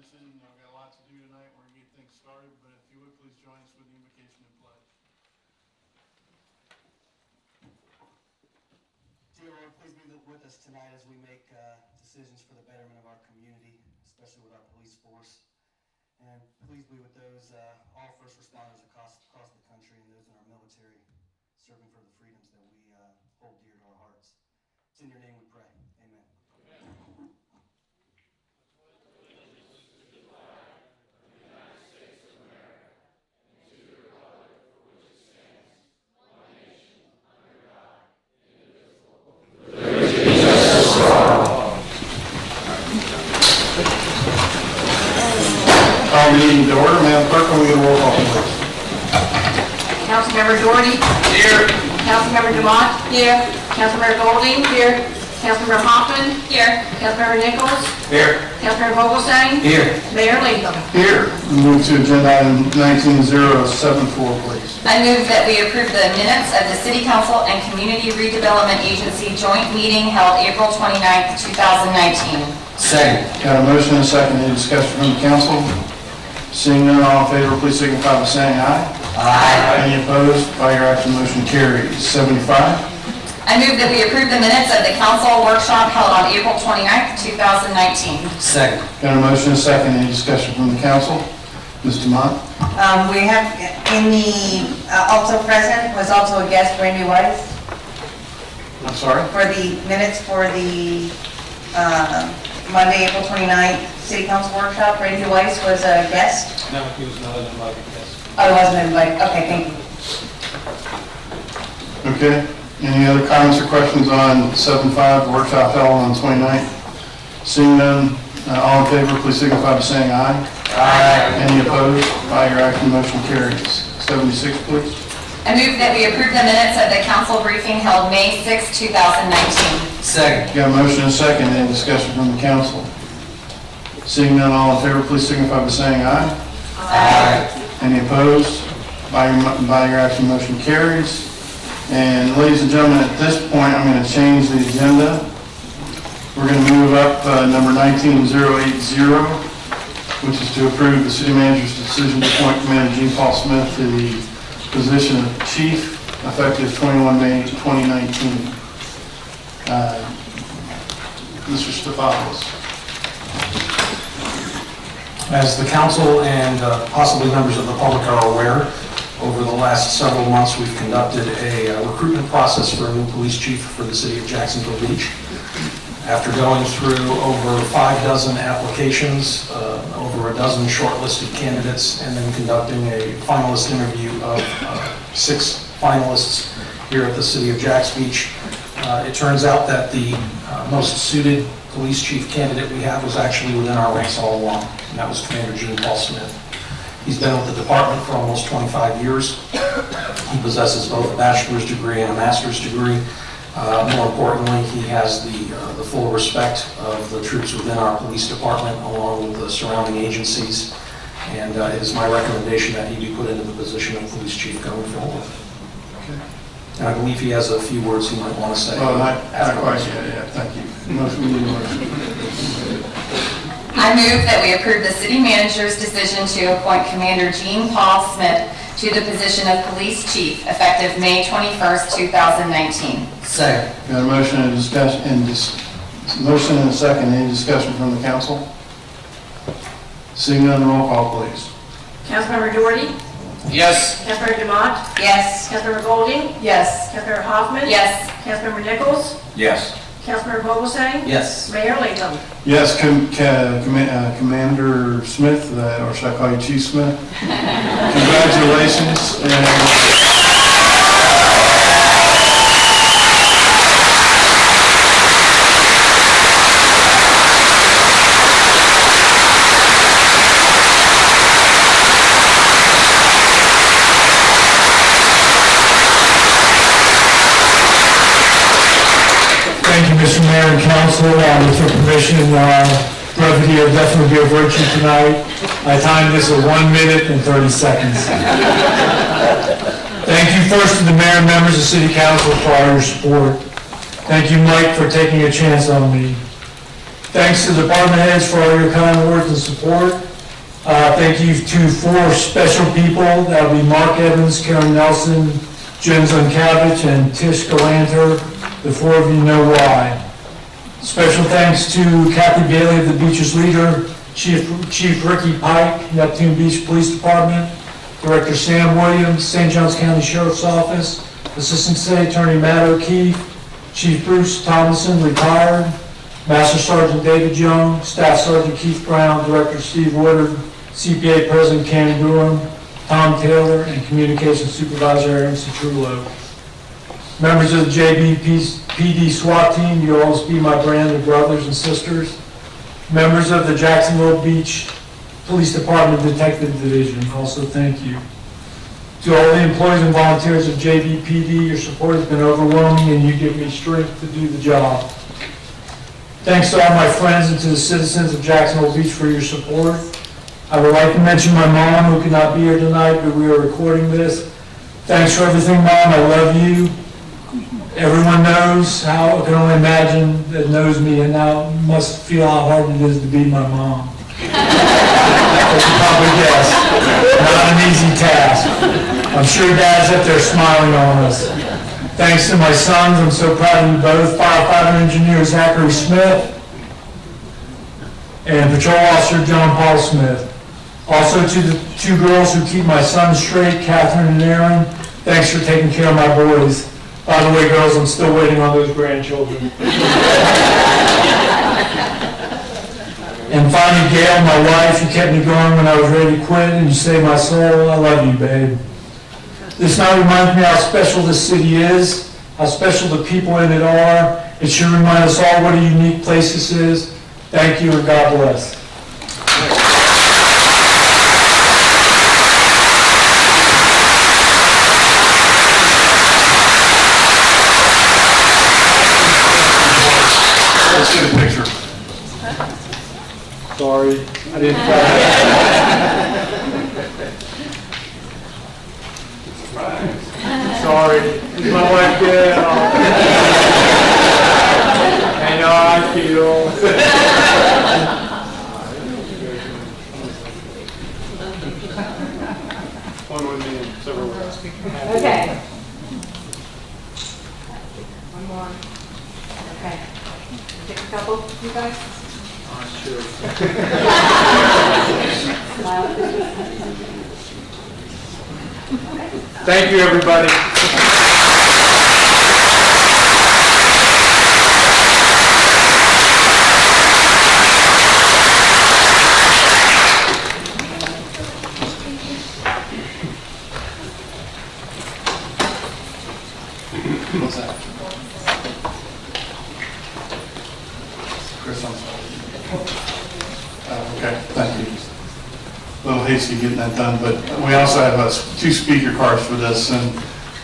attention. We've got a lot to do tonight. We're going to get things started, but if you would please join us with the invocation and pledge. Dear Lord, please be with us tonight as we make decisions for the betterment of our community, especially with our police force. And please be with those, all first responders across the country and those in our military serving for the freedoms that we hold dear to our hearts. It's in your name we pray. Amen. Amen. Call meeting to order. Madam Clerk, can we get a roll call, please? Councilmember Doherty. Here. Councilmember Dumont. Here. Councilmember Golding. Here. Councilmember Hoffman. Here. Councilmember Nichols. Here. Councilmember Vogelsang. Here. Mayor Latham. Here. We move to agenda item 19074, please. I move that we approve the minutes of the City Council and Community Redevelopment Agency joint meeting held April 29th, 2019. Second. Got a motion and a second. Any discussion from the council? Seeing none, all in favor, please signify by saying aye. Aye. Any opposed? By your action, motion carries. 75. I move that we approve the minutes of the council workshop held on April 29th, 2019. Second. Got a motion and a second. Any discussion from the council? Ms. Dumont? We have in the, also present was also a guest, Randy Weiss, I'm sorry? for the minutes for the Monday, April 29th City Council Workshop. Randy Weiss was a guest. No, he was not an invited guest. Oh, he wasn't invited. Okay, thank you. Okay. Any other comments or questions on 7.5, the workshop held on 29th? Seeing none, all in favor, please signify by saying aye. Aye. Any opposed? By your action, motion carries. 76, please. I move that we approve the minutes of the council briefing held May 6, 2019. Second. Got a motion and a second. Any discussion from the council? Seeing none, all in favor, please signify by saying aye. Aye. Any opposed? By your action, motion carries. And ladies and gentlemen, at this point, I'm going to change the agenda. We're going to move up number 19080, which is to approve the city manager's decision to appoint Commander Gene Paul Smith to the position of chief effective 21 May 2019. Mr. Stefanos. As the council and possibly members of the public are aware, over the last several months we've conducted a recruitment process for a new police chief for the city of Jacksonville Beach. After going through over 6 applications, over 12 shortlisted candidates, and then conducting a finalist interview of 6 finalists here at the city of Jacks Beach, it turns out that the most suited police chief candidate we have was actually within our ranks all along, and that was Commander Gene Paul Smith. He's been with the department for almost 25 years. He possesses both a bachelor's degree and a master's degree. More importantly, he has the full respect of the troops within our police department along with the surrounding agencies, and it is my recommendation that he be put into the position of police chief going forward. Okay. And I believe he has a few words he might want to say. Oh, not quite yet. Yeah, thank you. Motion. I move that we approve the city manager's decision to appoint Commander Gene Paul Smith to the position of police chief effective May 21st, 2019. Second. Got a motion and discussion, motion and a second. Any discussion from the council? Seeing none, roll call, please. Councilmember Doherty. Yes. Councilmember Dumont. Yes. Councilmember Golding. Yes. Councilmember Hoffman. Yes. Councilmember Nichols. Yes. Councilmember Vogelsang. Yes. Mayor Latham. Yes, Commander Smith, or should I call you Chief Smith? Congratulations. Thank you, Mr. Mayor and Council. With your permission, brevity will definitely be a virtue tonight. I timed this at 1 minute and 30 seconds. Thank you first to the mayor and members of City Council for all your support. Thank you, Mike, for taking a chance on me. Thanks to the department heads for all your kind words and support. Thank you to 4 special people. That would be Mark Evans, Karen Nelson, Jen Zunkavich, and Tish Galanter. The 4 of you know why. Special thanks to Kathy Bailey of the Beaches Leader, Chief Ricky Pike, Neptune Beach Police Department, Director Sam Williams, St. Johns County Sheriff's Office, Assistant State Attorney Matt O'Keefe, Chief Bruce Thomason, retired, Master Sergeant David Young, Staff Sergeant Keith Brown, Director Steve Woodard, CPA President Cam Durham, Tom Taylor, and Communications Supervisor Aaron Citrullo. Members of the JBPD SWAT team, you always be my brand of brothers and sisters. Members of the Jacksonville Beach Police Department Detective Division, also thank you. To all the employees and volunteers of JBPD, your support has been overwhelming and you give me strength to do the job. Thanks to all my friends and to the citizens of Jacksonville Beach for your support. I would like to mention my mom, who could not be here tonight, but we are recording this. Thanks for everything, Mom. I love you. Everyone knows how, I can only imagine, that knows me, and now must feel how hard it is to be my mom. As you probably guess, not an easy task. I'm sure Dad's up there smiling on us. Thanks to my sons, I'm so proud of you both, Firefighter Engineer Zachary Smith and Patrol Officer John Paul Smith. Also to the 2 girls who keep my sons straight, Catherine and Aaron, thanks for taking care of my boys. By the way, girls, I'm still waiting on those grandchildren. And finally, Gail, my wife, you kept me going when I was ready to quit, and you saved my soul. I love you, babe. This night reminds me how special this city is, how special the people in it are. It should remind us all what a unique place this is. Thank you, and God bless. Let's get a picture. Sorry, I didn't Sorry, is my wife dead? I know, I feel. One with me and several others. Okay. One more. Okay. Take a couple, you guys? Sure. Thank you, everybody. What's that? Chris, I'm sorry. Okay, thank you. A little hasty getting that done, but we also have 2 speaker cards for this, and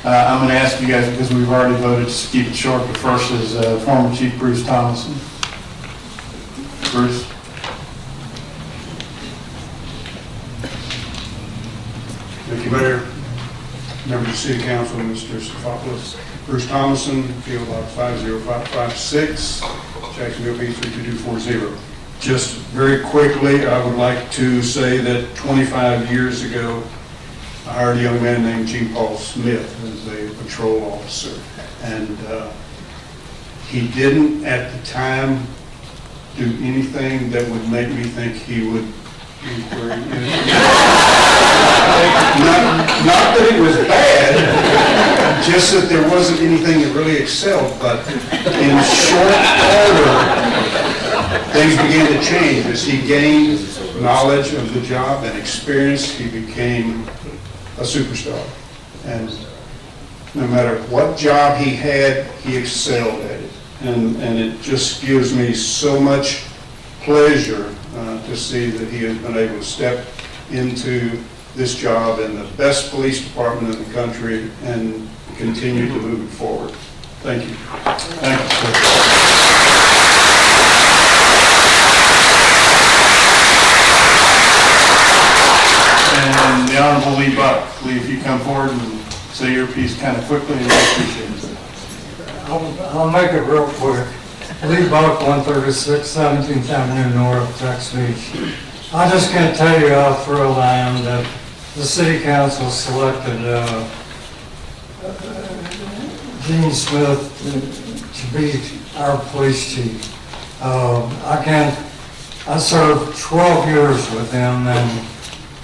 I'm going to ask you guys, because we've already voted to keep it short, the first is former Chief Bruce Thomason. Bruce? Thank you, Mayor. Members of the City Council, Mr. Sophopoulos. Bruce Thomason, PO Box 50556, Jacksonville Beach 32240. Just very quickly, I would like to say that 25 years ago, I hired a young man named Gene Paul Smith as a patrol officer. And he didn't, at the time, do anything that would make me think he would be very not that it was bad, just that there wasn't anything that really excelled, but in short order, things began to change. As he gained knowledge of the job and experience, he became a superstar. And no matter what job he had, he excelled at it. And it just gives me so much pleasure to see that he has been able to step into this job in the best police department in the country and continue to move it forward. Thank you. Thank you, sir. And the Honorable Lee Buck, Lee, if you come forward and say your piece kind of quickly, I appreciate it. I'll make it real quick. Lee Buck, 136 17th Avenue North, Tex Beach. I just can't tell you how thrilled I am that the city council selected Gene Smith to be our police chief. I served 12 years with him, and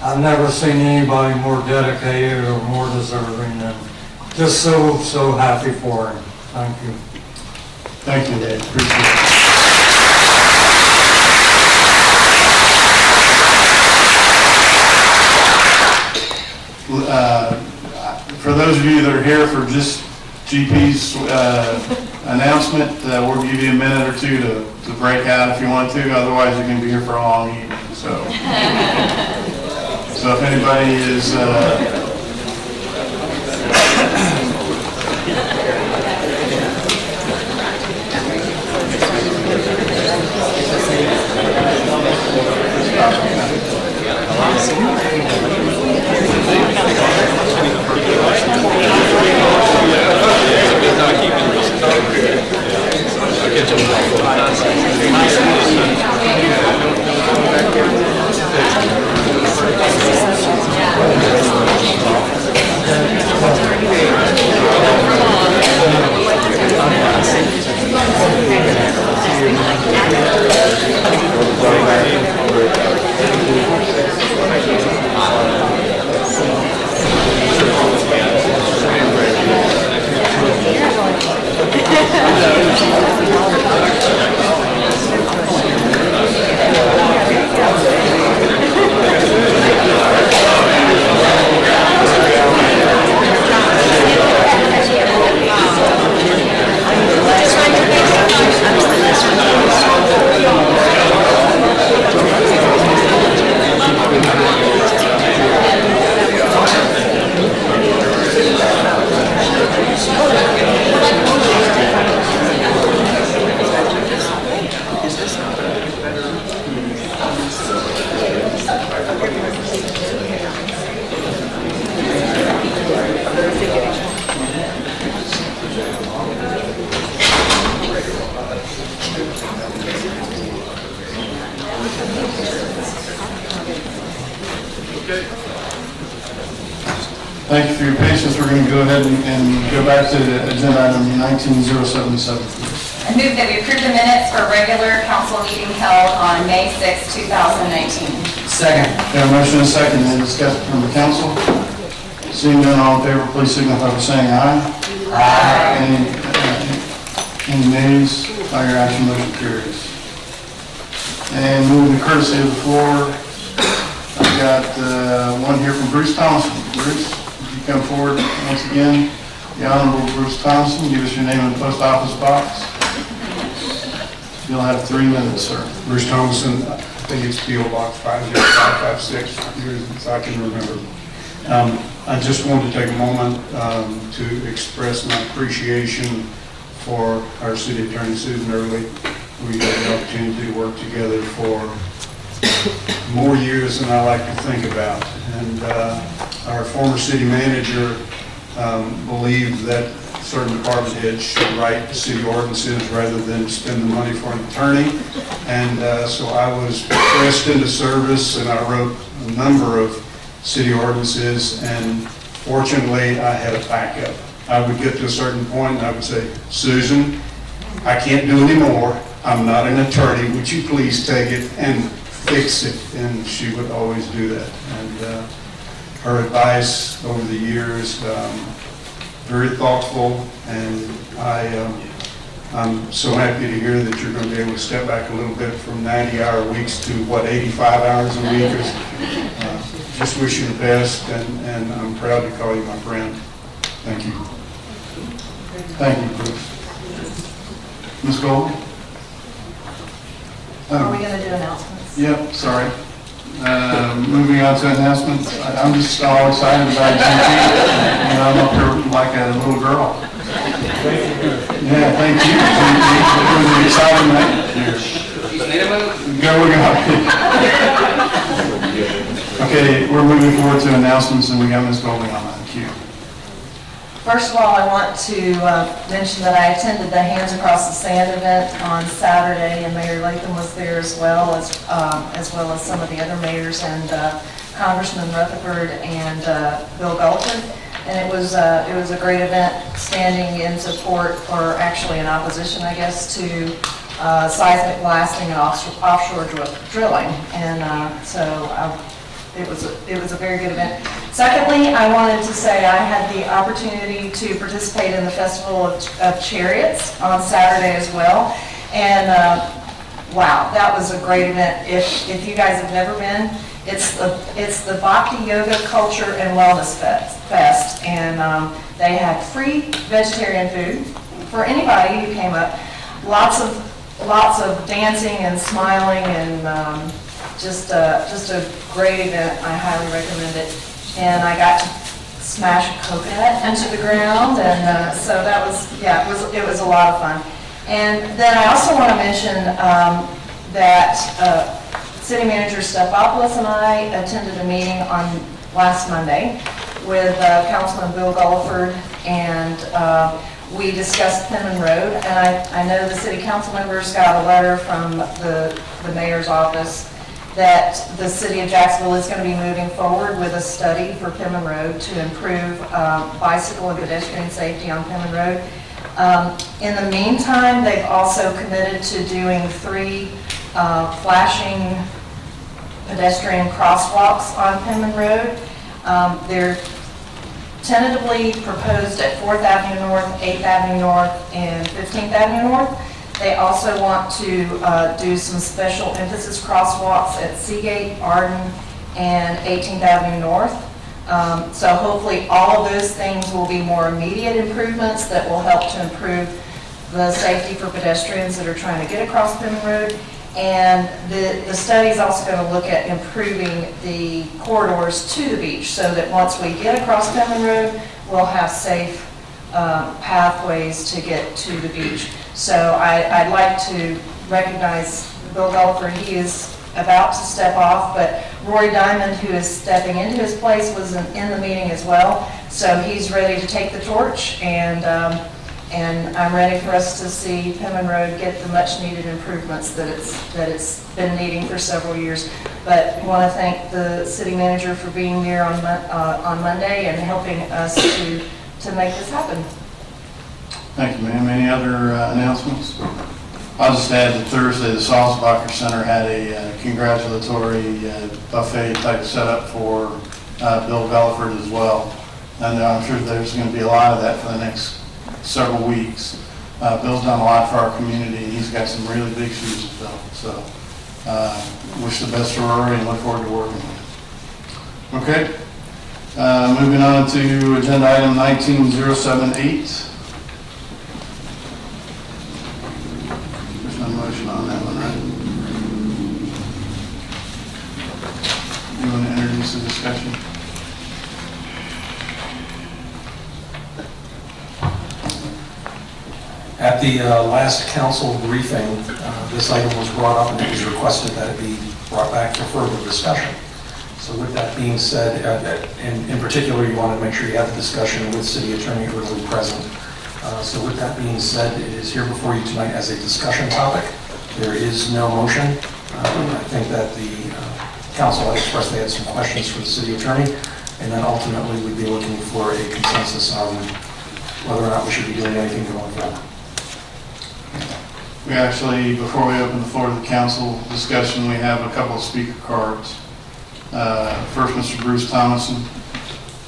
I've never seen anybody more dedicated or more deserving, and just so happy for him. Thank you. Thank you, Dave. Appreciate it. For those of you that are here for just GP's announcement, we'll give you a minute or two to break out if you want to. Otherwise, you're going to be here for a long evening. So if anybody is thank you for your patience. We're going to go ahead and go back to agenda item 19077. I move that we approve the minutes for a regular council meeting held on May 6, 2019. Second. We have a motion and a second. Any discussion from the council? Seeing none, all in favor, please signify by saying aye. Aye. Any nays? By your action, motion carries. And moving to courtesy of the floor, I've got one here from Bruce Thompson. Bruce, would you come forward once again? The Honorable Bruce Thompson, give us your name and post office box. You'll have 3 minutes, sir. Bruce Thompson, I think it's P.O. Box 50556, years since I can remember. I just wanted to take a moment to express my appreciation for our city attorney, Susan Early. We had the opportunity to work together for more years than I like to think about. And our former city manager believed that certain department heads should write city ordinances rather than spend the money for an attorney. And so I was pressed into service, and I wrote a number of city ordinances, and fortunately I had a backup. I would get to a certain point and I would say, Susan, I can't do any more. I'm not an attorney. Would you please take it and fix it? And she would always do that. And her advice over the years, very thoughtful, and I'm so happy to hear that you're going to be able to step back a little bit from 90-hour weeks to, 85 hours a week. Just wish you the best, and I'm proud to call you my friend. Thank you. Thank you, Bruce. Ms. Gold? Are we going to do announcements? Yep, sorry. Moving on to announcements. I'm just all excited about GP. I'm up here like a little girl. Yeah, thank you. It was an exciting night. Go, we go. Okay, we're moving forward to announcements, and we got Ms. Golding on that queue. First of all, I want to mention that I attended the Hands Across the Sand event on Saturday, and Mayor Latham was there as well as some of the other mayors and Congressman Rutherford and Bill Gulfin. And it was a great event, standing in support, or actually in opposition, I guess, to seismic blasting and offshore drilling. And it was a very good event. Secondly, I wanted to say I had the opportunity to participate in the Festival of Chariots on Saturday as well. And wow, that was a great event. If you guys have never been, it's the Bhakti Yoga Culture and Wellness Fest. And they had free vegetarian food for anybody who came up. Lots of dancing and smiling, and just a great event. I highly recommend it. And I got to smash a coconut into the ground, and so that was, yeah, it was a lot of fun. And then I also want to mention that City Manager Stephanopoulos and I attended a meeting on last Monday with Councilman Bill Gulliford, and we discussed Penman Road. And I know the city council members got a letter from the mayor's office that the city of Jacksonville is going to be moving forward with a study for Penman Road to improve bicycle and pedestrian safety on Penman Road. In the meantime, they've also committed to doing 3 flashing pedestrian crosswalks on Penman Road. They're tentatively proposed at 4th Avenue North, 8th Avenue North, and 15th Avenue North. They also want to do some special emphasis crosswalks at Seagate, Arden, and 18th Avenue North. So hopefully all of those things will be more immediate improvements that will help to improve the safety for pedestrians that are trying to get across Penman Road. And the study is also going to look at improving the corridors to the beach, so that once we get across Penman Road, we'll have safe pathways to get to the beach. So I'd like to recognize Bill Gulliford. He is about to step off, but Roy Diamond, who is stepping into his place, was in the meeting as well. So he's ready to take the torch, and I'm ready for us to see Penman Road get the much-needed improvements that it's been needing for several years. But I want to thank the city manager for being here on Monday and helping us to make this happen. Thank you, ma'am. Any other announcements? I'll just add that Thursday, the Salzbacher Center had a congratulatory buffet type setup for Bill Gulliford as well. And I'm sure there's going to be a lot of that for the next several weeks. Bill's done a lot for our community, and he's got some really big shoes to fill. So wish the best for Rory and look forward to working with him. Okay. Moving on to agenda item 19078. There's no motion on that one, right? You want to introduce the discussion? At the last council briefing, this item was brought up, and it was requested that it be brought back for further discussion. So with that being said, in particular, you want to make sure you have the discussion with City Attorney Early present. So with that being said, it is here before you tonight as a discussion topic. There is no motion. I think that the council had expressed they had some questions for the City Attorney, and then ultimately we'd be looking for a consensus on whether or not we should be doing anything going forward. We actually, before we open the floor to the council discussion, we have a couple of speaker cards. First, Mr. Bruce Thomason.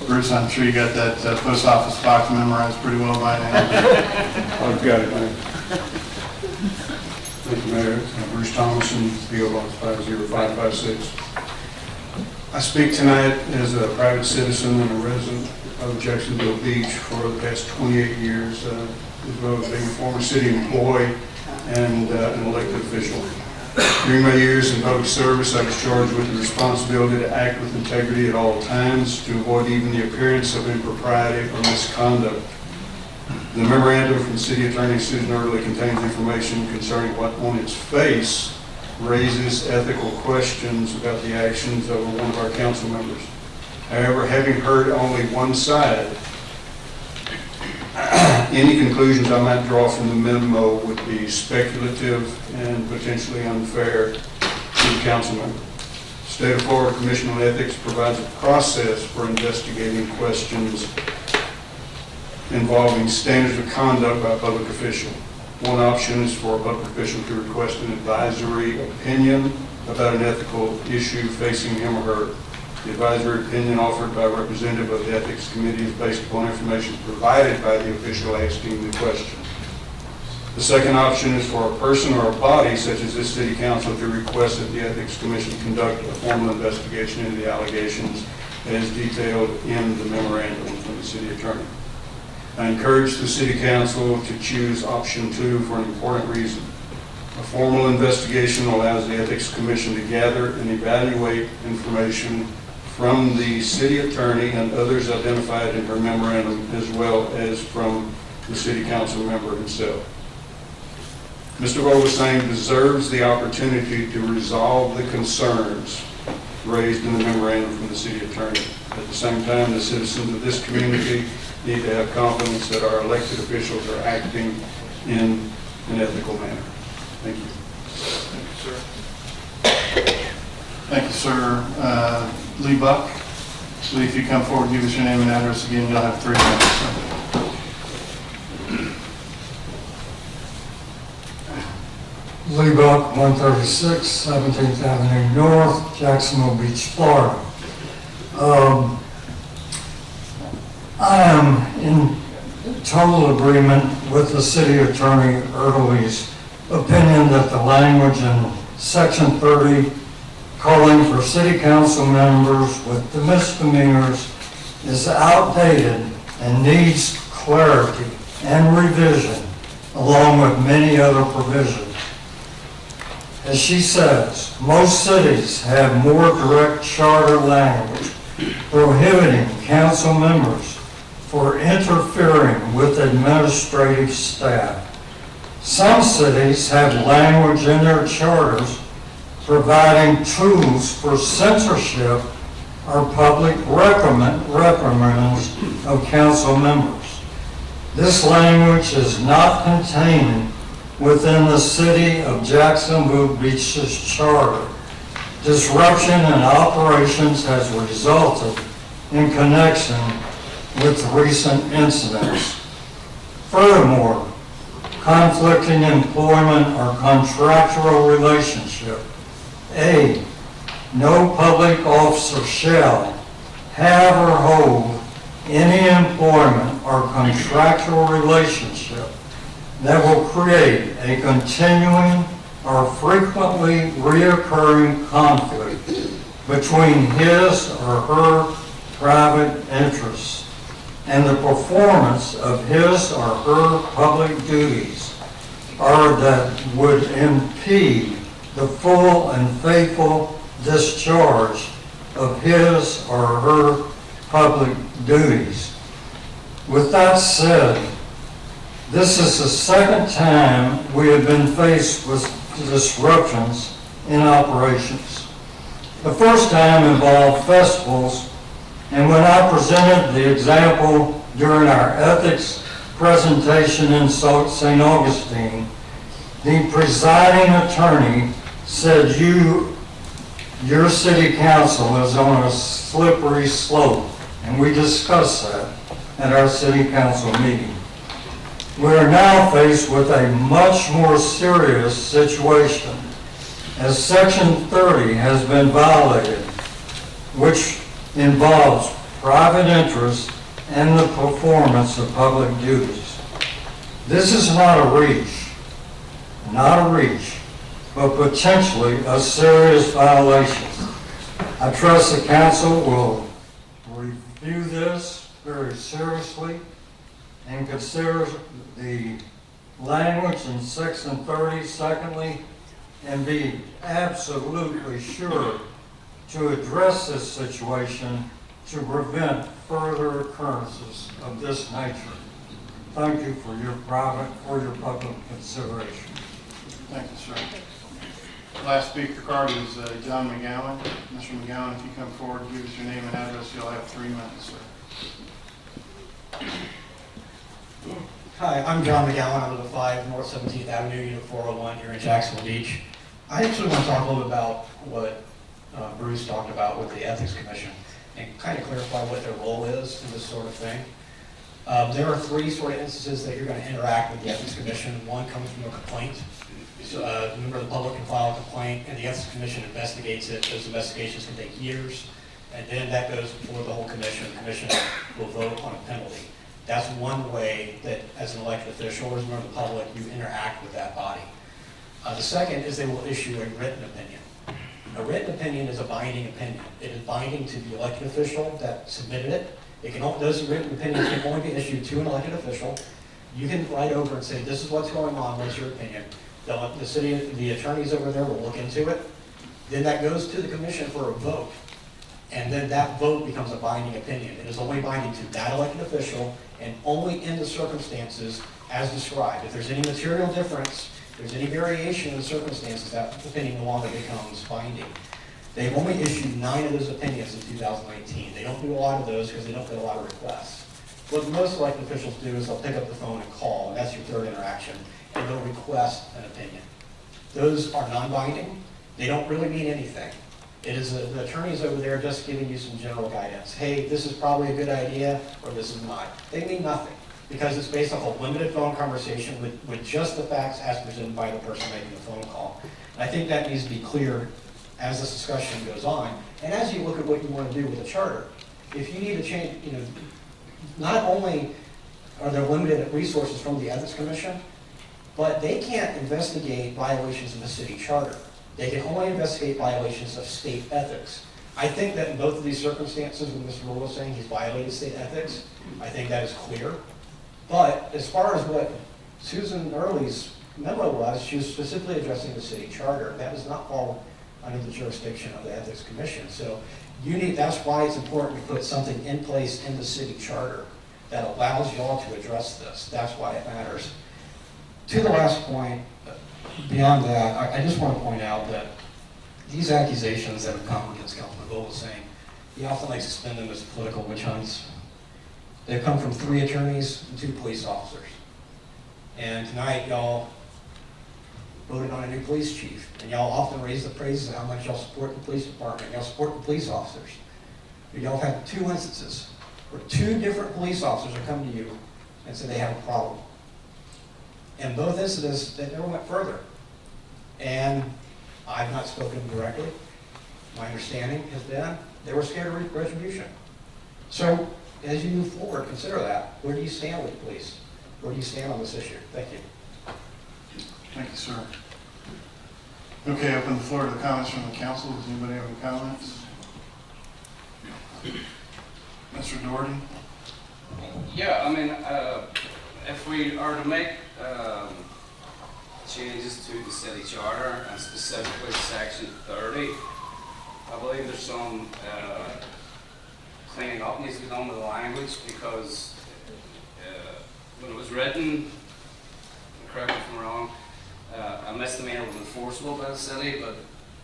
Bruce, I'm sure you got that post office box memorized pretty well by now. I've got it, man. Thank you, Mayor. Bruce Thomason, P.O. Box 50556. I speak tonight as a private citizen and a resident of Jacksonville Beach for the past 28 years, as well as being a former city employee and an elected official. During my years in public service, I was charged with the responsibility to act with integrity at all times to avoid even the appearance of impropriety or misconduct. The memorandum from City Attorney Susan Early contains information concerning what on its face raises ethical questions about the actions of one of our council members. However, having heard only one side Any conclusions I might draw from the memo would be speculative and potentially unfair to the council member. State of Florida Commission on Ethics provides a process for investigating questions involving standards of conduct by a public official. One option is for a public official to request an advisory opinion about an ethical issue facing him or her. The advisory opinion offered by a representative of the Ethics Committee is based upon information provided by the official asking the question. The second option is for a person or a body, such as this City Council, to request that the Ethics Commission conduct a formal investigation into the allegations as detailed in the memorandum from the City Attorney. I encourage the City Council to choose option 2 for an important reason. A formal investigation allows the Ethics Commission to gather and evaluate information from the City Attorney and others identified in her memorandum, as well as from the City Council member himself. Mr. Vogelsang deserves the opportunity to resolve the concerns raised in the memorandum from the City Attorney. At the same time, the citizens of this community need to have confidence that our elected officials are acting in an ethical manner. Thank you. Thank you, sir. Thank you, sir. Lee Buck, Lee, if you come forward, give us your name and address again, you'll have 3 minutes. Lee Buck, 136, 17th Avenue North, Jacksonville Beach, Florida. I am in total agreement with the City Attorney Erdely's opinion that the language in Section 30 calling for City Council members with misdemeanors is outdated and needs clarity and revision, along with many other provisions. As she says, most cities have more direct charter language prohibiting council members for interfering with administrative staff. Some cities have language in their charters providing tools for censorship or public reprimands of council members. This language is not contained within the City of Jacksonville Beach's charter. Disruption in operations has resulted in connection with recent incidents. Furthermore, conflicting employment or contractual relationship. A, no public officer shall have or hold any employment or contractual relationship that will create a continuing or frequently reoccurring conflict between his or her private interests and the performance of his or her public duties, or that would impede the full and faithful discharge of his or her public duties. With that said, this is the second time we have been faced with disruptions in operations. The first time involved festivals, and when I presented the example during our ethics presentation in St. Augustine, the presiding attorney said your city council is on a slippery slope, and we discussed that at our city council meeting. We are now faced with a much more serious situation, as Section 30 has been violated, which involves private interest and the performance of public duties. This is not a reach, but potentially a serious violation. I trust the council will review this very seriously and consider the language in Section 30, secondly, and be absolutely sure to address this situation to prevent further occurrences of this nature. Thank you for your public consideration. Thank you, sir. Last speaker card is John McGowan. Mr. McGowan, if you come forward, give us your name and address, you'll have 3 minutes, sir. Hi, I'm John McGowan. I'm at the 5 North 17th Avenue, Unit 401 here in Jacksonville Beach. I actually want to talk a little bit about what Bruce talked about with the Ethics Commission and kind of clarify what their role is in this sort of thing. There are three sort of instances that you're going to interact with the Ethics Commission. One comes from a complaint. So, a member of the public can file a complaint, and the Ethics Commission investigates it. Those investigations can take years, and then that goes before the whole commission. The commission will vote on a penalty. That's one way that, as an elected official or as a member of the public, you interact with that body. The second is they will issue a written opinion. A written opinion is a binding opinion. It is binding to the elected official that submitted it. Those written opinions can only be issued to an elected official. You can write over and say, this is what's going on, what's your opinion? The attorneys over there will look into it. Then that goes to the commission for a vote. And then that vote becomes a binding opinion. It is only binding to that elected official and only in the circumstances as described. If there's any material difference, if there's any variation in the circumstances, that opinion no longer becomes binding. They've only issued 9 of those opinions in 2019. They don't do a lot of those because they don't get a lot of requests. What most elected officials do is they'll pick up the phone and call, and that's your third interaction, and they'll request an opinion. Those are non-binding. They don't really mean anything. It is the attorneys over there just giving you some general guidance. Hey, this is probably a good idea, or this is not. They mean nothing, because it's based off a limited phone conversation with just the facts as presented by the person making the phone call. And I think that needs to be clear as this discussion goes on, and as you look at what you want to do with the charter. If you need to change, not only are there limited resources from the Ethics Commission, but they can't investigate violations of the city charter. They can only investigate violations of state ethics. I think that in both of these circumstances, when Mr. Rule was saying he's violated state ethics, I think that is clear. But as far as what Susan Early's memo was, she was specifically addressing the city charter. That does not fall under the jurisdiction of the Ethics Commission. So that's why it's important to put something in place in the city charter that allows y'all to address this. That's why it matters. To the last point, beyond that, I just want to point out that these accusations that have come against Councilman Gold saying he often likes to spin them as political witch hunts. They've come from 3 attorneys and 2 police officers. And tonight, y'all voted on a new police chief, and y'all often raise the praises of how much y'all support the police department, y'all support the police officers. But y'all have had 2 instances where 2 different police officers have come to you and said they have a problem. In both incidents, they never went further. And I've not spoken to them directly. My understanding has been they were scared of retribution. So as you move forward, consider that. Where do you stand with the police? Where do you stand on this issue? Thank you. Thank you, sir. Okay, open the floor to the comments from the council. Does anybody have any comments? Mr. Doherty? Yeah, I mean, if we are to make changes to the city charter and specifically section 30, I believe there's some cleaning up needs to be done with the language, because when it was written, correct me if I'm wrong, a misdemeanor was enforceable by the city, but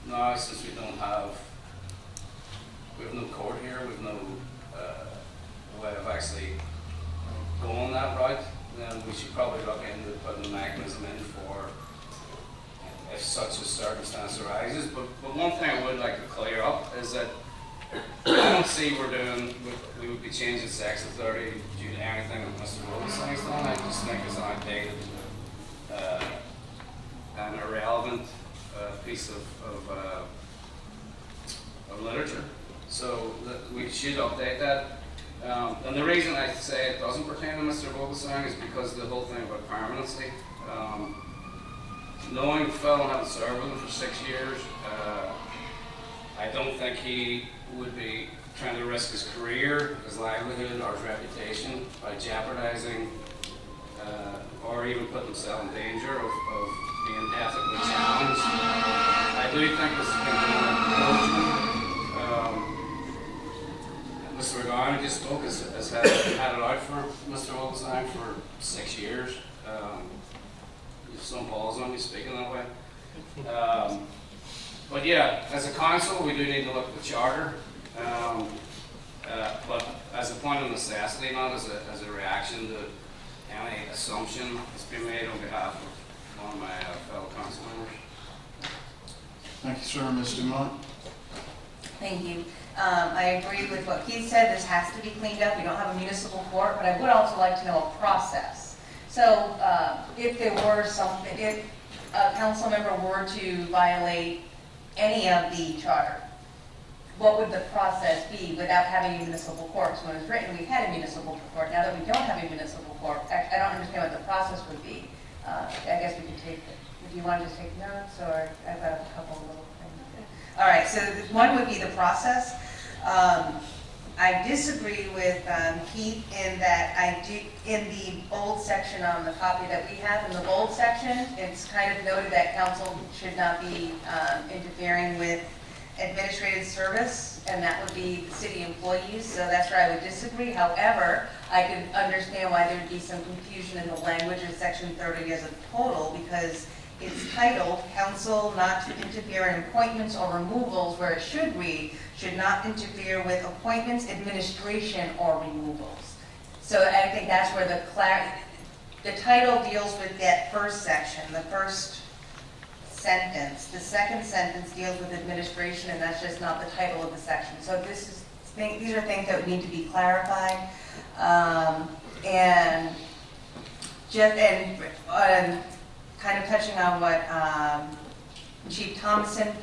now since we have no court here, we have no way of actually going that route, then we should probably look into putting a mechanism in for if such a circumstance arises. But one thing I would like to clear up is that I don't see we would be changing section 30 due to anything that Mr. Rhodes has done. I just think it's an outdated and irrelevant piece of literature. So we should update that. And the reason I say it doesn't pertain to Mr. Vogelsang is because the whole thing about permanency. Knowing Phil and having served with him for 6 years, I don't think he would be trying to risk his career, his livelihood, or his reputation by jeopardizing or even putting himself in danger of being ethically challenged. I do think this has been done unfortunately. Mr. Regard, who just spoke, has had it out for Mr. Vogelsang for 6 years. If some balls on me speaking that way. But yeah, as a council, we do need to look at the charter. But as a point of necessity, not as a reaction to any assumption that's been made on behalf of one of my fellow council members. Thank you, sir. Ms. Dumont? Thank you. I agree with what Keith said, this has to be cleaned up, we don't have a municipal court, but I would also like to know a process. So, if there were something, if a council member were to violate any of the charter, what would the process be without having a municipal court? So when it was written, we had a municipal court, now that we don't have a municipal court, I don't understand what the process would be. I guess we could take, if you want to just take notes, or I've got a couple of little things. All right, so one would be the process. I disagree with Keith in that in the bold section on the copy that we have, in the bold section, it's kind of noted that council should not be interfering with administrative service, and that would be the city employees, so that's where I would disagree. However, I could understand why there'd be some confusion in the language of section 30 as a total, because it's titled, council not to interfere in appointments or removals, where it should read, should not interfere with appointments, administration, or removals. So I think that's where the title deals with that first section, the first sentence. The second sentence deals with administration, and that's just not the title of the section. So these are things that would need to be clarified. And kind of touching on what Chief Thomason,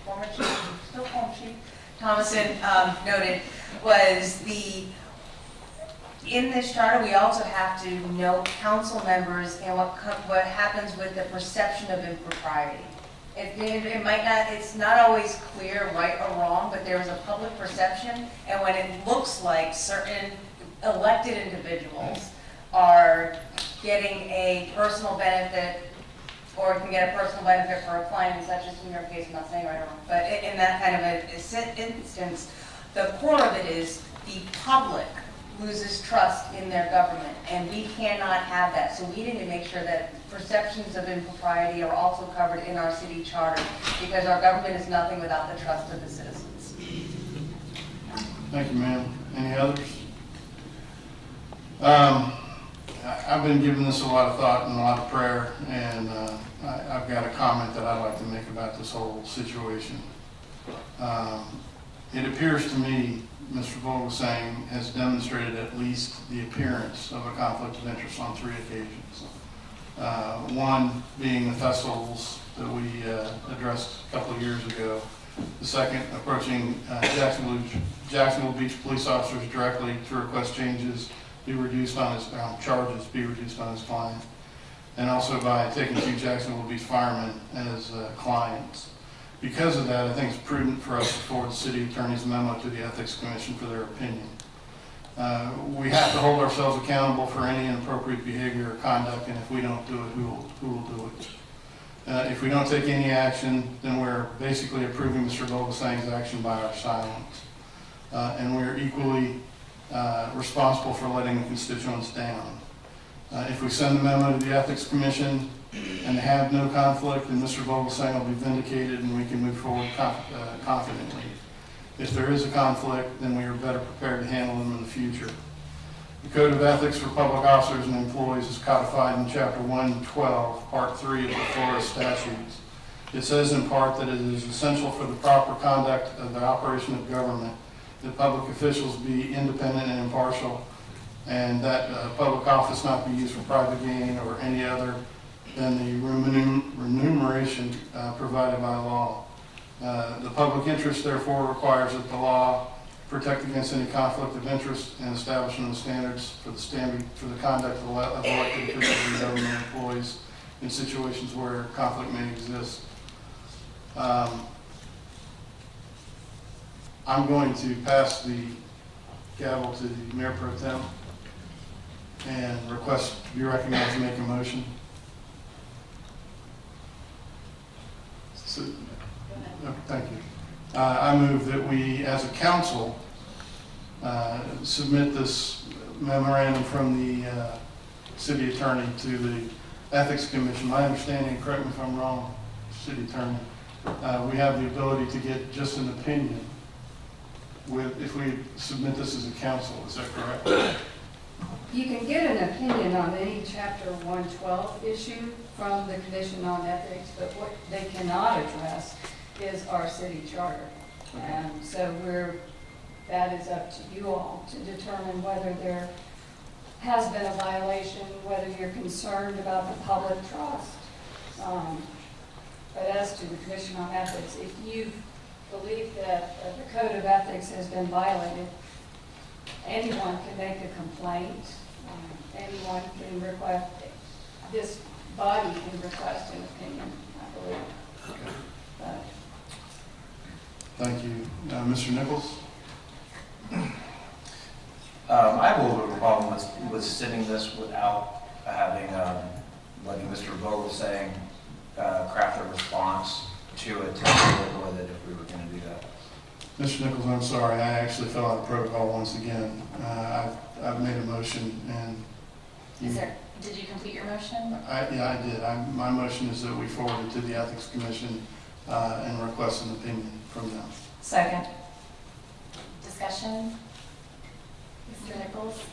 former Chief, still call him Chief Thomason, noted, was in this charter, we also have to note council members and what happens with the perception of impropriety. It might not, it's not always clear right or wrong, but there is a public perception, and when it looks like certain elected individuals are getting a personal benefit, or can get a personal benefit for a client, such as in your case, I'm not saying right or wrong, but in that kind of an instance, the core of it is the public loses trust in their government, and we cannot have that. So we need to make sure that perceptions of impropriety are also covered in our city charter, because our government is nothing without the trust of the citizens. Thank you, ma'am. Any others? I've been giving this a lot of thought and a lot of prayer, and I've got a comment that I'd like to make about this whole situation. It appears to me, Mr. Vogelsang has demonstrated at least the appearance of a conflict of interest on 3 occasions. One being the festivals that we addressed a couple of years ago. The second, approaching Jacksonville Beach police officers directly to request changes be reduced on his charges, be reduced on his client, and also by taking 2 Jacksonville Beach firemen as clients. Because of that, I think it's prudent for us to forward the city attorney's memo to the Ethics Commission for their opinion. We have to hold ourselves accountable for any inappropriate behavior or conduct, and if we don't do it, who will do it? If we don't take any action, then we're basically approving Mr. Vogelsang's action by our silence. And we're equally responsible for letting the constituents down. If we send the memo to the Ethics Commission and have no conflict, then Mr. Vogelsang will be vindicated and we can move forward confidently. If there is a conflict, then we are better prepared to handle them in the future. The Code of Ethics for Public Officers and Employees is codified in Chapter 112, Part 3 of the Florida statutes. It says in part that it is essential for the proper conduct of the operation of government that public officials be independent and impartial, and that public office not be used for private gain or any other than the remuneration provided by law. The public interest, therefore, requires that the law protect against any conflict of interest and establishment of standards for the conduct of elected officials and government employees in situations where conflict may exist. I'm going to pass the gavel to the Mayor Pro Tem and request to be recognized to make a motion. Thank you. I move that we, as a council, submit this memorandum from the city attorney to the Ethics Commission. My understanding, correct me if I'm wrong, city attorney, we have the ability to get just an opinion if we submit this as a council. Is that correct? You can get an opinion on any Chapter 112 issue from the Commission on Ethics, but what they cannot address is our city charter. And so that is up to you all to determine whether there has been a violation, whether you're concerned about the public trust. But as to the Commission on Ethics, if you believe that the Code of Ethics has been violated, anyone can make a complaint. Anyone can request, this body can request an opinion, I believe. But Thank you. Mr. Nichols? I have a little bit of a problem with sitting this without having, letting Mr. Vogel saying, craft a response to it to deal with it if we were going to do that. Mr. Nichols, I'm sorry, I actually fell out of protocol once again. I've made a motion and Did you complete your motion? Yeah, I did. My motion is that we forward it to the Ethics Commission and request an opinion from them. Second. Discussion? Mr. Nichols?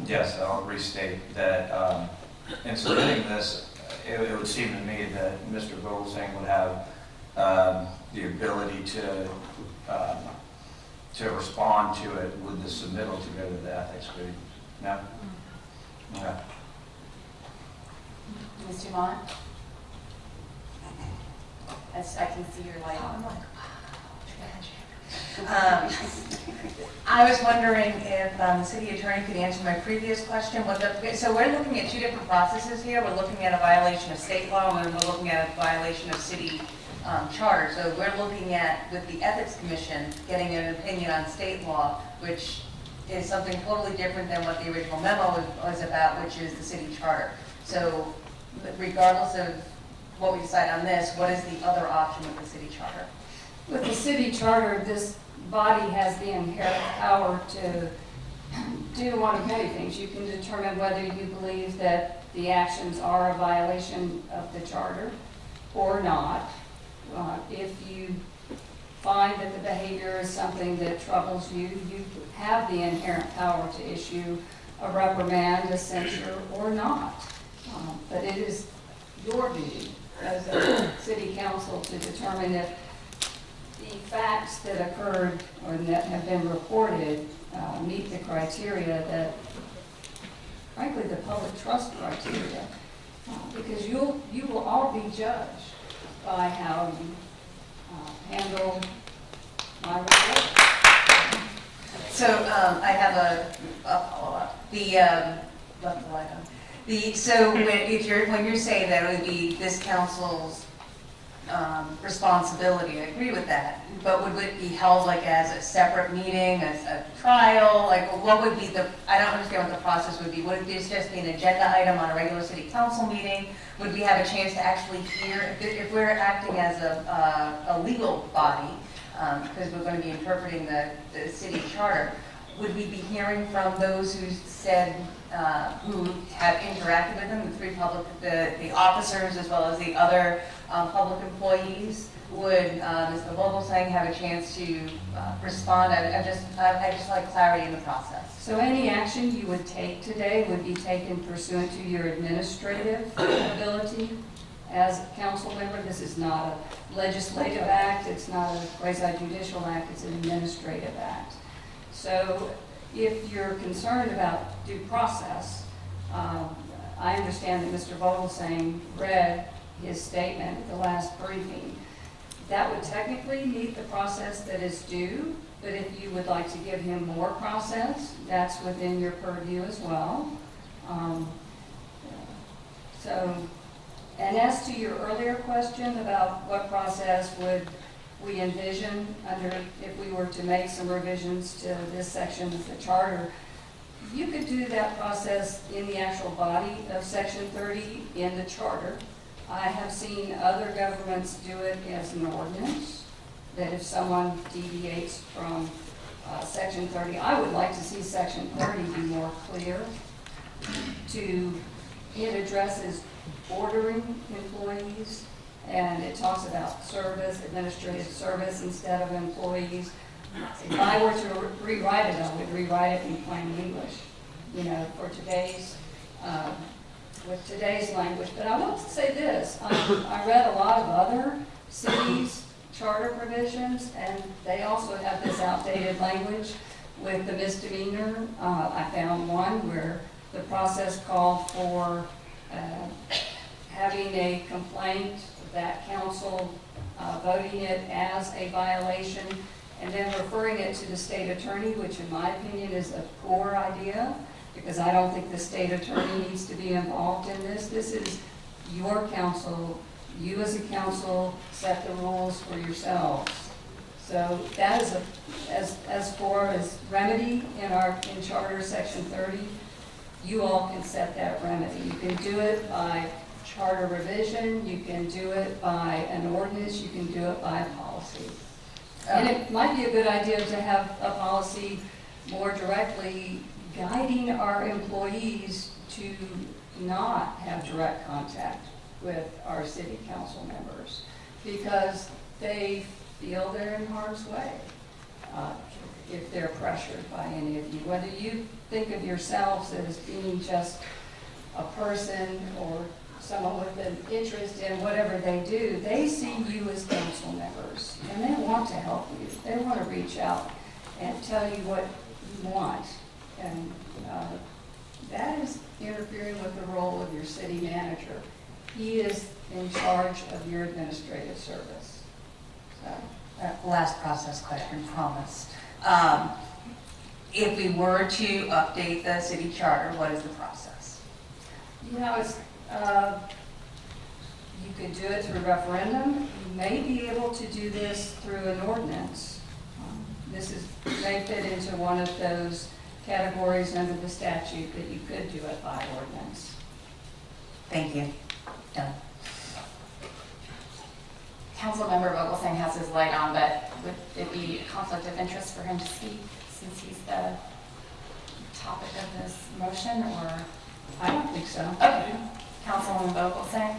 Yes, I'll restate that in submitting this, it would seem to me that Mr. Vogelsang would have the ability to respond to it with the submittal to go to the ethics committee. No? Okay. Ms. Dumont? I can see your light. I'm like, I was wondering if the city attorney could answer my previous question. So we're looking at two different processes here. We're looking at a violation of state law, and we're looking at a violation of city charter. So we're looking at, with the Ethics Commission, getting an opinion on state law, which is something totally different than what the original memo was about, which is the city charter. So regardless of what we decide on this, what is the other option with the city charter? with the city charter, this body has the inherent power to do one of many things. You can determine whether you believe that the actions are a violation of the charter or not. If you find that the behavior is something that troubles you, you have the inherent power to issue a reprimand, a censure, or not. But it is your duty as a city council to determine if the facts that occurred or that have been reported meet the criteria that, frankly, the public trust criteria, because you will all be judged by how you handle my report. So I have a follow-up. Left the light on. So when you're saying that it would be this council's responsibility, I agree with that. But would it be held like as a separate meeting, as a trial? Like what would be I don't understand what the process would be. Would it just be an agenda item on a regular city council meeting? Would we have a chance to actually hear, if we're acting as a legal body, because we're going to be interpreting the city charter, would we be hearing from those who said, who have interacted with them, the officers as well as the other public employees? Would Mr. Vogelsang have a chance to respond? I just like clarity in the process. So any action you would take today would be taken pursuant to your administrative ability as a council member. This is not a legislative act, it's not a quasi-judicial act, it's an administrative act. So if you're concerned about due process, I understand that Mr. Vogelsang read his statement at the last briefing. That would technically meet the process that is due, but if you would like to give him more process, that's within your purview as well. And as to your earlier question about what process would we envision if we were to make some revisions to this section of the charter, you could do that process in the actual body of Section 30 in the charter. I have seen other governments do it as an ordinance, that if someone deviates from Section 30, I would like to see Section 30 be more clear. It addresses ordering employees, and it talks about service, administrative service instead of employees. If I were to rewrite it, I would rewrite it in plain English. for today's, with today's language. But I will say this, I read a lot of other cities' charter provisions, and they also have this outdated language with the misdemeanor. I found one where the process called for having a complaint, that council voting it as a violation, and then referring it to the state attorney, which in my opinion is a poor idea, because I don't think the state attorney needs to be involved in this. This is your council. You as a council set the rules for yourselves. So that is as far as remedy in Charter Section 30, you all can set that remedy. You can do it by charter revision, you can do it by an ordinance, you can do it by a policy. And it might be a good idea to have a policy more directly guiding our employees to not have direct contact with our city council members, because they feel they're in harm's way if they're pressured by any of you. Whether you think of yourselves as being just a person or someone with an interest in whatever they do, they see you as council members, and they want to help you. They want to reach out and tell you what you want. And that is interfering with the role of your city manager. He is in charge of your administrative service. So. Last process question, promise. If we were to update the city charter, what is the process? You could do it through referendum. You may be able to do this through an ordinance. May fit into one of those categories under the statute that you could do it by ordinance. Thank you. Done. Councilmember Vogelsang has his light on, but would it be a conflict of interest for him to speak since he's the topic of this motion, or? I don't think so. Okay. Councilwoman Vogelsang?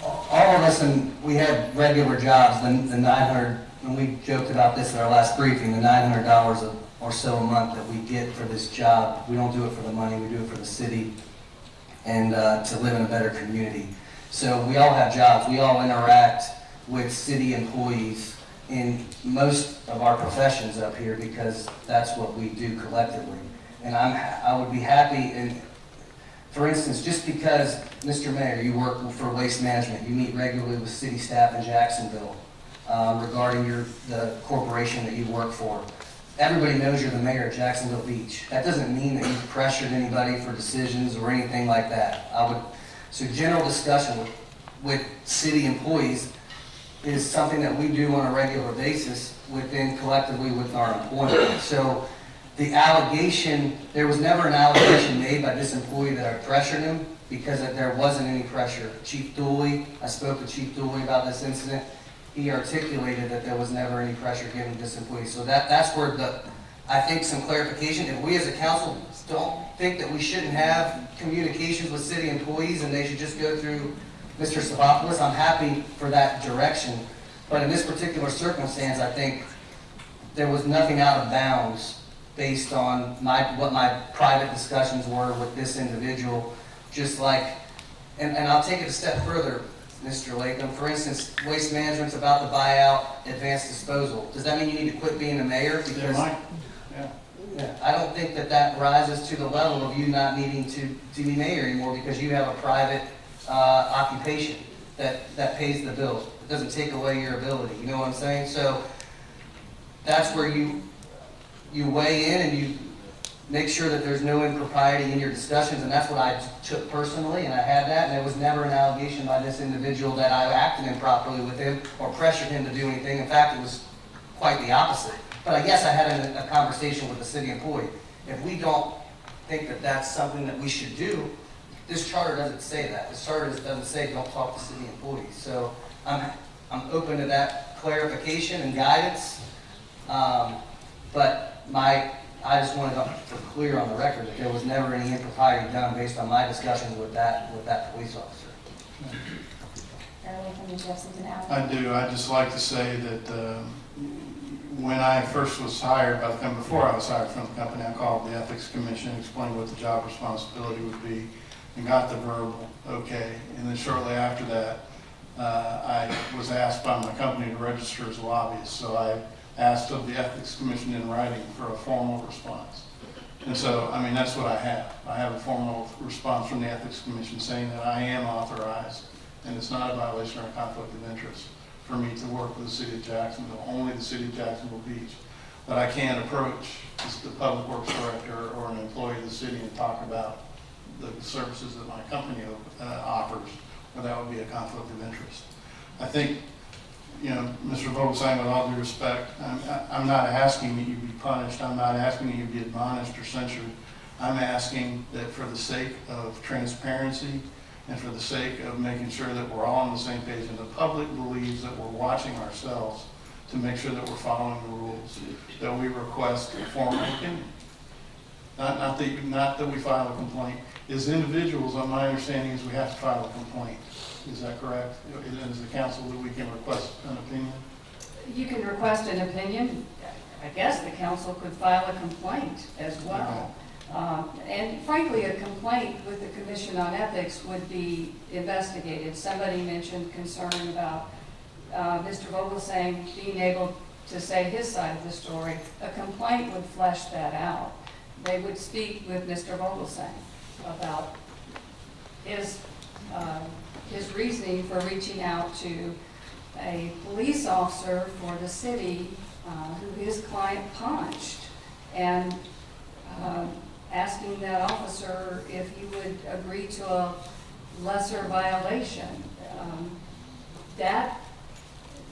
All of us, and we have regular jobs, the 900, and we joked about this at our last briefing, the $900 or so a month that we get for this job, we don't do it for the money, we do it for the city and to live in a better community. So we all have jobs, we all interact with city employees in most of our professions up here because that's what we do collectively. And I would be happy, and for instance, just because, Mr. Mayor, you work for Waste Management, you meet regularly with city staff in Jacksonville regarding the corporation that you work for. Everybody knows you're the mayor of Jacksonville Beach. That doesn't mean that you've pressured anybody for decisions or anything like that. So general discussion with city employees is something that we do on a regular basis collectively with our employees. So the allegation, there was never an allegation made by this employee that I pressured him because there wasn't any pressure. Chief Dooley, I spoke to Chief Dooley about this incident. He articulated that there was never any pressure given to this employee. So that's where I think some clarification. If we as a council don't think that we shouldn't have communications with city employees and they should just go through Mr. Savopoulos, I'm happy for that direction. But in this particular circumstance, I think there was nothing out of bounds based on what my private discussions were with this individual. Just like, and I'll take it a step further, Mr. Latham. For instance, Waste Management's about to buy out Advanced Disposal. Does that mean you need to quit being the mayor? Because yeah, I don't think that rises to the level of you not needing to be mayor anymore because you have a private occupation that pays the bills. It doesn't take away your ability. You know what I'm saying? So that's where you weigh in and you make sure that there's no impropriety in your discussions, and that's what I took personally, and I had that, and there was never an allegation by this individual that I acted improperly with him or pressured him to do anything. In fact, it was quite the opposite. But I guess I had a conversation with a city employee. If we don't think that that's something that we should do, this charter doesn't say that. This charter doesn't say don't talk to city employees. So I'm open to that clarification and guidance, but I just wanted to clear on the record that there was never any impropriety done based on my discussions with that police officer. Did you have something to add? I do. I'd just like to say that when I first was hired by the company, before I was hired from the company, I called the Ethics Commission, explained what the job responsibility would be, and got the verbal okay. And then shortly after that, I was asked by my company to register as a lobbyist. So I asked of the Ethics Commission in writing for a formal response. And so, I mean, that's what I have. I have a formal response from the Ethics Commission saying that I am authorized, and it's not a violation or a conflict of interest for me to work with the city of Jacksonville, only the city of Jacksonville Beach. But I can't approach the public works director or an employee of the city and talk about the services that my company offers, or that would be a conflict of interest. I think, you know, Mr. Vogelsang, with all due respect, I'm not asking that you be punished. I'm not asking that you be admonished or censured. I'm asking that for the sake of transparency and for the sake of making sure that we're all on the same page and the public believes that we're watching ourselves to make sure that we're following the rules, that we request a formal opinion. Not that we file a complaint. As individuals, my understanding is we have to file a complaint. Is that correct? As the council, that we can request an opinion? You can request an opinion. I guess the council could file a complaint as well. And frankly, a complaint with the Commission on Ethics would be investigated. Somebody mentioned concern about Mr. Vogelsang being able to say his side of the story. A complaint would flesh that out. They would speak with Mr. Vogelsang about his reasoning for reaching out to a police officer for the city who his client punched, and asking that officer if he would agree to a lesser violation.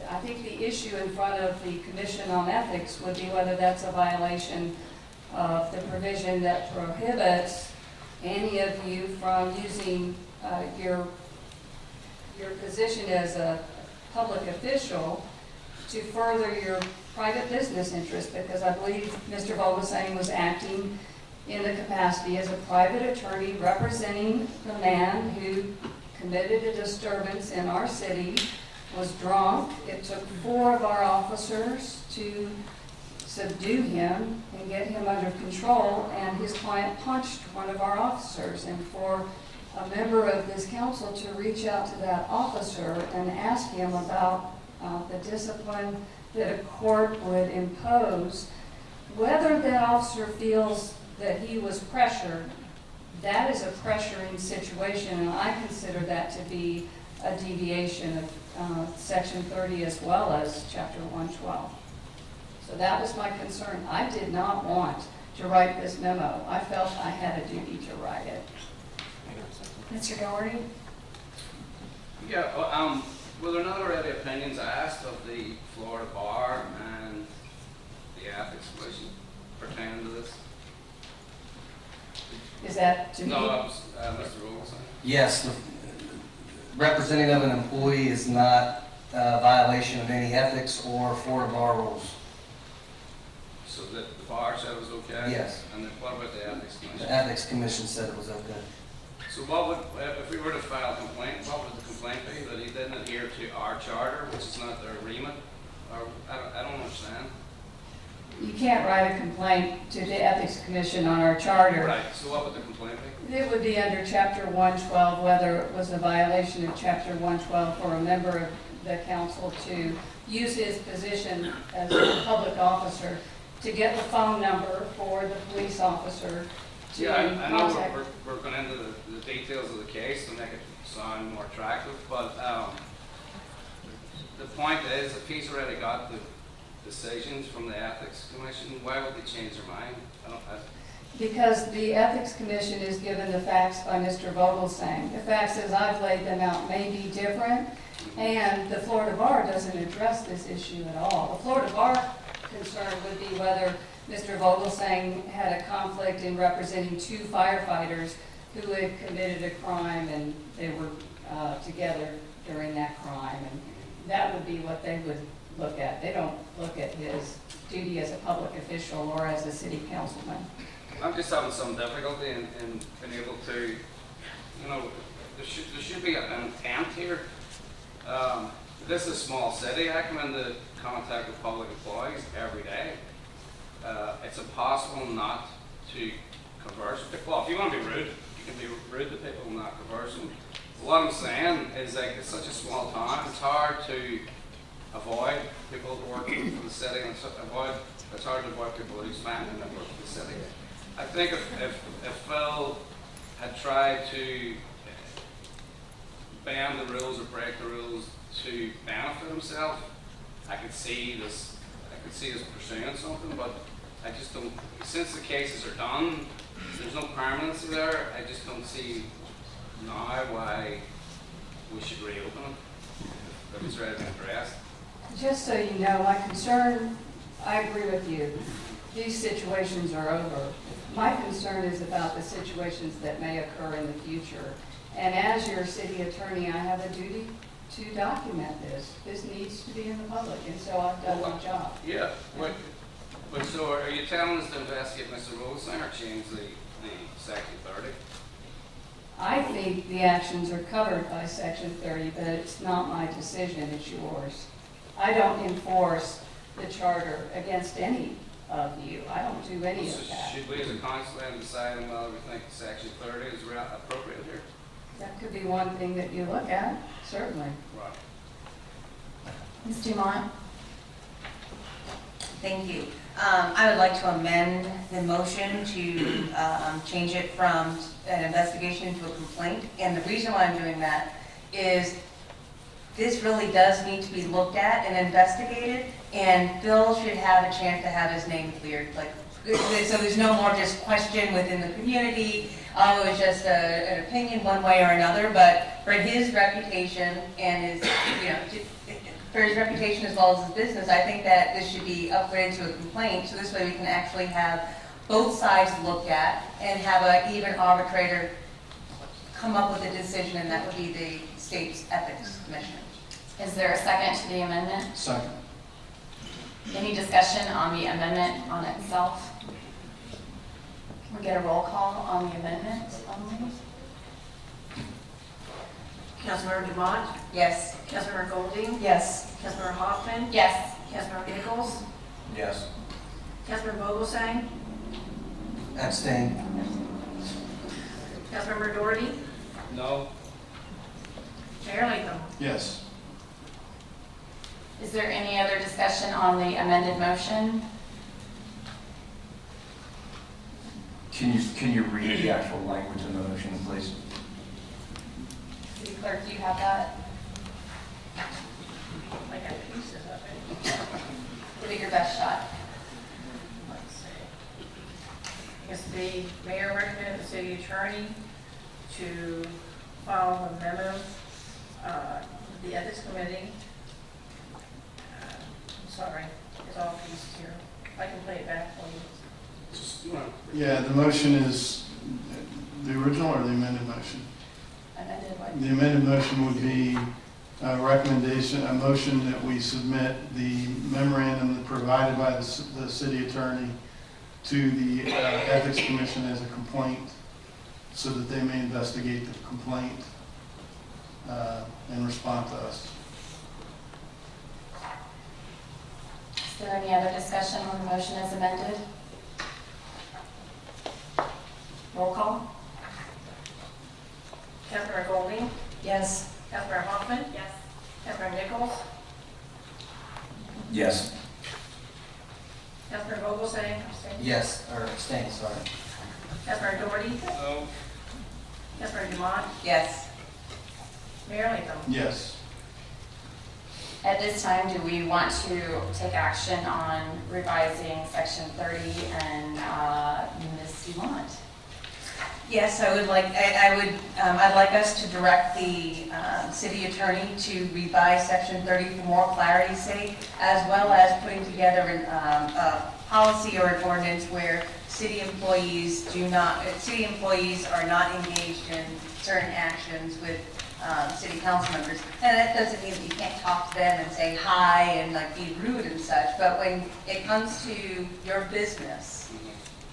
I think the issue in front of the Commission on Ethics would be whether that's a violation of the provision that prohibits any of you from using your position as a public official to further your private business interest, because I believe Mr. Vogelsang was acting in the capacity as a private attorney representing the man who committed a disturbance in our city, was drunk. It took 4 of our officers to subdue him and get him under control, and his client punched one of our officers. And for a member of this council to reach out to that officer and ask him about the discipline that a court would impose, whether that officer feels that he was pressured, that is a pressuring situation, and I consider that to be a deviation of Section 30 as well as Chapter 112. So that was my concern. I did not want to write this memo. I felt I had a duty to write it. Mr. Doherty? Yeah, were there not already opinions asked of the Florida Bar and the Ethics Commission pertaining to this? Is that to me? No, that was Mr. Vogelsang. Yes, the representative of an employee is not a violation of any ethics or Florida bar rules. So the bar said it was okay? Yes. And then what about the Ethics Commission? The ethics commission said it was okay. So what would, if we were to file a complaint, what would the complaint be? That he didn't adhere to our charter, which is not their remit? Or, I don't understand. You can't write a complaint to the Ethics Commission on our charter. Right, so what would the complaint be? It would be under Chapter 112, whether it was a violation of Chapter 112 for a member of the council to use his position as a public officer to get the phone number for the police officer to Yeah, I know contact. we're going into the details of the case to make it sound more attractive, but the point is, if he's already got the decisions from the Ethics Commission, why would they change their mind? Because the Ethics Commission is given the facts by Mr. Vogelsang. The facts as I've laid them out may be different, and the Florida Bar doesn't address this issue at all. The Florida Bar concern would be whether Mr. Vogelsang had a conflict in representing 2 firefighters who had committed a crime and they were together during that crime. And that would be what they would look at. They don't look at his duty as a public official or as a city councilman. I'm just having some difficulty in being able to, you know, there should be an intent here. This is a small city. I come into contact with public employees every day. It's impossible not to converse with people. Well, if you want to be rude, you can be rude to people and not converse with them. What I'm saying is, like, it's such a small town, it's hard to avoid people working for the city, and it's hard to avoid people who spend and work for the city. I think if Phil had tried to bend the rules or break the rules to benefit himself, I could see us pursuing something, but I just don't, since the cases are done, there's no permanency there, I just don't see now why we should reopen it, if it's ready to be addressed. Just so you know, my concern, I agree with you. These situations are over. My concern is about the situations that may occur in the future. And as your city attorney, I have a duty to document this. This needs to be in the public, and so I've done my job. Yeah, but so are you telling us to investigate Mr. Rosen or change the section 30? I think the actions are covered by Section 30, but it's not my decision, it's yours. I don't enforce the charter against any of you. I don't do any So of that. should we as a council then decide on whether we think section 30 is appropriate here? That could be one thing that you look at, certainly. Right. Ms. Dumont? Thank you. I would like to amend the motion to change it from an investigation to a complaint. And the reason why I'm doing that is this really does need to be looked at and investigated, and Phil should have a chance to have his name cleared. Like, so there's no more just question within the community, oh, it was just an opinion one way or another, but for his reputation and his, for his reputation as well as his business, I think that this should be upgraded to a complaint, so this way we can actually have both sides looked at and have an even arbitrator come up with a decision, and that would be the state's ethics commission. Is there a second to the amendment? Second. Any discussion on the amendment on itself? Can we get a roll call on the amendment only? Councilmember Dumont? Yes. Councilmember Golding? Yes. Councilmember Hoffman? Yes. Councilmember Nichols? Yes. Councilmember Vogelsang? Abstain. Councilmember Doherty? No. Mayor Latham? Yes. Is there any other discussion on the amended motion? Can you read the actual language in the motion, please? City Clerk, do you have that? I got pieces of it. Give it your best shot. Let's see. Yes, the mayor recommended the city attorney to file a memo with the ethics committee. I'm sorry, it's all pieces here. I can play it back for you. Yeah, the motion is the original or the amended motion? Amended what? The amended motion would be a recommendation, a motion that we submit the memorandum provided by the city attorney to the Ethics Commission as a complaint, so that they may investigate the complaint and respond to us. Is there any other discussion on the motion as amended? Roll call? Councilmember Golding? Yes. Councilmember Hoffman? Yes. Councilmember Nichols? Yes. Councilmember Vogelsang? Abstain. Yes, or abstain, sorry. Councilmember Doherty? No. Councilmember Dumont? Yes. Mayor Latham? Yes. At this time, do we want to take action on revising section 30 and Ms. Dumont? Yes, I would like, I'd like us to direct the city attorney to revise section 30 for more clarity's sake, as well as putting together a policy or an ordinance where city employees are not engaged in certain actions with city council members. And that doesn't mean that you can't talk to them and say hi and like be rude and such, but when it comes to your business,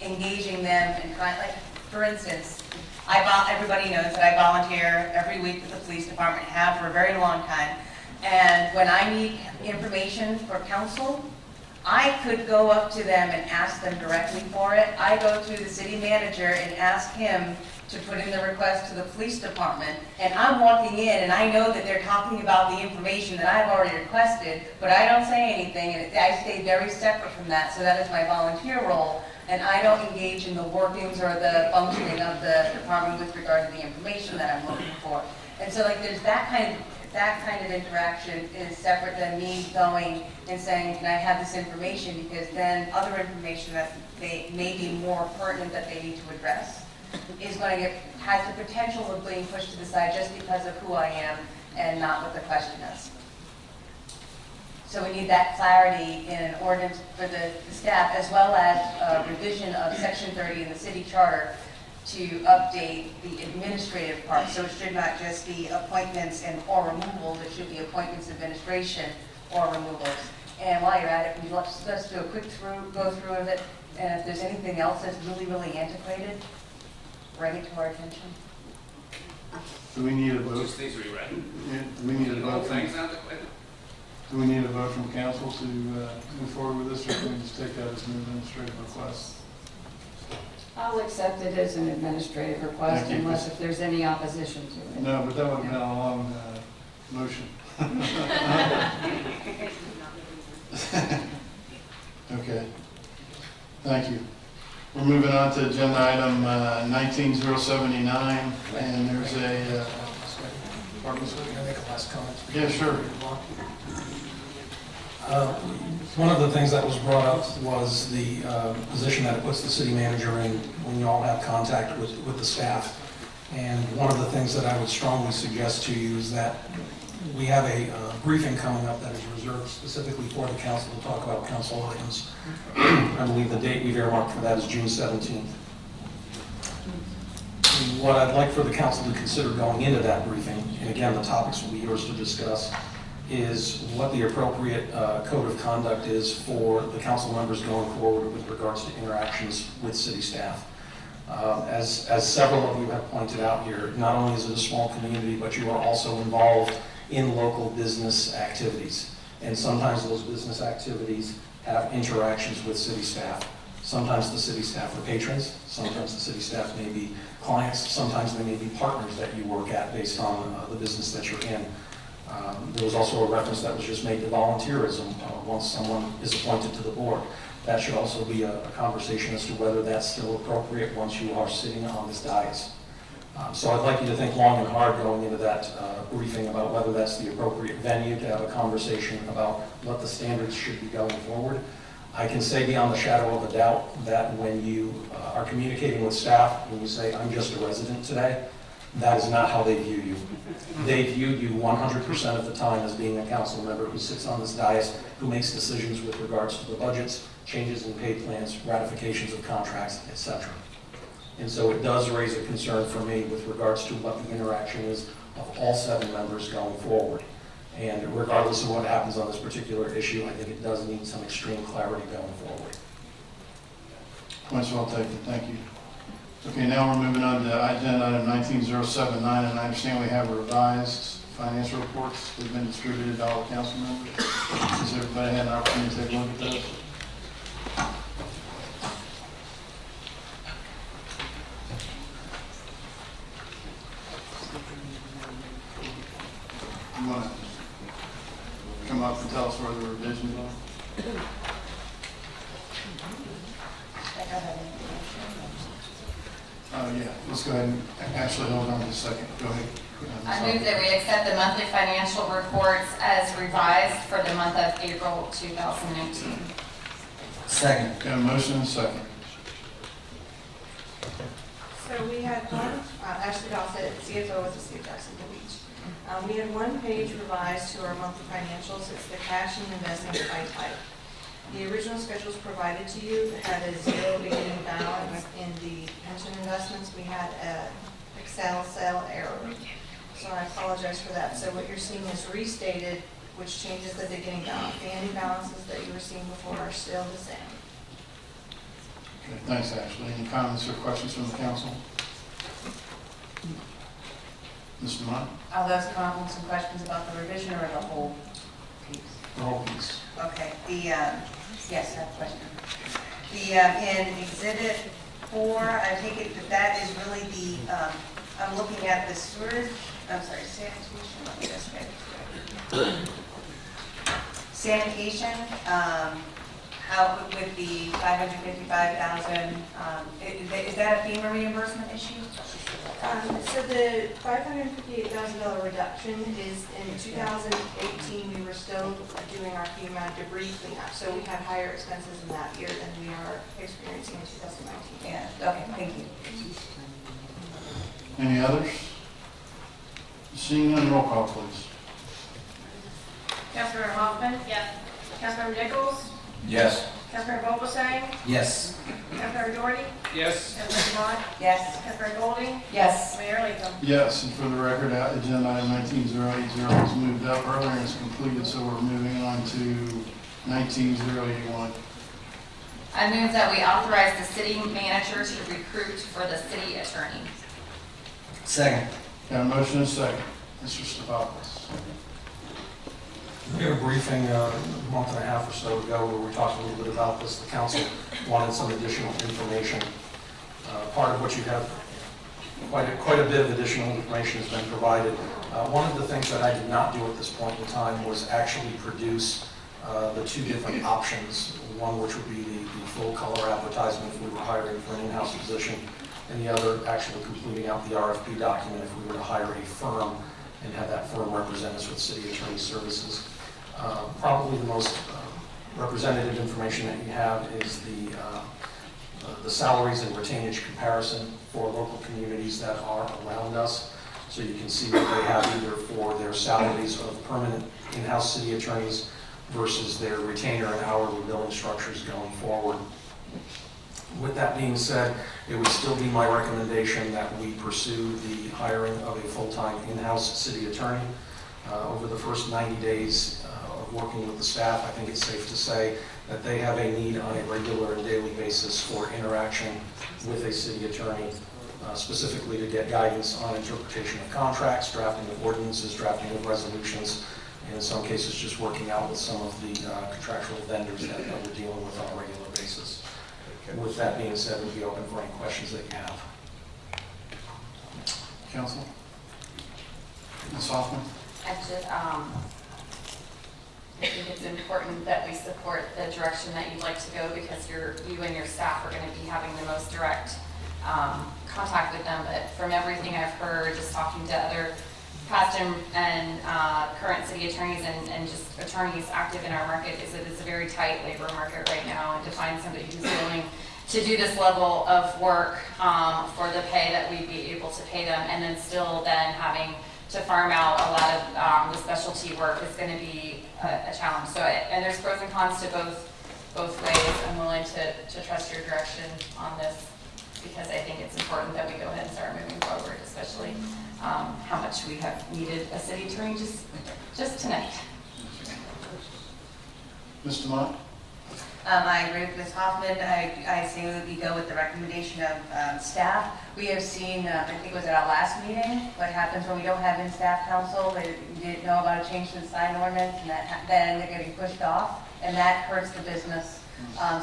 engaging them and trying, like, for instance, everybody knows that I volunteer every week with the police department, have for a very long time. And when I need information for council, I could go up to them and ask them directly for it. I go to the city manager and ask him to put in the request to the police department. And I'm walking in and I know that they're talking about the information that I've already requested, but I don't say anything, and I stay very separate from that. So that is my volunteer role. And I don't engage in the workings or the functioning of the department with regard to the information that I'm looking for. And so like there's that kind of interaction is separate than me going and saying, can I have this information? Because then other information that may be more pertinent that they need to address is going to has the potential of being pushed to the side just because of who I am and not what the question is. So we need that clarity in an ordinance for the staff, as well as a revision of section 30 in the city charter to update the administrative part. So it should not just be appointments and or removals, it should be appointments, administration, or removals. And while you're at it, let's do a quick go through of it. And if there's anything else that's really, really antiquated, bring it to our attention. Do we need a vote? Just things rewritten. Yeah, do we need a The whole vote? thing's antiquated. Do we need a vote from council to move forward with this, or can we just take that as an administrative request? I'll accept it as an administrative request Thank you. unless if there's any opposition to it. No, but that would have been a long motion. Okay, thank you. We're moving on to agenda item 19079, and there's a... Can I make a last comment? Yeah, sure. One of the things that was brought up was the position that it puts the city manager in when you all have contact with the staff. And one of the things that I would strongly suggest to you is that we have a briefing coming up that is reserved specifically for the council to talk about council items. I believe the date we've earmarked for that is June 17th. What I'd like for the council to consider going into that briefing, and again, the topics will be yours to discuss, is what the appropriate code of conduct is for the council members going forward with regards to interactions with city staff. As several of you have pointed out here, not only is it a small community, but you are also involved in local business activities. And sometimes those business activities have interactions with city staff. Sometimes the city staff are patrons, sometimes the city staff may be clients, sometimes they may be partners that you work at based on the business that you're in. There was also a reference that was just made to volunteerism once someone is appointed to the board. That should also be a conversation as to whether that's still appropriate once you are sitting on this dais. So I'd like you to think long and hard going into that briefing about whether that's the appropriate venue to have a conversation about what the standards should be going forward. I can say beyond the shadow of a doubt that when you are communicating with staff, when you say, I'm just a resident today, that is not how they view you. They view you 100% of the time as being a council member who sits on this dais, who makes decisions with regards to the budgets, changes in pay plans, ratifications of contracts, etc. And so it does raise a concern for me with regards to what the interaction is of all 7 members going forward. And regardless of what happens on this particular issue, I think it does need some extreme clarity going forward. Points well taken, thank you. Okay, now we're moving on to agenda item 19079, and I understand we have revised financial reports that have been distributed to all the council members. Has everybody had an opportunity to take a look at those? You want to come up and tell us where the revisions are? Yeah, let's go ahead and, Ashley, hold on just a second. Go ahead. I move that we accept the monthly financial reports as revised for the month of April 2019. Second. Got a motion and a second. So we had one, Ashley Gossett, CFO with the City of Jacksonville Beach. We had one page revised to our monthly financials. It's the cash and investment by type. The original schedules provided to you had a 0 beginning balance in the pension investments. We had an Excel cell error. So I apologize for that. So what you're seeing is restated, which changes the beginning balance. The ending balances that you were seeing before are still the same. Okay, thanks, Ashley. Any comments or questions from the council? Mr. Mott? Are those come up with some questions about the revision or the whole piece? The whole piece. Okay, yes, I have a question. In Exhibit 4, I take it that is really I'm looking at the sewage, sanitation, let me just get it. Sanitation, how with the 555,000, is that a FEMA reimbursement issue? So the $558,000 reduction is in 2018, we were still doing our FEMA debris cleanup. So we had higher expenses in that year than we are experiencing in 2019. Yeah, okay, thank you. Any others? Seeing none, roll call, please. Councilmember Hoffman? Yes. Councilmember Nichols? Yes. Councilmember Vogelsang? Yes. Councilmember Doherty? Yes. Councilmember Mott? Yes. Councilmember Golding? Yes. Mayor Latham? Yes, and for the record, agenda item 19080 was moved up earlier and is completed, so we're moving on to 19081. I move that we authorize the city manager to recruit for the city attorney. Second. Got a motion and a second. Mr. Stavropoulos. We had a briefing a month and a half or so ago where we talked a little bit about this. The council wanted some additional information. Part of what you have, quite a bit of additional information has been provided. One of the things that I did not do at this point in time was actually produce the two different options. One which would be the full color advertisement if we were hiring for an in-house position, and the other actually completing out the RFP document if we were to hire a firm and have that firm represent us with city attorney services. Probably the most representative information that you have is the salaries and retainage comparison for local communities that are around us. So you can see what they have either for their salaries of permanent in-house city attorneys versus their retainer and hourly billing structures going forward. With that being said, it would still be my recommendation that we pursue the hiring of a full-time in-house city attorney. Over the first 90 days of working with the staff, I think it's safe to say that they have a need on a regular and daily basis for interaction with a city attorney, specifically to get guidance on interpretation of contracts, drafting of ordinances, drafting of resolutions, and in some cases just working out with some of the contractual vendors that we're dealing with on a regular basis. With that being said, we'll be open for any questions that you have. Council? Ms. Hoffman? I think it's important that we support the direction that you'd like to go because you and your staff are going to be having the most direct contact with them. But from everything I've heard, just talking to other past and current city attorneys and just attorneys active in our market, is that it's a very tight labor market right now, and to find somebody who's willing to do this level of work for the pay that we'd be able to pay them, and then still then having to farm out a lot of the specialty work is going to be a challenge. So, and there's pros and cons to both ways. I'm willing to trust your direction on this because I think it's important that we go ahead and start moving forward, especially how much we have needed a city attorney just tonight. Mr. Mott? I agree with Ms. Hoffman. I say we go with the recommendation of staff. We have seen, I think it was at our last meeting, what happens when we don't have in-staff counsel. They didn't know about a change to the sign ordinance, and then they're getting pushed off, and that hurts the business.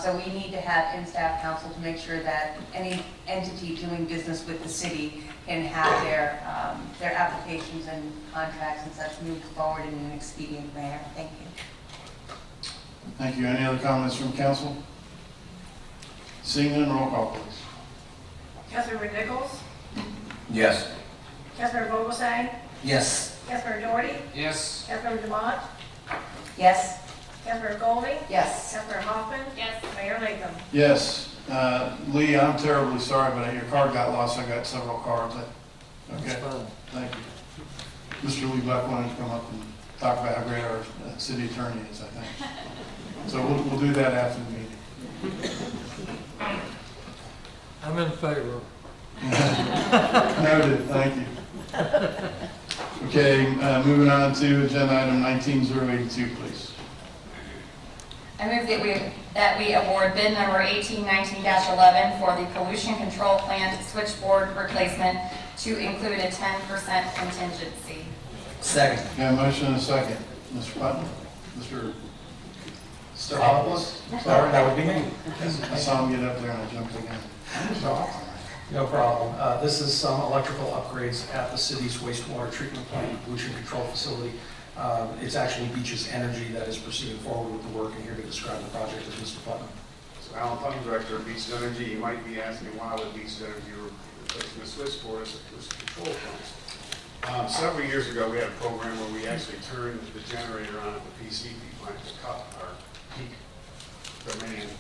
So we need to have in-staff counsel to make sure that any entity doing business with the city can have their applications and contracts and such moved forward in an expedient manner. Thank you. Thank you. Any other comments from council? Seeing none, roll call, please. Councilmember Nichols? Yes. Councilmember Vogelsang? Yes. Councilmember Doherty? Yes. Councilmember Demott? Yes? Councilmember Golding? Yes. Councilmember Hoffman? Yes. Mayor Latham? Yes. Lee, I'm terribly sorry, but your card got lost. I got several cards. Okay. Thank you. Mr. Lee Buck wanted to come up and talk about how great our city attorney is, I think. So we'll do that after the meeting. I'm in favor. Noted, thank you. Okay, moving on to agenda item 19082, please. I move that we award bid number 1819-11 for the pollution control plant switchboard replacement to include a 10% contingency. Second. Got a motion and a second. Mr. Putnam? Mr. Stephanopoulos? Sorry, that would be me. I saw him get up there and I jumped again. No problem. This is some electrical upgrades at the city's wastewater treatment plant pollution control facility. It's actually Beaches Energy that is proceeding forward with the work, and here to describe the project is Mr. Putnam. So Alan Putnam, Director of Beaches Energy. You might be asking why would Beaches Energy replacing the switchboard as a pollution control plant? Several years ago, we had a program where we actually turned the generator on at the PCP plant to cut our peak demand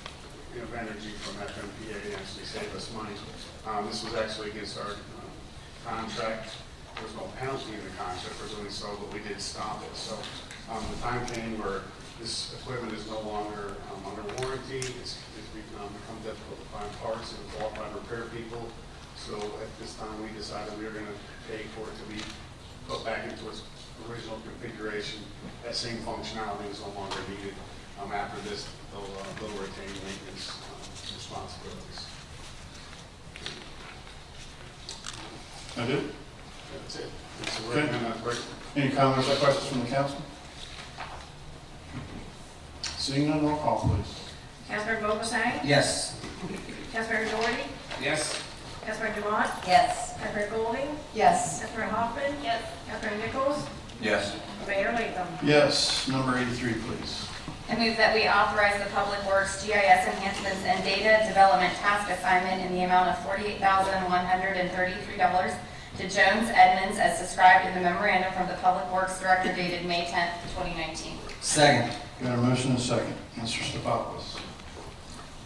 of energy from FMPA and actually save us money. This was actually against our contract. There was no penalty in the contract for doing so, but we did stop it. So the time came where this equipment is no longer under warranty. It's become difficult to find parts and qualified repair people. So at this time, we decided we were going to pay for it to be put back into its original configuration. That same functionality is no longer needed. After this, they'll retain maintenance responsibilities. I do? That's it. So we're Okay. going to break. Any comments or questions from the council? Seeing none, roll call, please. Councilmember Vogelsang? Yes. Councilmember Doherty? Yes. Councilmember Dumont? Yes. Councilmember Golding? Yes. Councilmember Hoffman? Yes. Councilmember Nichols? Yes. Mayor Latham? Yes. Number 83, please. I move that we authorize the Public Works GIS enhancements and data development task assignment in the amount of $48,133 to Jones Edmonds as described in the memorandum from the Public Works Director dated May 10th, 2019. Second. Got a motion and a second. Mr. Stephanopoulos.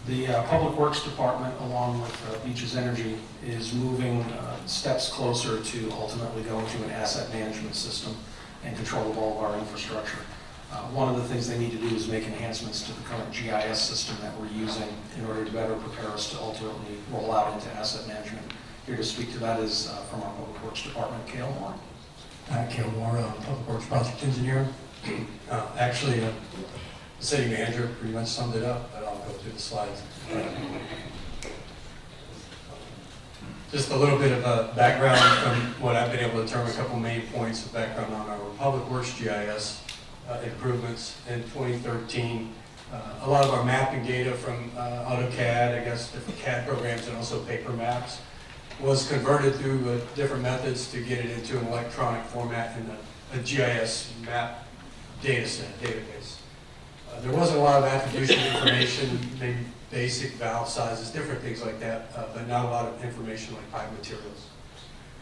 The Public Works Department, along with Beaches Energy, is moving steps closer to ultimately going to an asset management system and control of all of our infrastructure. One of the things they need to do is make enhancements to the current GIS system that we're using in order to better prepare us to ultimately roll out into asset management. Here to speak to that is from our Public Works Department, Cale Moore. Cale Moore, Public Works Project Engineer. Actually, the city manager pretty much summed it up, but I'll go through the slides. Just a little bit of a background from what I've been able to determine, a couple main points of background on our Public Works GIS improvements in 2013. A lot of our mapping data from AutoCAD, I guess different CAD programs, and also paper maps, was converted through different methods to get it into an electronic format in a GIS map database. There wasn't a lot of attribution information, maybe basic valve sizes, different things like that, but not a lot of information like pipe materials.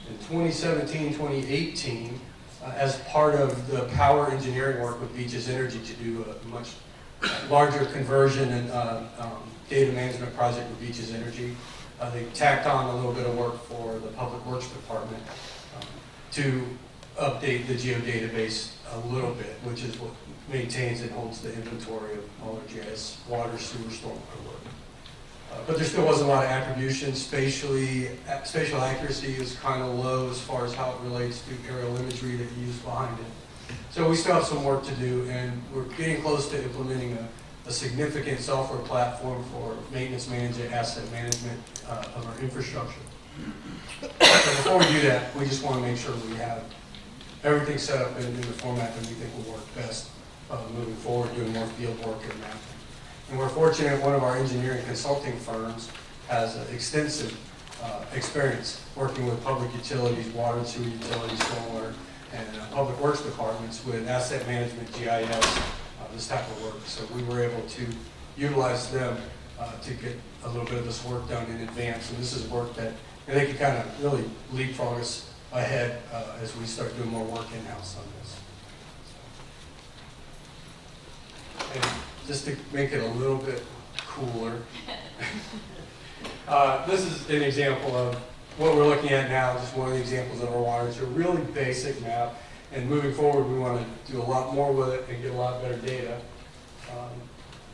In 2017, 2018, as part of the power engineering work with Beaches Energy to do a much larger conversion and data management project with Beaches Energy, they tacked on a little bit of work for the Public Works Department to update the geodatabase a little bit, which is what maintains and holds the inventory of all our GIS water, sewer, stormwater work. But there still wasn't a lot of attribution. Spatial accuracy is kind of low as far as how it relates to aerial imagery that you use behind it. So we still have some work to do, and we're getting close to implementing a significant software platform for maintenance management, asset management of our infrastructure. But before we do that, we just want to make sure we have everything set up in the format that we think will work best moving forward, doing more field work and mapping. And we're fortunate one of our engineering consulting firms has extensive experience working with public utilities, water and sewer utilities, stormwater, and public works departments with asset management, GIS, this type of work. So we were able to utilize them to get a little bit of this work done in advance. And this is work that they can kind of really leapfrog us ahead as we start doing more work in-house on this. And just to make it a little bit cooler, this is an example of what we're looking at now, just one of the examples of our water. It's a really basic map, and moving forward, we want to do a lot more with it and get a lot better data.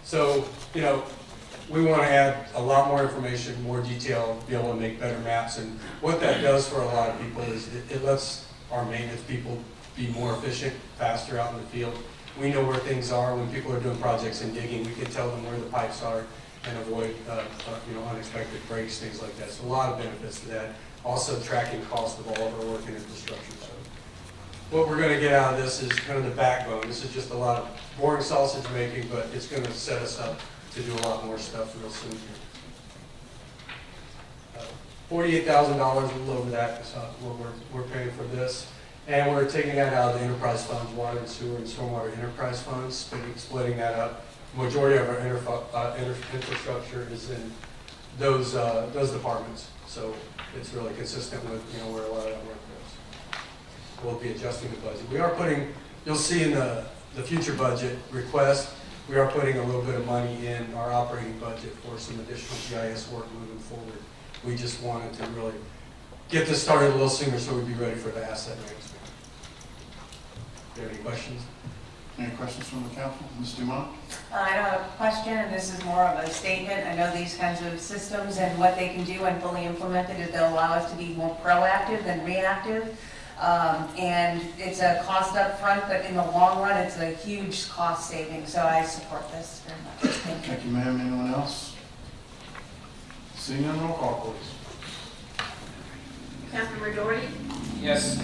So, you know, we want to add a lot more information, more detail, be able to make better maps. And what that does for a lot of people is it lets our maintenance people be more efficient, faster out in the field. we know where things are. When people are doing projects and digging, we can tell them where the pipes are and avoid, unexpected breaks, things like that. So a lot of benefits to that. Also tracking cost of all of our work and infrastructure. So what we're going to get out of this is kind of the backbone. This is just a lot of boring sausage making, but it's going to set us up to do a lot more stuff real soon here. $48,000, a little over that is what we're paying for this. And we're taking that out of the enterprise funds, water and sewer and stormwater enterprise funds, splitting that up. Majority of our infrastructure is in those departments. So it's really consistent with where a lot of that work goes. We'll be adjusting the budget. We are putting, you'll see in the future budget request, we are putting a little bit of money in our operating budget for some additional GIS work moving forward. We just wanted to really get this started a little sooner so we'd be ready for the asset management. Do you have any questions? Any questions from the council? Ms. Dumont? I don't have a question, and this is more of a statement. I know these kinds of systems and what they can do when fully implemented is they'll allow us to be more proactive than reactive. And it's a cost up front, but in the long run, it's a huge cost saving. So I support this very much. Thank you. Thank you, ma'am. Anyone else? Seeing none, roll call, please. Councilmember Doherty? Yes.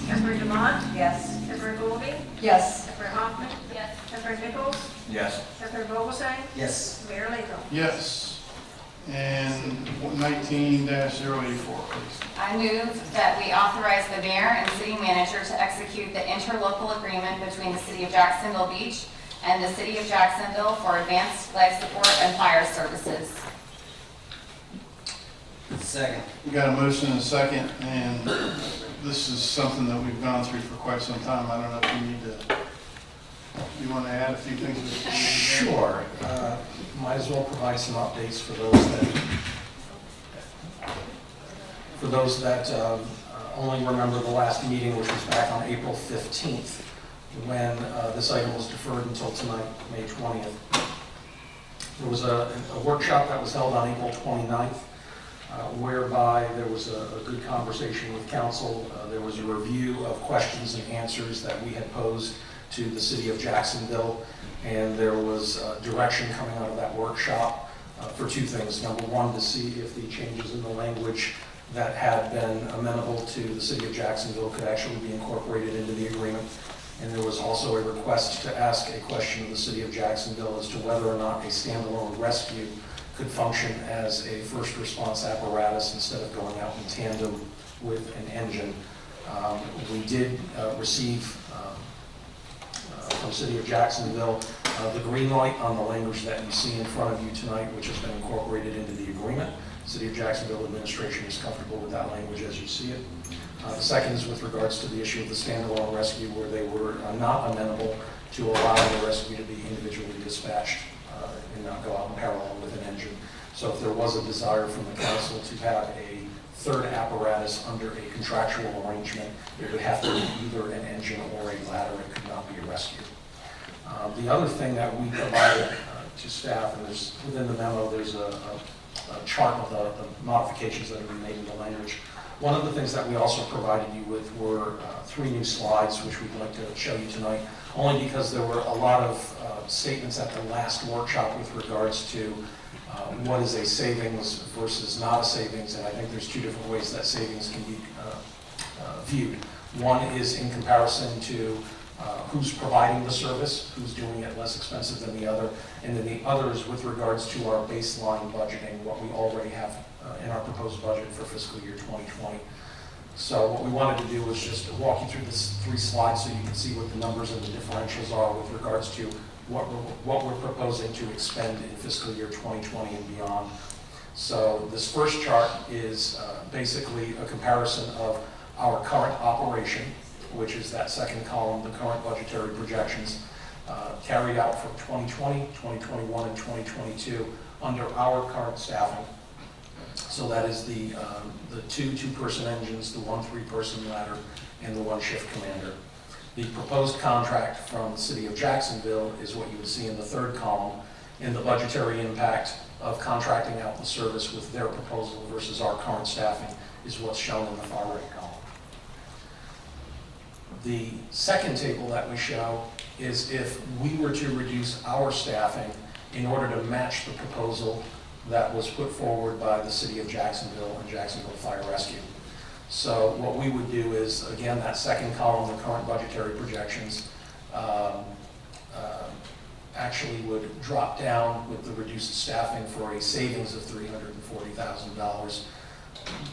Councilmember Demott? Yes. Councilmember Goldie? Yes. Councilmember Hoffman? Yes. Councilmember Nichols? Yes. Councilmember Vogelsang? Yes. Mayor Latham? Yes. And 19-084, please. I move that we authorize the mayor and city manager to execute the interlocal agreement between the city of Jacksonville Beach and the city of Jacksonville for advanced life support and fire services. Second. We got a motion and a second, and this is something that we've gone through for quite some time. I don't know if you need to, you want to add a few things? Sure. Might as well provide some updates for those that only remember the last meeting, which was back on April 15th, when this item was deferred until tonight, May 20th. There was a workshop that was held on April 29th, whereby there was a good conversation with council. There was a review of questions and answers that we had posed to the city of Jacksonville, and there was direction coming out of that workshop for two things. Number one, to see if the changes in the language that had been amenable to the city of Jacksonville could actually be incorporated into the agreement. And there was also a request to ask a question of the city of Jacksonville as to whether or not a standalone rescue could function as a first response apparatus instead of going out in tandem with an engine. We did receive from City of Jacksonville the green light on the language that you see in front of you tonight, which has been incorporated into the agreement. City of Jacksonville administration is comfortable with that language as you see it. The second is with regards to the issue of the standalone rescue, where they were not amenable to allowing the rescue to be individually dispatched and not go out in parallel with an engine. So if there was a desire from the council to have a third apparatus under a contractual arrangement, it would have to be either an engine or a ladder. It could not be a rescue. The other thing that we provided to staff, and there's, within the memo, there's a chart of the modifications that have been made in the language. One of the things that we also provided you with were 3 new slides, which we'd like to show you tonight, only because there were a lot of statements at the last workshop with regards to what is a savings versus not a savings, and I think there's 2 different ways that savings can be viewed. One is in comparison to who's providing the service, who's doing it less expensive than the other, and then the other is with regards to our baseline budgeting, what we already have in our proposed budget for fiscal year 2020. So what we wanted to do was just walk you through this 3 slides so you can see what the numbers and the differentials are with regards to what we're proposing to expend in fiscal year 2020 and beyond. So this first chart is basically a comparison of our current operation, which is that second column, the current budgetary projections, carried out for 2020, 2021, and 2022 under our current staffing. So that is the 2 two-person engines, the 1 3-person ladder, and the 1 shift commander. The proposed contract from the City of Jacksonville is what you would see in the 3rd column, and the budgetary impact of contracting out the service with their proposal versus our current staffing is what's shown in the far right column. The second table that we show is if we were to reduce our staffing in order to match the proposal that was put forward by the city of Jacksonville and Jacksonville Fire Rescue. So what we would do is, again, that second column, the current budgetary projections, actually would drop down with the reduced staffing for a savings of $340,000.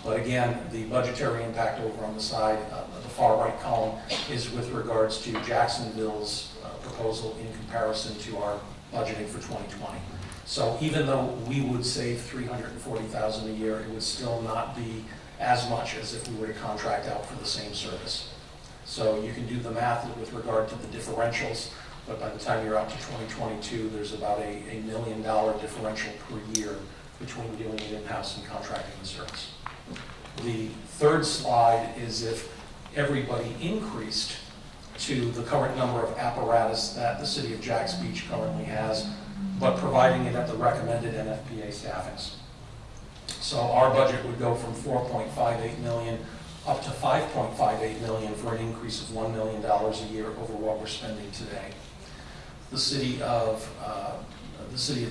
But again, the budgetary impact over on the side, the far right column, is with regards to Jacksonville's proposal in comparison to our budgeting for 2020. So even though we would save $340,000 a year, it would still not be as much as if we were to contract out for the same service. So you can do the math with regard to the differentials, but by the time you're out to 2022, there's about a $1 million differential per year between doing it in-house and contracting the service. The third slide is if everybody increased to the current number of apparatus that the city of Jacks Beach currently has, but providing it at the recommended NFPA staffings. So our budget would go from $4.58 million up to $5.58 million for an increase of $1 million a year over what we're spending today. The city of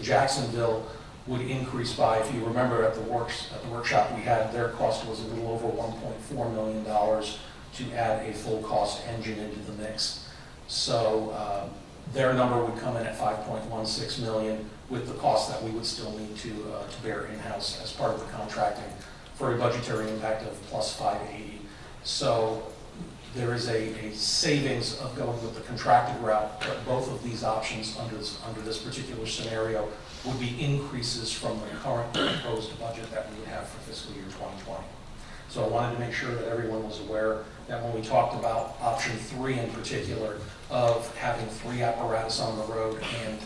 Jacksonville would increase by, if you remember at the workshop we had, their cost was a little over $1.4 million to add a full cost engine into the mix. So their number would come in at $5.16 million with the cost that we would still need to bear in-house as part of the contracting for a budgetary impact of plus $580. So there is a savings of going with the contracted route, but both of these options under this particular scenario would be increases from the current proposed budget that we would have for fiscal year 2020. So I wanted to make sure that everyone was aware that when we talked about option 3 in particular of having 3 apparatus on the road and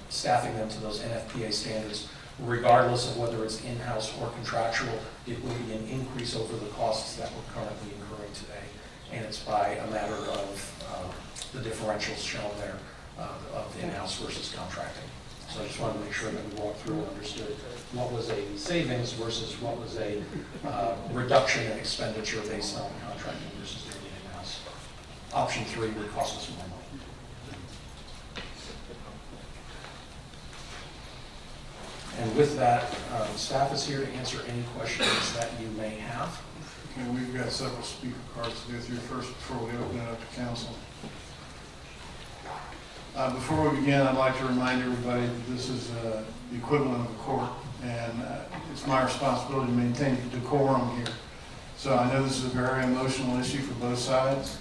staffing them to those NFPA standards, regardless of whether it's in-house or contractual, it would be an increase over the costs that we're currently incurring today. And it's by a matter of the differentials shown there of in-house versus contracting. So I just wanted to make sure that we walked through and understood what was a savings versus what was a reduction in expenditure based on contracting versus doing it in-house. Option 3 would cost us more money. And with that, staff is here to answer any questions that you may have. Okay, we've got several speaker cards to go through first before we open it up to council. Before we begin, I'd like to remind everybody that this is the equivalent of a court, and it's my responsibility to maintain decorum here. So I know this is a very emotional issue for both sides,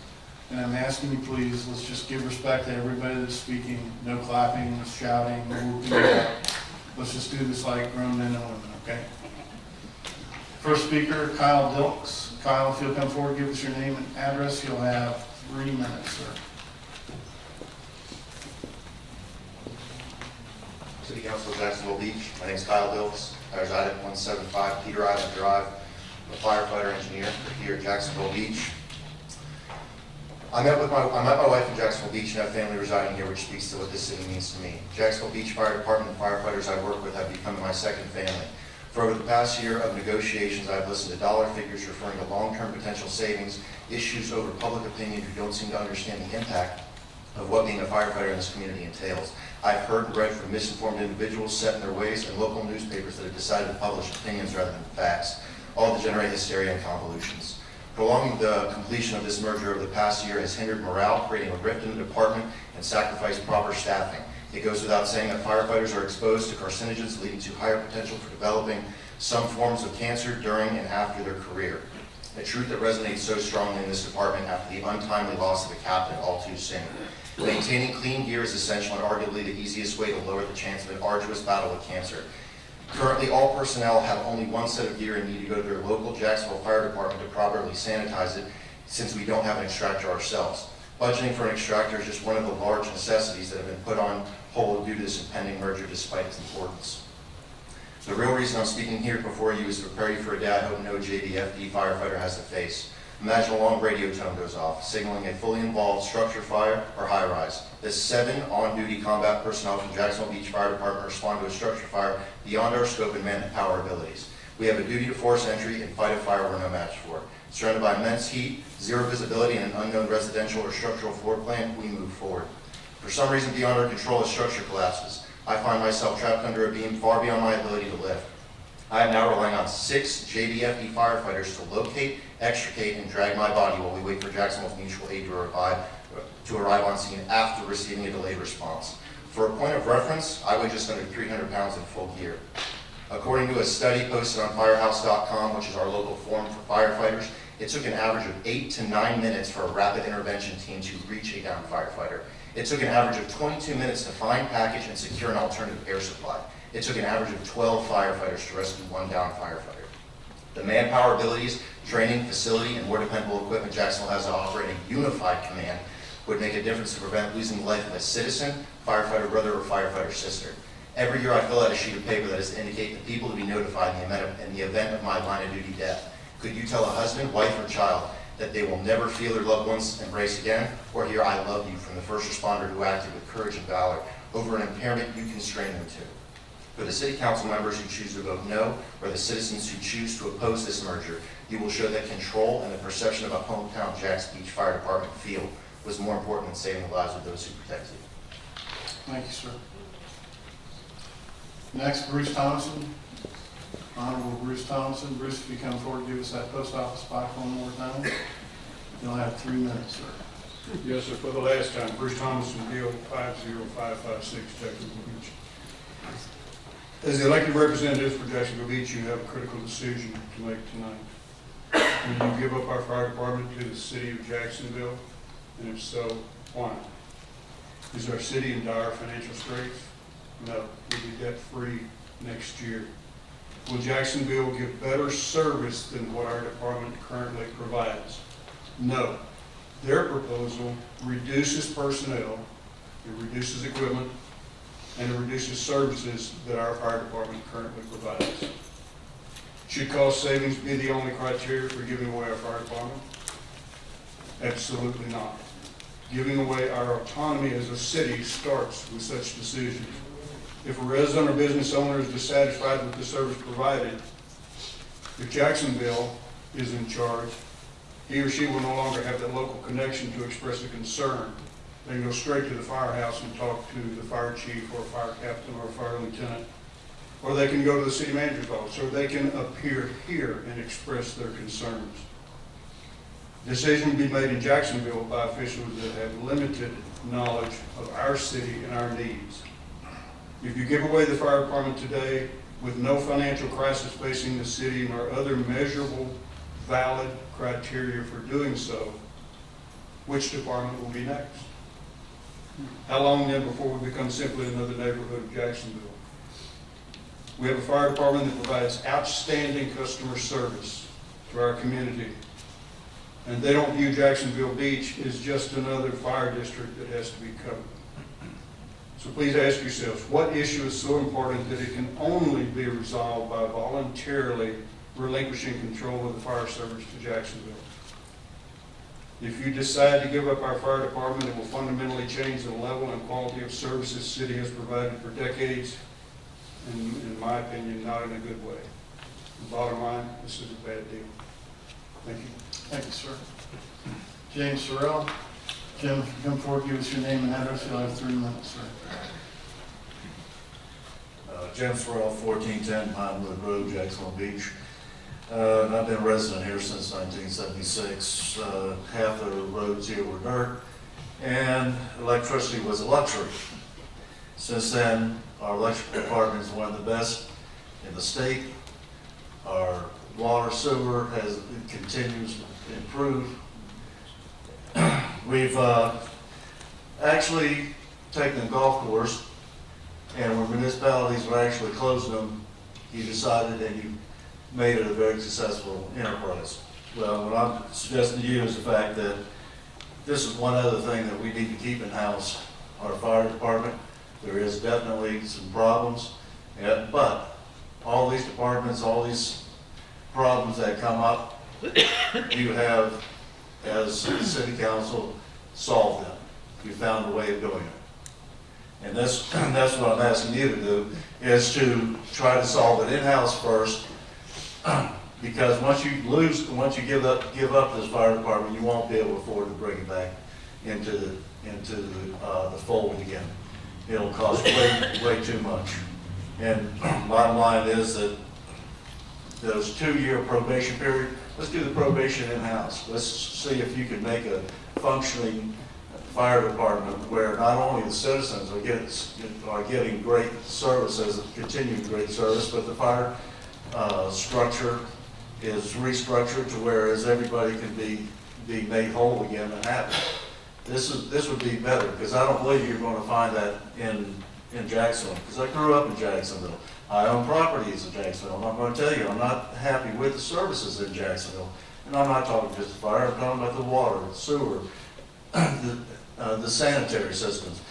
and I'm asking you, please, let's just give respect to everybody that's speaking. No clapping, no shouting, no whooping. Let's just do this like grown men and women, okay? First speaker, Kyle Dilks. Kyle, if you'll come forward, give us your name and address. You'll have 3 minutes, sir. City Council of Jacksonville Beach. My name is Kyle Dilks. I reside at 175 Peter Island Drive. I'm a firefighter engineer here at Jacksonville Beach. I met my wife in Jacksonville Beach and have family residing here, which speaks to what this city means to me. Jacksonville Beach Fire Department and firefighters I work with have become my second family. For over the past year of negotiations, I've listened to dollar figures referring to long-term potential savings, issues over public opinion who don't seem to understand the impact of what being a firefighter in this community entails. I've heard and read from misinformed individuals set in their ways and local newspapers that have decided to publish opinions rather than facts, all to generate hysteria and convolutions. Prolonging the completion of this merger over the past year has hindered morale, creating a rift in the department, and sacrificed proper staffing. It goes without saying that firefighters are exposed to carcinogens leading to higher potential for developing some forms of cancer during and after their career. A truth that resonates so strongly in this department after the untimely loss of a captain all too soon. Maintaining clean gear is essential and arguably the easiest way to lower the chance of an arduous battle with cancer. Currently, all personnel have only one set of gear and need to go to their local Jacksonville Fire Department to properly sanitize it, since we don't have an extractor ourselves. Budgeting for an extractor is just one of the large necessities that have been put on hold due to this impending merger despite its importance. The real reason I'm speaking here before you is to prepare you for a day I hope no JDFD firefighter has to face. Imagine a long radio tone goes off, signaling a fully involved structure fire or high rise. The 7 on-duty combat personnel from Jacksonville Beach Fire Department respond to a structure fire beyond our scope and manpower abilities. We have a duty to force entry and fight a fire we're no match for. Surrounded by immense heat, zero visibility, and an unknown residential or structural floor plan, we move forward. For some reason beyond our control, a structure collapses. I find myself trapped under a beam far beyond my ability to lift. I am now relying on 6 JDFE firefighters to locate, extricate, and drag my body while we wait for Jacksonville's mutual aid to arrive on scene after receiving a delayed response. For a point of reference, I weigh just under 300 pounds in full gear. According to a study posted on firehouse.com, which is our local forum for firefighters, it took an average of 8 to 9 minutes for a rapid intervention team to reach a downed firefighter. It took an average of 22 minutes to find, package, and secure an alternative air supply. It took an average of 12 firefighters to rescue one downed firefighter. The manpower abilities, training, facility, and more dependable equipment Jacksonville has to operate a unified command would make a difference to prevent losing the life of a citizen, firefighter brother, or firefighter sister. Every year I fill out a sheet of paper that is to indicate the people to be notified in the event of my line of duty death. Could you tell a husband, wife, or child that they will never feel their loved one's embrace again, or hear "I love you" from the first responder who acted with courage and valor over an impairment you constrained them to? For the city council members who choose to vote no, or the citizens who choose to oppose this merger, you will show that control and the perception of a hometown Jacks Beach Fire Department feel was more important than saving the lives of those who protect you. Thank you, sir. Next, Bruce Thompson. Honorable Bruce Thompson. Bruce, if you come forward, give us that post office box one more time. You'll have 3 minutes, sir. Yes, sir, for the last time, Bruce Thompson, Bill 50556, Jacksonville Beach. As the elected representatives for Jacksonville Beach, you have a critical decision to make tonight. Will you give up our fire department to the city of Jacksonville? And if so, why? Is our city in dire financial straits? No, we'll be debt-free next year. Will Jacksonville give better service than what our department currently provides? No. Their proposal reduces personnel, it reduces equipment, and it reduces services that our fire department currently provides. Should cost savings be the only criteria for giving away our fire department? Absolutely not. Giving away our autonomy as a city starts with such decisions. If a resident or business owner is dissatisfied with the service provided, if Jacksonville is in charge, he or she will no longer have that local connection to express a concern. They can go straight to the firehouse and talk to the fire chief or a fire captain or a fire lieutenant. Or they can go to the city manager's office, or they can appear here and express their concerns. Decision will be made in Jacksonville by officials that have limited knowledge of our city and our needs. If you give away the fire department today with no financial crisis facing the city nor other measurable, valid criteria for doing so, which department will be next? How long then before we become simply another neighborhood of Jacksonville? We have a fire department that provides outstanding customer service to our community. And they don't view Jacksonville Beach as just another fire district that has to be covered. So please ask yourselves, what issue is so important that it can only be resolved by voluntarily relinquishing control of the fire service to Jacksonville? If you decide to give up our fire department, it will fundamentally change the level and quality of service this city has provided for decades, and in my opinion, not in a good way. The bottom line, this is a bad deal. Thank you. Thank you, sir. James Sorrell. Jim, if you come forward, give us your name and address. You'll have 3 minutes, sir. Jim Sorrell, 1410 Pinewood Road, Jacksonville Beach. I've been a resident here since 1976. Half the roads here were dirt, and electricity was a luxury. Since then, our electrical department is one of the best in the state. Our water sewer continues to improve. We've actually taken a golf course, and when municipalities were actually closing them, you decided and you made it a very successful enterprise. Well, what I'm suggesting to you is the fact that this is one other thing that we need to keep in-house, our fire department. There is definitely some problems, but all these departments, all these problems that come up, you have, as the city council, solved them. You found a way of doing it. And that's what I'm asking you to do, is to try to solve it in-house first, because once you give up this fire department, you won't be able to afford to bring it back into into the fold again. It'll cost way too much. And bottom line is that those 2-year probation period, let's do the probation in-house. Let's see if you can make a functioning fire department where not only the citizens are getting great services, continued great service, but the fire structure is restructured to whereas everybody can be made whole again and happy. This would be better, because I don't believe you're going to find that in Jacksonville, because I grew up in Jacksonville. I own properties in Jacksonville, and I'm going to tell you, I'm not happy with the services in Jacksonville. And I'm not talking just the fire, I'm talking about the water, the sewer, the sanitary systems.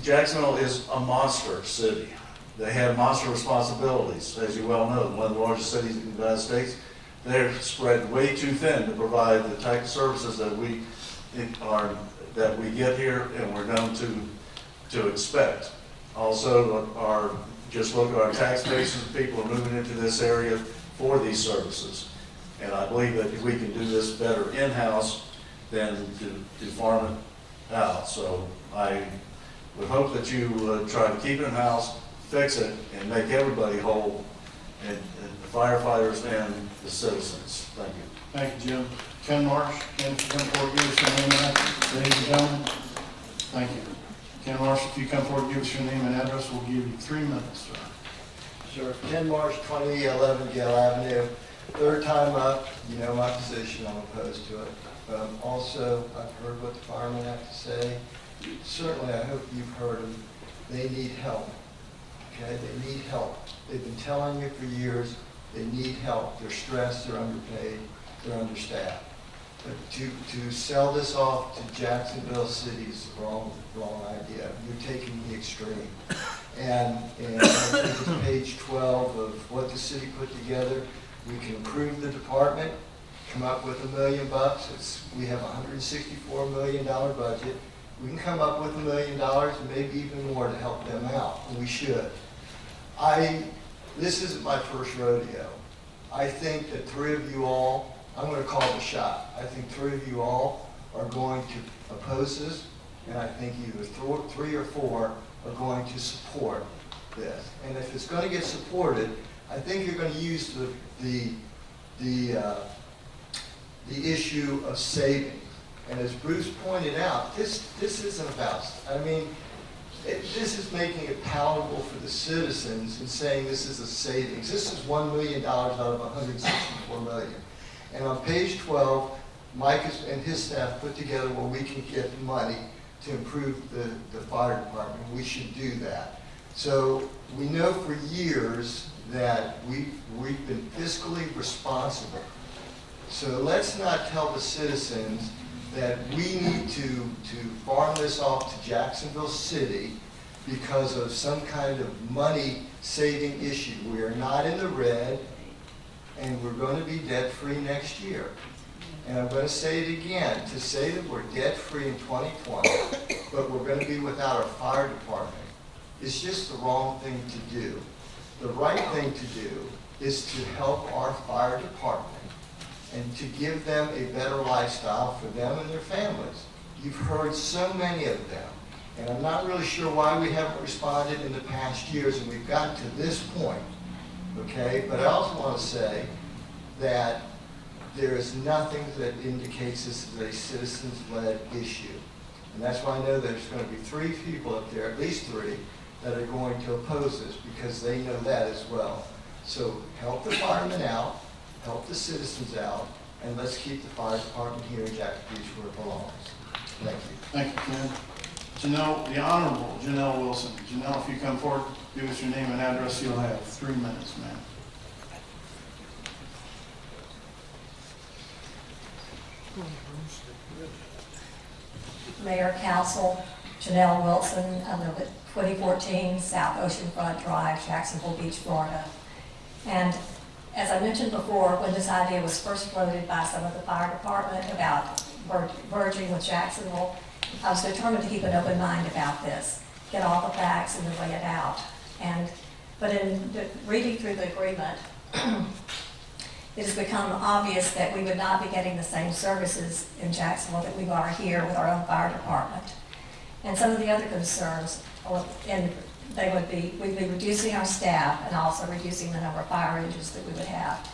Jacksonville is a monster city. They have monster responsibilities, as you well know, one of the largest cities in the United States. They're spread way too thin to provide the type of services that we get here and we're known to expect. Also, just look at our tax bases. People are moving into this area for these services. And I believe that we can do this better in-house than to farm it out. So I would hope that you try to keep it in-house, fix it, and make everybody whole, and the firefighters and the citizens. Thank you. Thank you, Jim. Ken Marsh, Ken, if you come forward, give us your name and address. Ladies and gentlemen, thank you. Ken Marsh, if you come forward, give us your name and address, we'll give you 3 minutes, sir. Sure. Ken Marsh, 2011 Gale Avenue. Third time up, you know my position, I'm opposed to it. But also, I've heard what the firemen have to say. Certainly, I hope you've heard them. They need help, okay? They need help. They've been telling you for years, they need help. They're stressed, they're underpaid, they're understaffed. But to sell this off to Jacksonville City is the wrong idea. You're taking the extreme. And I think it's page 12 of what the city put together. We can improve the department, come up with $1 million. We have a $164 million budget. We can come up with $1 million and maybe even more to help them out, and we should. This isn't my first rodeo. I think that 3 of you all, I'm going to call the shot. I think 3 of you all are going to oppose this, and I think either 3 or 4 are going to support this. And if it's going to get supported, I think you're going to use the issue of saving. And as Bruce pointed out, this isn't about, this is making it palatable for the citizens and saying this is a savings. This is $1 million out of $164 million. And on page 12, Mike and his staff put together where we can get money to improve the fire department. We should do that. So we know for years that we've been fiscally responsible. So let's not tell the citizens that we need to farm this off to Jacksonville City because of some kind of money-saving issue. We are not in the red, and we're going to be debt-free next year. And I'm going to say it again, to say that we're debt-free in 2020, but we're going to be without our fire department, is just the wrong thing to do. The right thing to do is to help our fire department and to give them a better lifestyle for them and their families. You've heard so many of them, and I'm not really sure why we haven't responded in the past years, and we've gotten to this point, okay? But I also want to say that there is nothing that indicates this is a citizens-led issue. And that's why I know there's going to be 3 people up there, at least 3, that are going to oppose this because they know that as well. So help the firemen out, help the citizens out, and let's keep the fire department here in Jackson Beach where it belongs. Thank you. Thank you, Ken. Janelle, the Honorable Janelle Wilson. Janelle, if you come forward, give us your name and address, you'll have 3 minutes, ma'am. Mayor, Council, Janelle Wilson. I live at 2014 South Oceanfront Drive, Jacksonville Beach, Florida. And as I mentioned before, when this idea was first floated by some of the fire department about merging with Jacksonville, I was determined to keep an open mind about this, get all the facts and then lay it out. But in reading through the agreement, it has become obvious that we would not be getting the same services in Jacksonville that we are here with our own fire department. And some of the other concerns, and we'd be reducing our staff and also reducing the number of fire engines that we would have.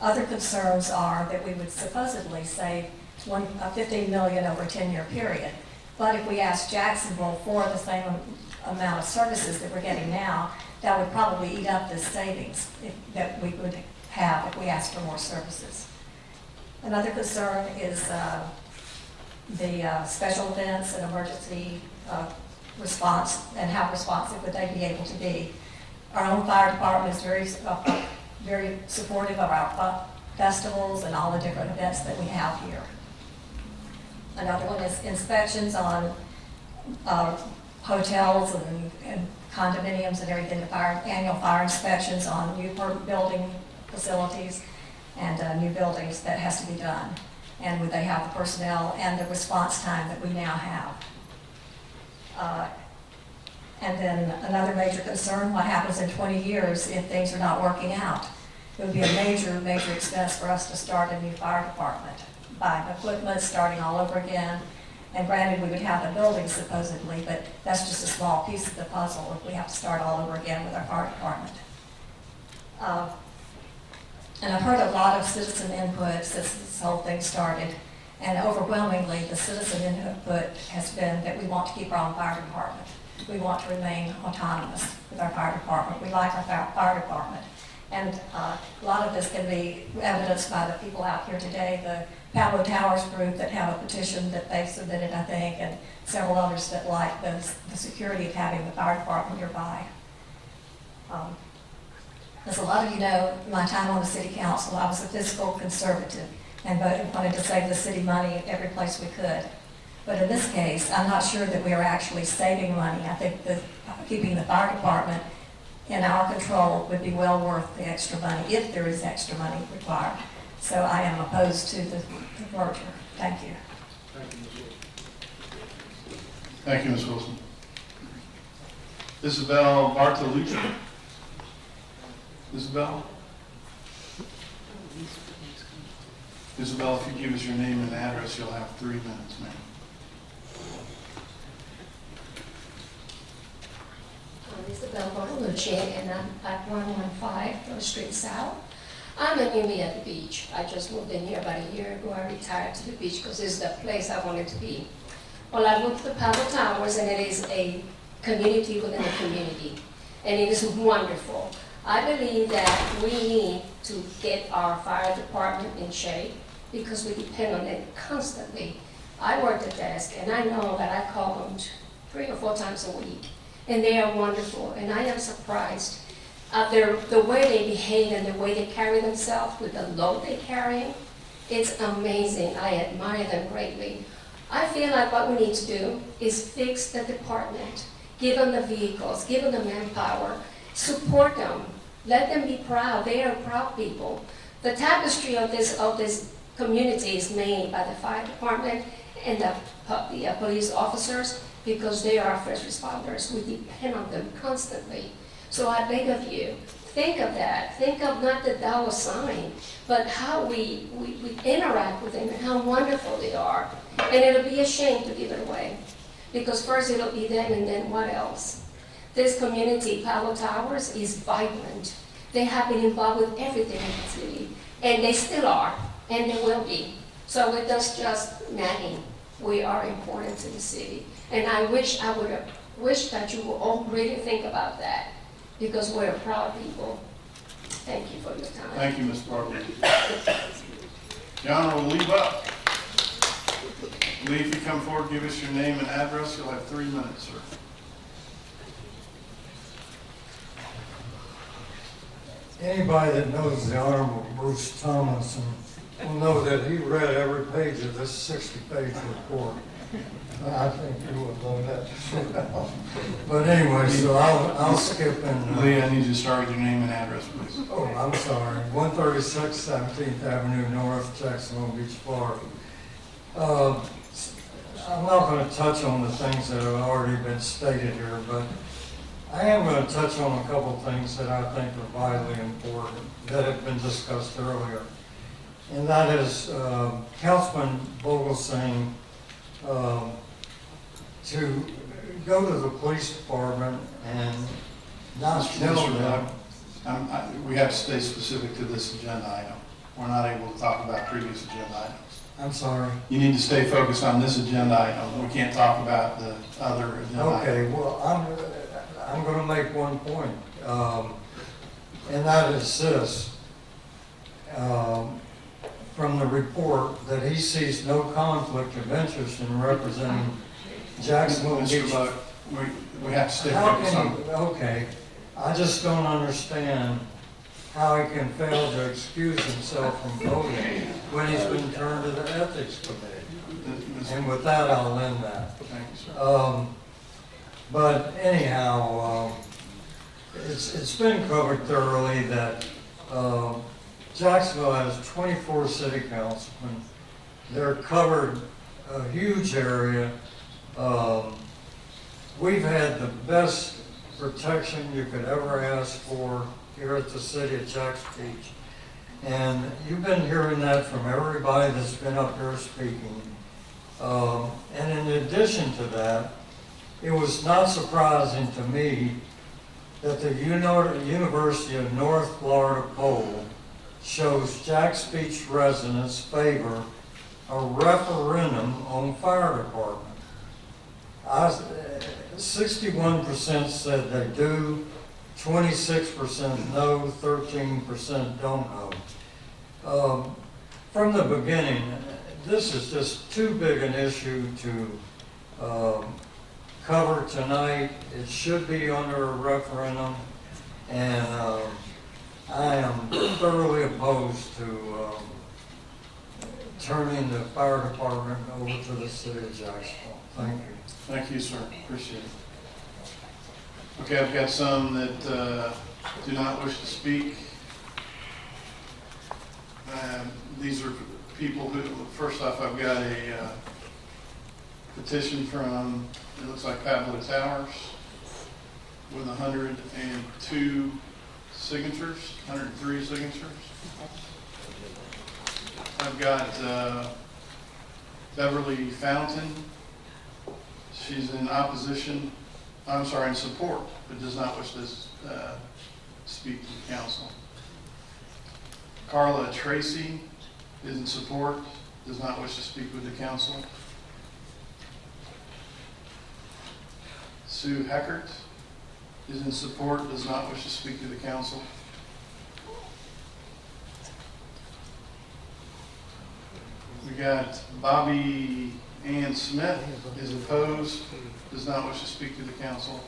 Other concerns are that we would supposedly save $15 million over a 10-year period. But if we ask Jacksonville for the same amount of services that we're getting now, that would probably eat up the savings that we would have if we asked for more services. Another concern is the special events and emergency response, and how responsive would they be able to be. Our own fire department is very supportive of our festivals and all the different events that we have here. Another one is inspections on hotels and condominiums and everything, annual fire inspections on new building facilities and new buildings that has to be done. And would they have the personnel and the response time that we now have? And then another major concern, what happens in 20 years if things are not working out? It would be a major, major expense for us to start a new fire department, buying equipment, starting all over again. And granted, we would have the building supposedly, but that's just a small piece of the puzzle if we have to start all over again with our fire department. And I've heard a lot of citizen input since this whole thing started, and overwhelmingly the citizen input has been that we want to keep our own fire department. We want to remain autonomous with our fire department. We like our fire department. And a lot of this can be evidenced by the people out here today, the Palo Towers group that have a petition that they submitted, I think, and several others that like the security of having the fire department nearby. As a lot of you know, my time on the city council, I was a fiscal conservative and wanted to save the city money every place we could. But in this case, I'm not sure that we are actually saving money. I think that keeping the fire department in our control would be well worth the extra money, if there is extra money required. So I am opposed to the merger. Thank you. Thank you, Ms. Wilson. Isabel Bartolucci. Isabel? Isabel, if you give us your name and address, you'll have 3 minutes, ma'am. I'm Isabel Bartolucci, and I'm at 115 First Street South. I'm a newbie at the beach. I just moved in here about a year ago. I retired to the beach because it's the place I wanted to be. Well, I moved to the Palo Towers, and it is a community within a community, and it is wonderful. I believe that we need to get our fire department in shape because we depend on it constantly. I work the desk, and I know that I call them 3 or 4 times a week, and they are wonderful, and I am surprised at the way they behave and the way they carry themselves with the load they're carrying. It's amazing. I admire them greatly. I feel like what we need to do is fix the department, give them the vehicles, give them the manpower, support them, let them be proud. They are proud people. The tapestry of this community is made by the fire department and the police officers because they are first responders. We depend on them constantly. So I beg of you, think of that. Think of not the dollar sign, but how we interact with them and how wonderful they are. And it'll be a shame to give it away because first it'll be them and then what else? This community, Palo Towers, is vibrant. They have been involved with everything in the city, and they still are, and they will be. So with us just nagging, we are important to the city. And I wish that you would all really think about that, because we're proud people. Thank you for your time. Thank you, Ms. Bartlett. The Honorable Lee Buck. Lee, if you come forward, give us your name and address, you'll have 3 minutes, sir. Anybody that knows the Honorable Bruce Tomlinson will know that he read every page of this 60-page report. I think you would know that. But anyway, so I'll skip and... Lee, I need you to start with your name and address, please. Oh, I'm sorry. 136 17th Avenue North, Jacksonville Beach, Florida. I'm not going to touch on the things that have already been stated here, but I am going to touch on a couple things that I think are vitally important that have been discussed earlier. And that is Councilman Vogel saying to go to the police department and not tell them. We have to stay specific to this agenda item. We're not able to talk about previous agenda items. I'm sorry. You need to stay focused on this agenda item. We can't talk about the other agenda item. Okay, well, I'm gonna make one point, and that is this. From the report, that he sees no conflict of interest in representing Jacksonville Mr. Beach. Buck, we have to stay How focused can on. he, okay, I just don't understand how he can fail to excuse himself from voting when he's been turned to the ethics committee. And with that, I'll end that. Thank you, sir. But anyhow, it's been covered thoroughly that Jacksonville has 24 city councilmen. They're covered a huge area. We've had the best protection you could ever ask for here at the city of Jackson Beach. And you've been hearing that from everybody that's been up here speaking. And in addition to that, it was not surprising to me that the University of North Florida poll shows Jackson Beach residents favor a referendum on fire department. 61% said they do, 26% no, 13% don't know. From the beginning, this is just too big an issue to cover tonight. It should be under a referendum, and I am thoroughly opposed to turning the fire department over to the city of Jacksonville. Thank you. Thank you, sir. Appreciate it. Okay, I've got some that do not wish to speak. These are people who, first off, I've got a petition from, it looks like Pablo Towers, with 102 signatures, 103 signatures. I've got Beverly Fountain. She's in opposition, I'm sorry, in support, but does not wish to speak to the council. Carla Tracy is in support, does not wish to speak with the council. Sue Heckert is in support, does not wish to speak to the council. We got Bobby Ann Smith is opposed, does not wish to speak to the council.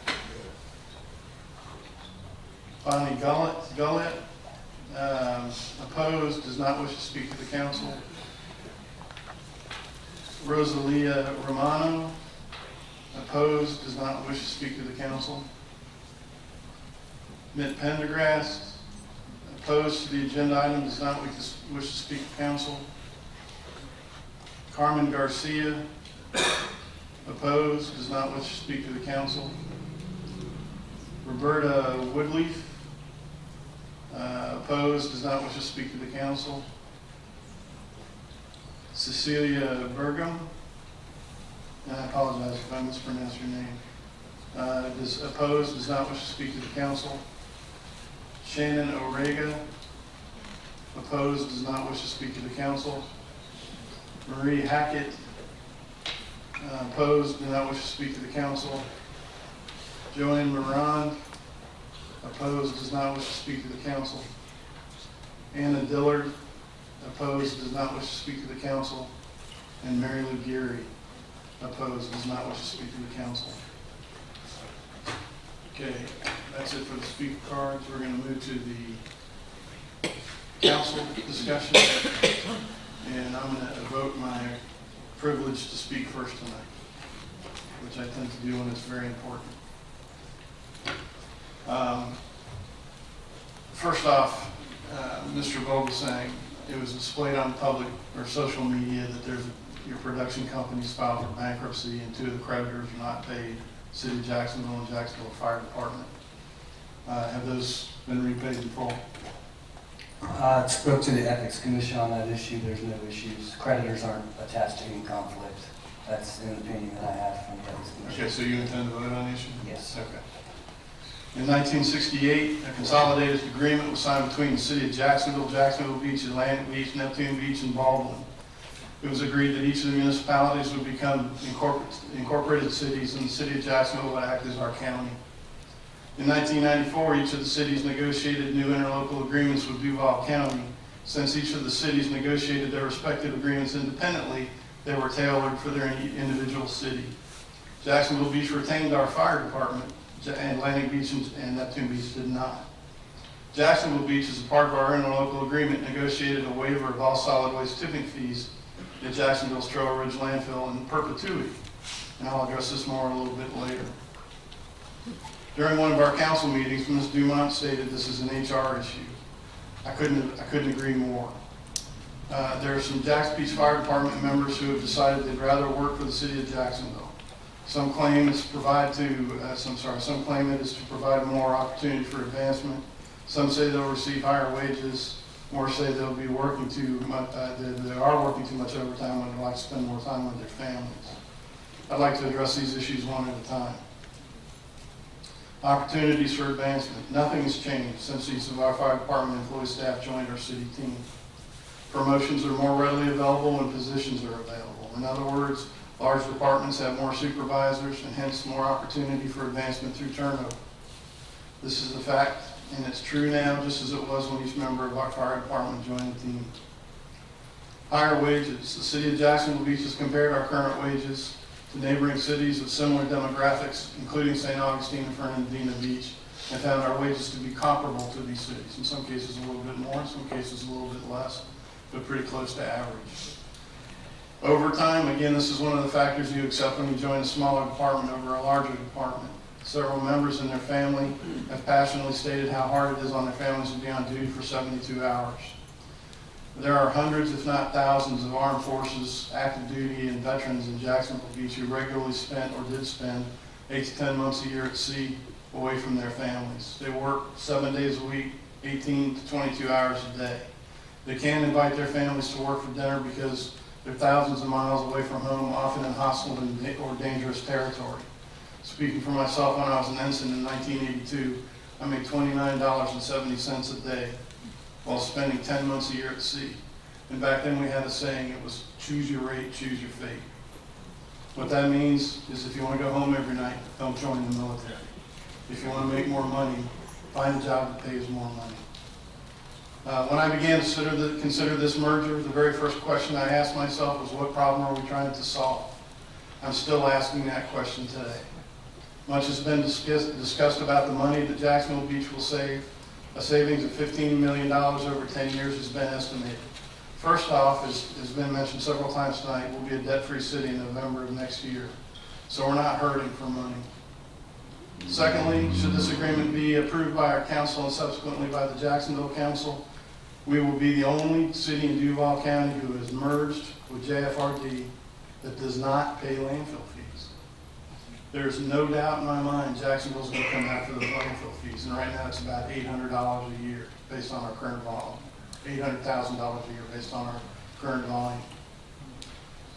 Bonnie Gullett, opposed, does not wish to speak to the council. Rosalia Romano, opposed, does not wish to speak to the council. Mitt Pendergrass, opposed to the agenda item, does not wish to speak to council. Carmen Garcia, opposed, does not wish to speak to the council. Roberta Woodleaf, opposed, does not wish to speak to the council. Cecilia Burgum, and I apologize if I mispronounced your name, is opposed, does not wish to speak to the council. Shannon Orega, opposed, does not wish to speak to the council. Marie Hackett, opposed, does not wish to speak to the council. Joanne Morand, opposed, does not wish to speak to the council. Anna Dillard, opposed, does not wish to speak to the council. And Mary Lou Geary, opposed, does not wish to speak to the council. Okay, that's it for the speaker cards. We're going to move to the council discussion. And I'm going to evoke my privilege to speak first tonight, which I tend to do when it's very important. First off, Mr. Vogelsang, it was displayed on public or social media that your production companies filed for bankruptcy and 2 of the creditors are not paid, City of Jacksonville and Jacksonville Fire Department. Have those been repaid in full? Spoke to the Ethics Commission on that issue. There's no issues. Creditors aren't attached to any conflict. That's an opinion that I have from the ethics commission. Okay, so you intend to vote on the issue? Yes. Okay. In 1968, a consolidated agreement was signed between the city of Jacksonville, Jacksonville Beach, Atlantic Beach, Neptune Beach, and Baldwin. It was agreed that each of the municipalities would become incorporated cities, and the city of Jacksonville would act as our county. In 1994, each of the cities negotiated new interlocal agreements with Duval County. Since each of the cities negotiated their respective agreements independently, they were tailored for their individual city. Jacksonville Beach retained our fire department, and Atlantic Beach and Neptune Beach did not. Jacksonville Beach, as a part of our interlocal agreement, negotiated a waiver of all solid waste tipping fees at Jacksonville's Trail Ridge landfill in perpetuity, and I'll address this more a little bit later. During one of our council meetings, Ms. Dumont stated this is an HR issue. I couldn't agree more. There are some Jackson Beach Fire Department members who have decided they'd rather work for the city of Jacksonville. Some claim it's some claim it is to provide more opportunity for advancement. Some say they'll receive higher wages. More say they'll be working too much. They are working too much overtime and would like to spend more time with their families. I'd like to address these issues one at a time. Opportunities for advancement. Nothing has changed since each of our fire department employee staff joined our city team. Promotions are more readily available when positions are available. In other words, large departments have more supervisors and hence more opportunity for advancement through turnover. This is a fact, and it's true now just as it was when each member of our fire department joined the team. Higher wages. The city of Jacksonville Beach has compared our current wages to neighboring cities with similar demographics, including St. Augustine and Fernandina Beach, and found our wages to be comparable to these cities. In some cases a little bit more, in some cases a little bit less, but pretty close to average. Overtime, again, this is one of the factors you accept when you join a smaller department over a larger department. Several members and their family have passionately stated how hard it is on their families to be on duty for 72 hours. There are hundreds, if not thousands, of armed forces, active duty, and veterans in Jacksonville Beach who regularly spent or did spend 8 to 10 months a year at sea away from their families. They work 7 days a week, 18 to 22 hours a day. They can't invite their families to work for dinner because they're thousands of miles away from home, often in hostile or dangerous territory. Speaking for myself, when I was an ensign in 1982, I made $29.70 a day while spending 10 months a year at sea. And back then we had a saying, it was choose your rate, choose your fate. What that means is if you want to go home every night, don't join the military. If you want to make more money, find a job that pays more money. When I began to consider this merger, the very first question I asked myself was, what problem are we trying to solve? I'm still asking that question today. Much has been discussed about the money that Jacksonville Beach will save. A savings of $15 million over 10 years has been estimated. First off, as has been mentioned several times tonight, we'll be a debt-free city in November of next year. So we're not hurting for money. Secondly, should this agreement be approved by our council and subsequently by the Jacksonville Council, we will be the only city in Duval County who has merged with JFRD that does not pay landfill fees. There's no doubt in my mind Jacksonville's going to come after the landfill fees, and right now it's about $800 a year based on our current volume, $800,000 a year based on our current volume.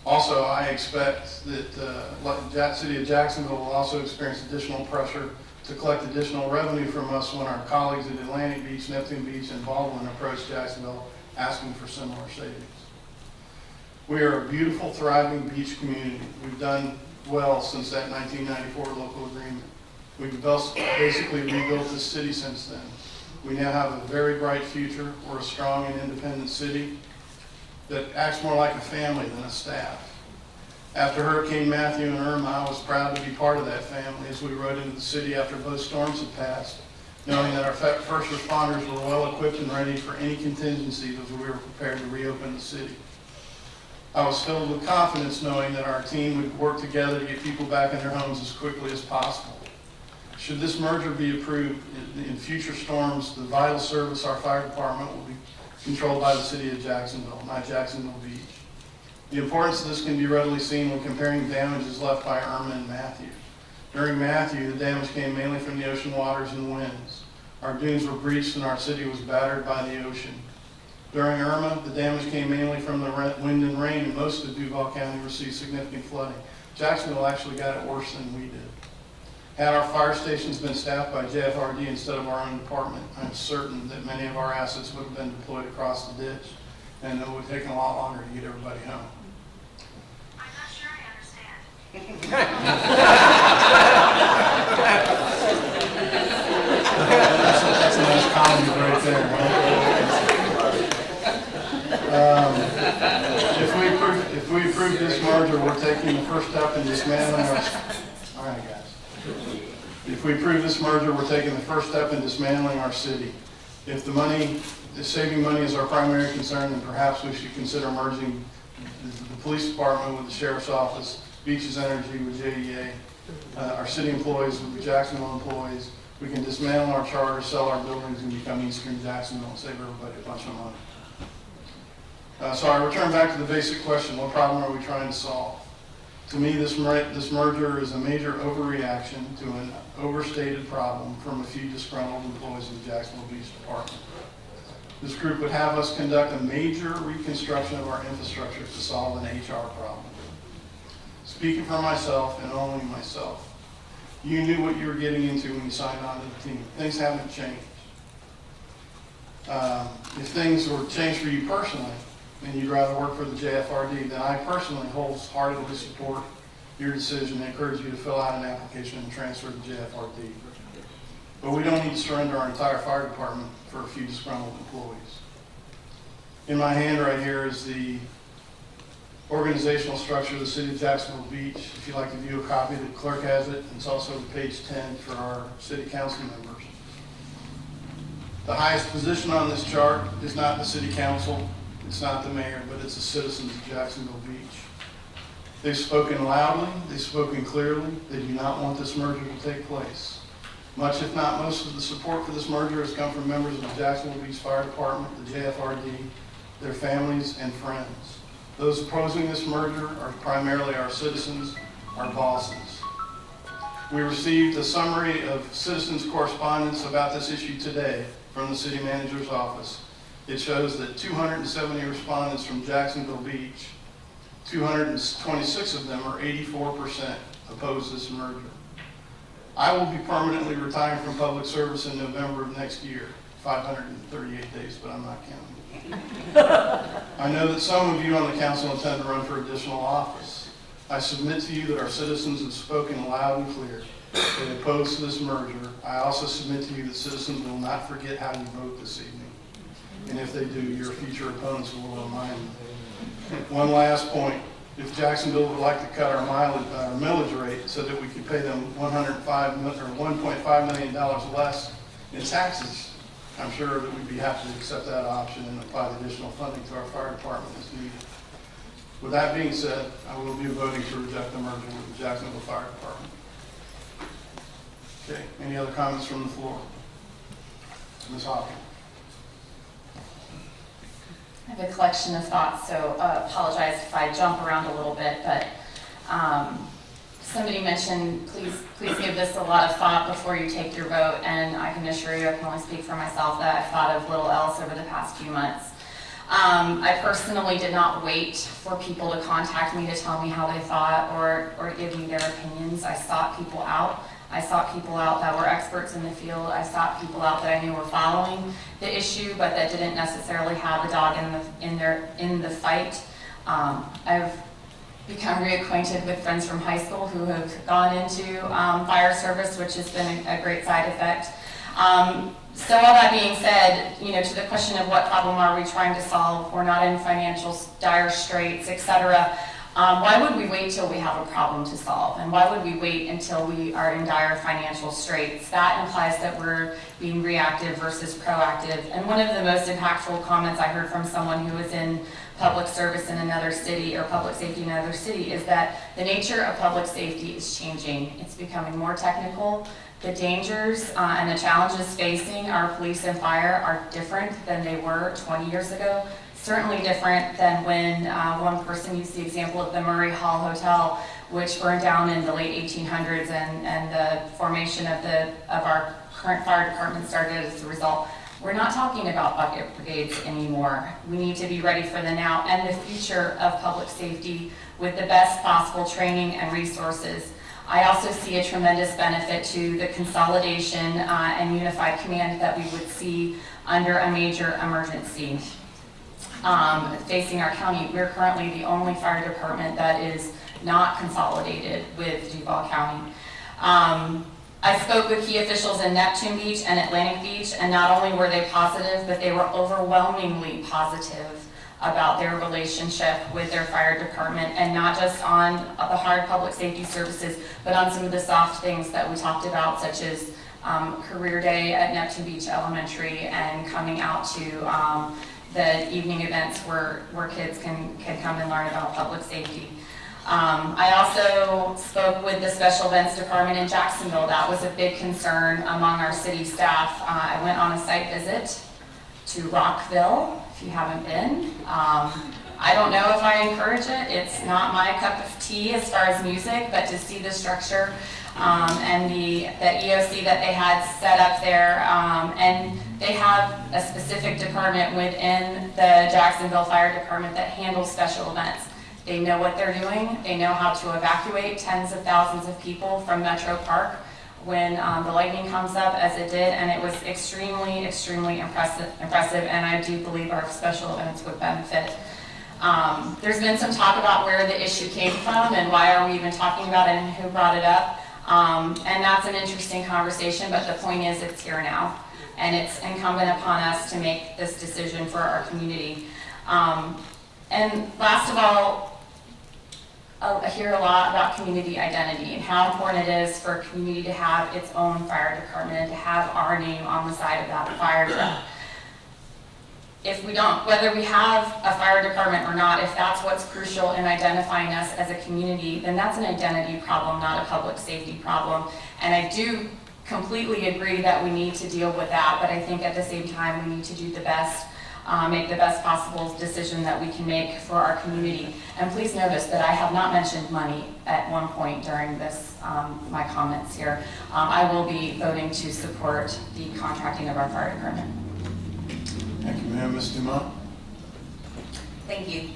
Also, I expect that the city of Jacksonville will also experience additional pressure to collect additional revenue from us when our colleagues at Atlantic Beach, Neptune Beach, and Baldwin approach Jacksonville asking for similar savings. We are a beautiful, thriving beach community. We've done well since that 1994 local agreement. We've basically rebuilt the city since then. We now have a very bright future. We're a strong and independent city that acts more like a family than a staff. After Hurricane Matthew and Irma, I was proud to be part of that family as we rode into the city after both storms had passed, knowing that our first responders were well equipped and ready for any contingencies as we were prepared to reopen the city. I was filled with confidence knowing that our team would work together to get people back in their homes as quickly as possible. Should this merger be approved in future storms, the vital service, our fire department, will be controlled by the city of Jacksonville, not Jacksonville Beach. The importance of this can be readily seen when comparing damages left by Irma and Matthew. During Matthew, the damage came mainly from the ocean waters and winds. Our dunes were breached and our city was battered by the ocean. During Irma, the damage came mainly from the wind and rain, and most of Duval County received significant flooding. Jacksonville actually got it worse than we did. Had our fire stations been staffed by JFRD instead of our own department, I'm certain that many of our assets would have been deployed across the ditch, and it would have taken a lot longer to get everybody home. I'm not sure I understand. That's a nice comedy right there. If we approve this merger, we're taking the first step in dismantling our... All right, guys. If we approve this merger, we're taking the first step in dismantling our city. If saving money is our primary concern, then perhaps we should consider merging the police department with the sheriff's office, Beaches Energy with JEA, our city employees with the Jacksonville employees. We can dismantle our charter, sell our buildings, and become Eastern Jacksonville and save everybody a bunch of money. So I return back to the basic question, what problem are we trying to solve? To me, this merger is a major overreaction to an overstated problem from a few disgruntled employees of the Jacksonville Beach Department. This group would have us conduct a major reconstruction of our infrastructure to solve an HR problem. Speaking for myself and only myself, you knew what you were getting into when you signed on to the team. Things haven't changed. If things were changed for you personally, and you'd rather work for the JFRD, then I personally wholeheartedly support your decision and encourage you to fill out an application and transfer to JFRD. But we don't need to surrender our entire fire department for a few disgruntled employees. In my hand right here is the organizational structure of the City of Jacksonville Beach. If you'd like to view a copy, the clerk has it. It's also page 10 for our city council members. The highest position on this chart is not the city council, it's not the mayor, but it's the citizens of Jacksonville Beach. They've spoken loudly, they've spoken clearly, they do not want this merger to take place. Much, if not most, of the support for this merger has come from members of the Jacksonville Beach Fire Department, the JFRD, their families, and friends. Those opposing this merger are primarily our citizens, our bosses. We received a summary of citizens' correspondence about this issue today from the city manager's office. It shows that 270 respondents from Jacksonville Beach, 226 of them, or 84%, oppose this merger. I will be permanently retiring from public service in November of next year, 538 days, but I'm not counting. I know that some of you on the council intend to run for additional office. I submit to you that our citizens have spoken loud and clear. They oppose to this merger. I also submit to you that citizens will not forget how you vote this evening. And if they do, your future opponents will remind them. One last point. If Jacksonville would like to cut our millage rate so that we could pay them $1.5 million less in taxes, I'm sure that we'd be happy to accept that option and apply the additional funding to our fire department as needed. With that being said, I will be voting to reject the merger with the Jacksonville Fire Department. Okay, any other comments from the floor? Ms. Hawkins. I have a collection of thoughts, so apologize if I jump around a little bit, but somebody mentioned, please give this a lot of thought before you take your vote, and I can assure you, I can only speak for myself, that I've thought of little else over the past few months. I personally did not wait for people to contact me to tell me how they thought or to give me their opinions. I sought people out. I sought people out that were experts in the field. I sought people out that I knew were following the issue, but that didn't necessarily have a dog in the fight. I've become reacquainted with friends from high school who have gone into fire service, which has been a great side effect. So all that being said, to the question of what problem are we trying to solve, we're not in financial dire straits, etc. Why would we wait till we have a problem to solve? And why would we wait until we are in dire financial straits? That implies that we're being reactive versus proactive. And one of the most impactful comments I heard from someone who was in public service in another city or public safety in another city is that the nature of public safety is changing. It's becoming more technical. The dangers and the challenges facing our police and fire are different than they were 20 years ago. Certainly different than when one person used the example of the Murray Hall Hotel, which burned down in the late 1800s, and the formation of our current fire department started as a result. We're not talking about bucket brigades anymore. We need to be ready for the now and the future of public safety with the best possible training and resources. I also see a tremendous benefit to the consolidation and unified command that we would see under a major emergency facing our county. We're currently the only fire department that is not consolidated with Duval County. I spoke with key officials in Neptune Beach and Atlantic Beach, and not only were they positive, but they were overwhelmingly positive about their relationship with their fire department, and not just on the hard public safety services, but on some of the soft things that we talked about, such as career day at Neptune Beach Elementary and coming out to the evening events where kids can come and learn about public safety. I also spoke with the special events department in Jacksonville. That was a big concern among our city staff. I went on a site visit to Rockville, if you haven't been. I don't know if I encourage it. It's not my cup of tea as far as music, but to see the structure and the EOC that they had set up there. And they have a specific department within the Jacksonville Fire Department that handles special events. They know what they're doing. They know how to evacuate tens of thousands of people from Metro Park when the lightning comes up, as it did, and it was extremely, extremely impressive, and I do believe our special events would benefit. There's been some talk about where the issue came from and why are we even talking about it and who brought it up, and that's an interesting conversation, but the point is it's here now, and it's incumbent upon us to make this decision for our community. And last of all, I hear a lot about community identity and how important it is for a community to have its own fire department and to have our name on the side of that fire truck. If we don't, whether we have a fire department or not, if that's what's crucial in identifying us as a community, then that's an identity problem, not a public safety problem. And I do completely agree that we need to deal with that, but I think at the same time we need to do the best, make the best possible decision that we can make for our community. And please notice that I have not mentioned money at one point during this, my comments here. I will be voting to support the contracting of our fire department. Thank you, ma'am. Ms. Dumont? Thank you.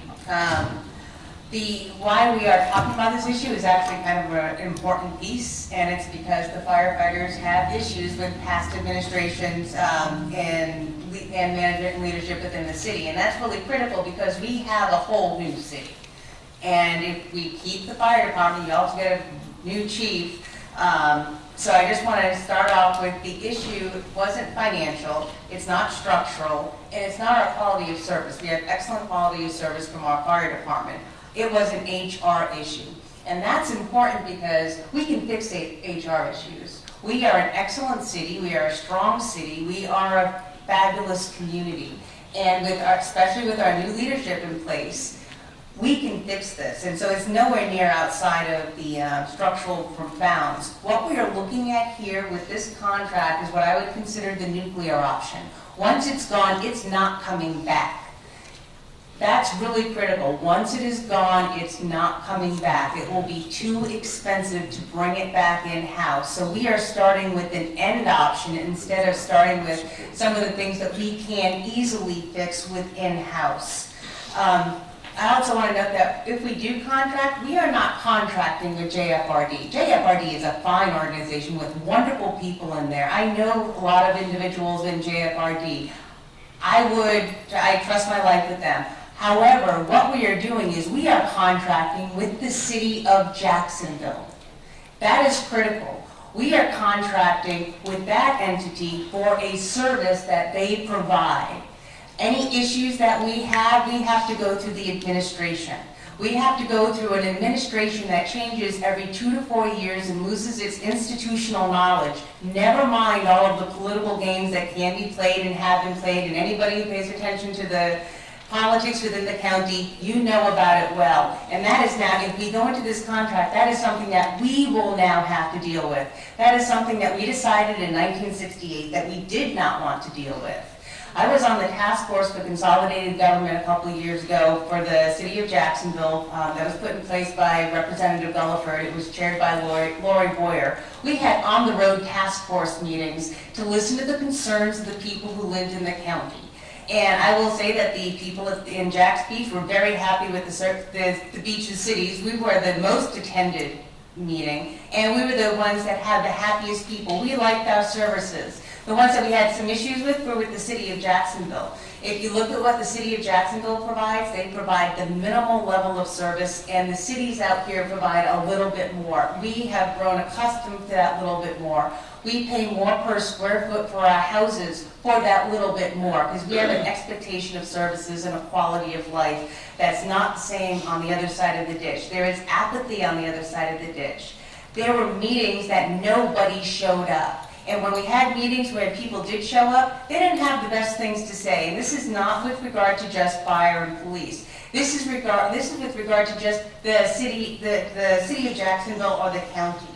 The why we are talking about this issue is actually kind of an important piece, and it's because the firefighters have issues with past administrations and management and leadership within the city, and that's really critical because we have a whole new city. And if we keep the fire department, you also get a new chief. So I just want to start off with the issue wasn't financial, it's not structural, and it's not our quality of service. We have excellent quality of service from our fire department. It was an HR issue. And that's important because we can fix HR issues. We are an excellent city, we are a strong city, we are a fabulous community. And with our, especially with our new leadership in place, we can fix this. And so it's nowhere near outside of the structural bounds. What we are looking at here with this contract is what I would consider the nuclear option. Once it's gone, it's not coming back. That's really critical. Once it is gone, it's not coming back. It will be too expensive to bring it back in-house. So we are starting with an end option instead of starting with some of the things that we can easily fix with in-house. I also want to note that if we do contract, we are not contracting with JFRD. JFRD is a fine organization with wonderful people in there. I know a lot of individuals in JFRD. I trust my life with them. However, what we are doing is we are contracting with the city of Jacksonville. That is critical. We are contracting with that entity for a service that they provide. Any issues that we have to go through the administration. We have to go through an administration that changes every 2 to 4 years and loses its institutional knowledge. Never mind all of the political games that can be played and have been played, and anybody who pays attention to the politics within the county, you know about it well. And that is now, if we go into this contract, that is something that we will now have to deal with. That is something that we decided in 1968 that we did not want to deal with. I was on the task force for consolidated government a couple of years ago for the city of Jacksonville that was put in place by Representative Gulliford. It was chaired by Lori Boyer. We had on-the-road task force meetings to listen to the concerns of the people who lived in the county. And I will say that the people in Jack's Beach were very happy with the beach's cities. We were the most attended meeting, and we were the ones that had the happiest people. We liked our services. The ones that we had some issues with were with the city of Jacksonville. If you look at what the city of Jacksonville provides, they provide the minimal level of service, and the cities out here provide a little bit more. We have grown accustomed to that little bit more. We pay more per square foot for our houses for that little bit more, because we have an expectation of services and a quality of life that's not the same on the other side of the ditch. There is apathy on the other side of the ditch. There were meetings that nobody showed up. And when we had meetings where people did show up, they didn't have the best things to say. And this is not with regard to just fire and police. This is with regard to just the city of Jacksonville or the county.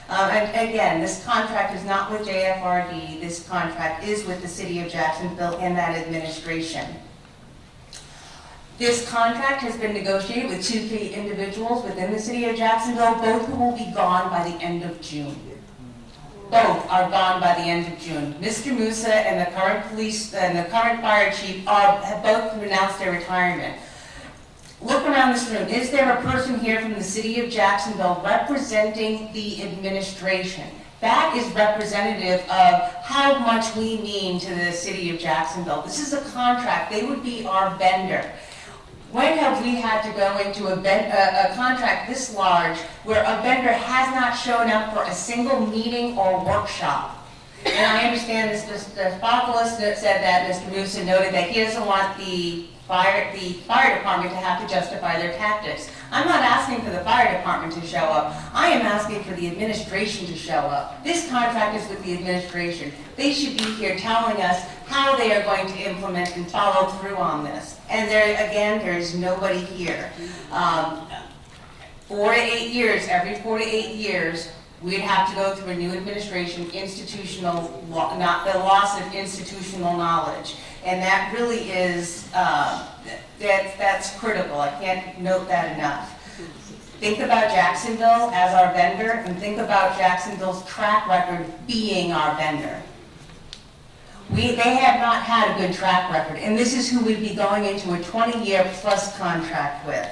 And again, this contract is not with JFRD. This contract is with the city of Jacksonville and that administration. This contract has been negotiated with two key individuals within the city of Jacksonville, both who will be gone by the end of June. Both are gone by the end of June. Mr. Musa and the current police and the current fire chief have both announced their retirement. Look around this room. Is there a person here from the city of Jacksonville representing the administration? That is representative of how much we mean to the city of Jacksonville. This is a contract. They would be our vendor. When have we had to go into a contract this large where a vendor has not shown up for a single meeting or workshop? And I understand Mr. Fopolis said that, Mr. Musa noted that he doesn't want the fire department to have to justify their tactics. I'm not asking for the fire department to show up. I am asking for the administration to show up. This contract is with the administration. They should be here telling us how they are going to implement and follow through on this. And there is nobody here. 4 to 8 years, every 4 to 8 years, we'd have to go through a new administration, not the loss of institutional knowledge. And that really is, that's critical. I can't note that enough. Think about Jacksonville as our vendor, and think about Jacksonville's track record being our vendor. They have not had a good track record, and this is who we'd be going into a 20-year plus contract with.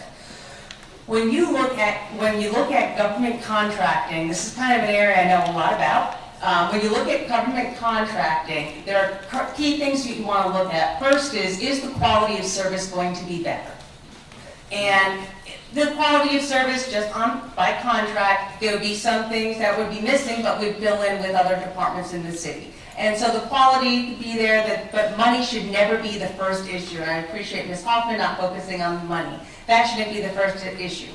When you look at government contracting, this is kind of an area I know a lot about. When you look at government contracting, there are key things you want to look at. First is the quality of service going to be better? And the quality of service just by contract, there would be some things that would be missing, but we'd fill in with other departments in the city. And so the quality could be there, but money should never be the first issue. And I appreciate Ms. Hoffman not focusing on the money. That shouldn't be the first issue.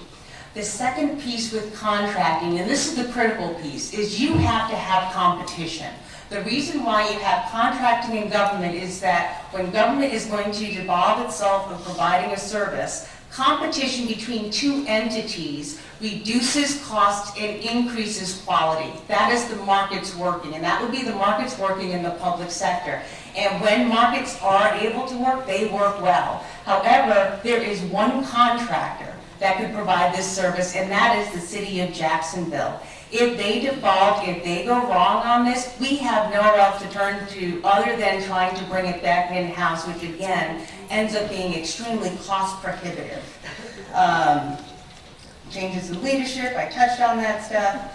The second piece with contracting, and this is the critical piece, is you have to have competition. The reason why you have contracting in government is that when government is going to devolve itself of providing a service, competition between two entities reduces cost and increases quality. That is the markets working, and that would be the markets working in the public sector. And when markets are able to work, they work well. However, there is one contractor that could provide this service, and that is the city of Jacksonville. If they default, if they go wrong on this, we have nowhere else to turn to other than trying to bring it back in-house, which again ends up being extremely cost prohibitive. Changes in leadership, I touched on that stuff.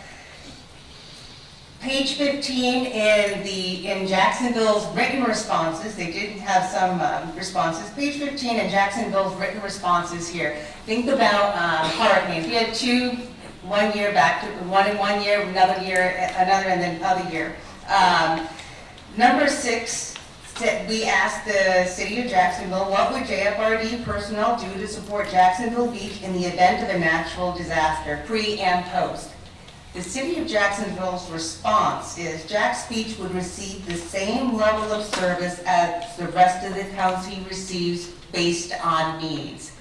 Page 15 in Jacksonville's written responses, they did have some responses. Page 15 in Jacksonville's written responses here. Think about hurricanes. We had two, 1 year back to one in 1 year, another, and then other year. Number 6, we asked the city of Jacksonville, what would JFRD personnel do to support Jacksonville Beach in the event of a natural disaster, pre and post? The city of Jacksonville's response is Jack's Beach would receive the same level of service as the rest of the county receives based on needs.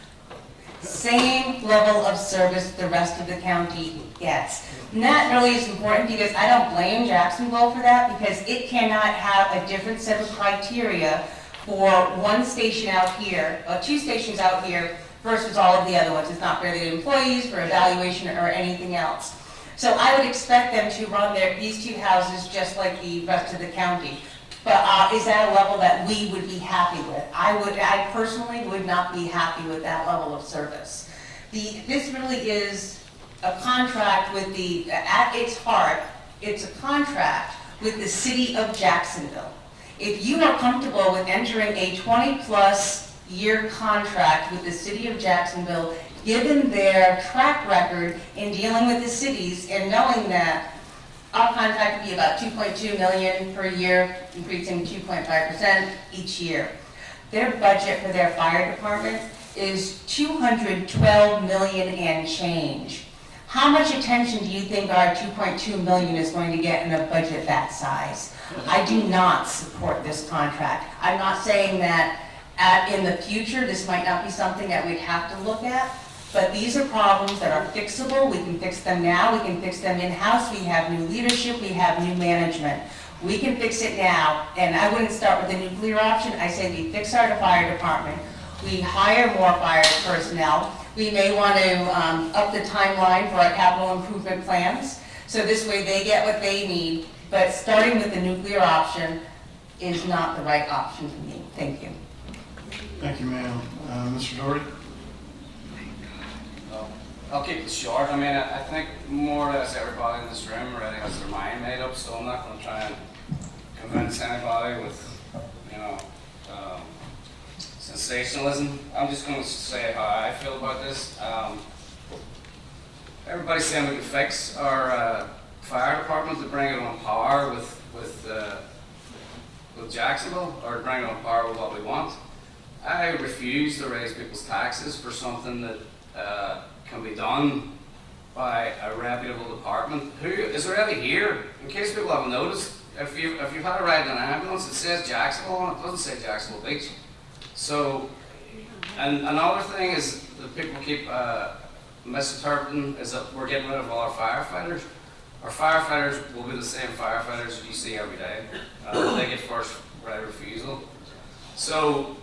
Same level of service the rest of the county gets. And that really is important because I don't blame Jacksonville for that, because it cannot have a different set of criteria for one station out here, 2 stations out here versus all of the other ones. It's not fair to the employees for evaluation or anything else. So I would expect them to run these 2 houses just like the rest of the county. But is that a level that we would be happy with? I personally would not be happy with that level of service. This really is a contract with at its heart, it's a contract with the city of Jacksonville. If you are comfortable with entering a 20-plus year contract with the city of Jacksonville, given their track record in dealing with the cities and knowing that our contract would be about $2.2 million per year, increasing 2.5% each year. Their budget for their fire department is $212 million and change. How much attention do you think our $2.2 million is going to get in a budget that size? I do not support this contract. I'm not saying that in the future this might not be something that we'd have to look at, but these are problems that are fixable. We can fix them now. We can fix them in-house. We have new leadership. We have new management. We can fix it now, and I wouldn't start with the nuclear option. I say we fix our fire department. We hire more fire personnel. We may want to up the timeline for our capital improvement plans, so this way they get what they need, but starting with the nuclear option is not the right option for me. Thank you. Thank you, ma'am. Mr. Doherty? I'll keep it short. I mean, I think more or less everybody in this room already has their mind made up, so I'm not going to try and convince anybody with, sensationalism. I'm just going to say how I feel about this. Everybody's saying we can fix our fire department to bring it on par with Jacksonville, or bring it on par with what we want. I refuse to raise people's taxes for something that can be done by a reputable department who is already here. In case people haven't noticed, if you've had a ride in an ambulance, it says Jacksonville on it, doesn't say Jacksonville Beach. So, and another thing is that people keep misinterpreting is that we're getting rid of all our firefighters. Our firefighters will be the same firefighters that you see every day. They get first right refusal. So,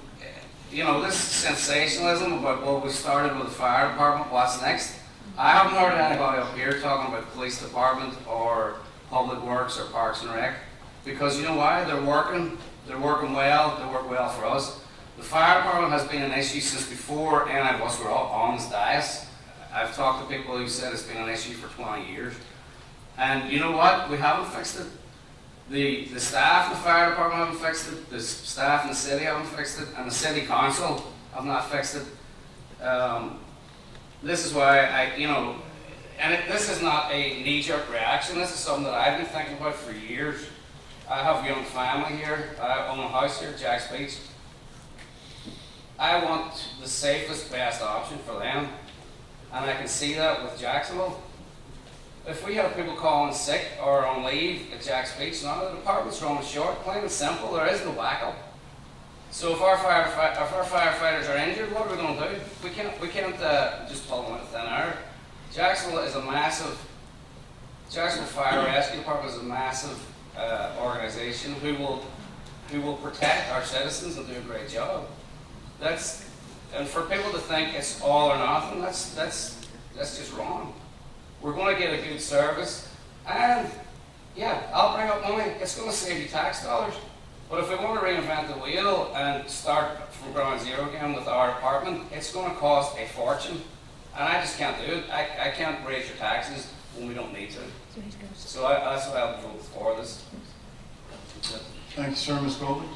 this sensationalism about what we started with the fire department, what's next? I haven't heard anybody up here talking about the police department or public works or parks and rec, because you know why? They're working well, they work well for us. The fire department has been an issue since before any of us were on this dais. I've talked to people who said it's been an issue for 20 years. And you know what? We haven't fixed it. The staff in the fire department haven't fixed it, the staff in the city haven't fixed it, and the city council have not fixed it. This is why this is not a knee-jerk reaction, this is something that I've been thinking about for years. I have a young family here, I own a house here, Jack's Beach. I want the safest, best option for them, and I can see that with Jacksonville. If we have people calling sick or on leave at Jack's Beach, none of the department's running short, plain and simple, there is no backup. So if our firefighters are injured, what are we going to do? We can't just pull them out of thin air. Jacksonville Fire Rescue Department is a massive organization who will protect our citizens and do a great job. And for people to think it's all or nothing, that's just wrong. We're going to get a good service, and yeah, I'll bring up money. It's going to save you tax dollars. But if we want to reinvent the wheel and start from ground zero again with our department, it's going to cost a fortune, and I just can't do it. I can't raise your taxes when we don't need to. So that's why I'll vote for this. Thank you, sir. Ms. Goldie?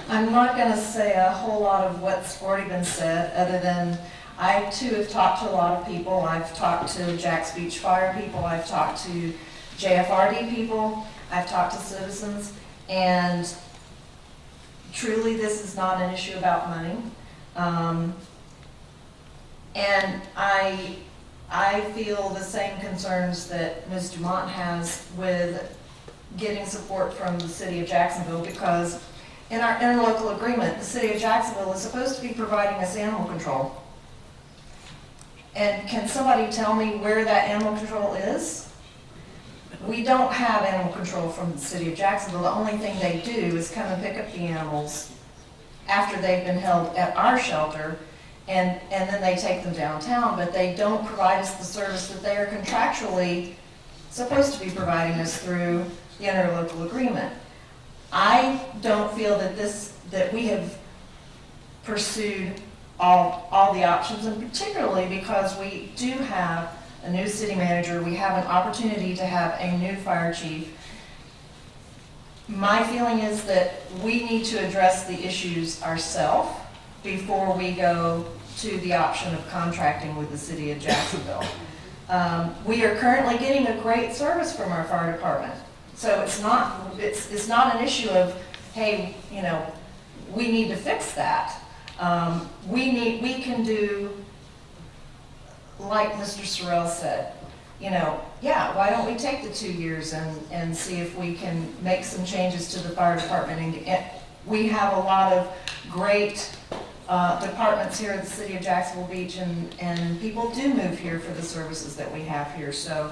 I'm not going to say a whole lot of what's already been said, other than I too have talked to a lot of people. I've talked to Jack's Beach Fire people, I've talked to JFRD people, I've talked to citizens, and truly this is not an issue about money. And I feel the same concerns that Ms. Dumont has with getting support from the city of Jacksonville, because in our interlocal agreement, the city of Jacksonville is supposed to be providing us animal control. And can somebody tell me where that animal control is? we don't have animal control from the city of Jacksonville. The only thing they do is come and pick up the animals after they've been held at our shelter, and then they take them downtown, but they don't provide us the service that they are contractually supposed to be providing us through the interlocal agreement. I don't feel that we have pursued all the options, and particularly because we do have a new city manager, we have an opportunity to have a new fire chief. My feeling is that we need to address the issues ourselves before we go to the option of contracting with the city of Jacksonville. We are currently getting a great service from our fire department. So it's not an issue of, hey, you know, we need to fix that. We can do, like Mr. Sorrell said, you know, yeah, why don't we take the 2 years and see if we can make some changes to the fire department. And we have a lot of great departments here in the city of Jacksonville Beach, and people do move here for the services that we have here. So,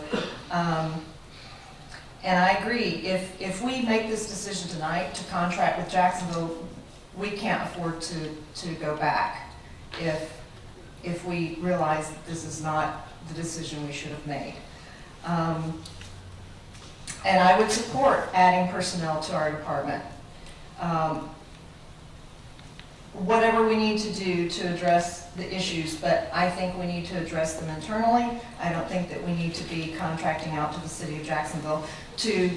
and I agree, if we make this decision tonight to contract with Jacksonville, we can't afford to go back if we realize that this is not the decision we should have made. And I would support adding personnel to our department. Whatever we need to do to address the issues, but I think we need to address them internally. I don't think that we need to be contracting out to the city of Jacksonville in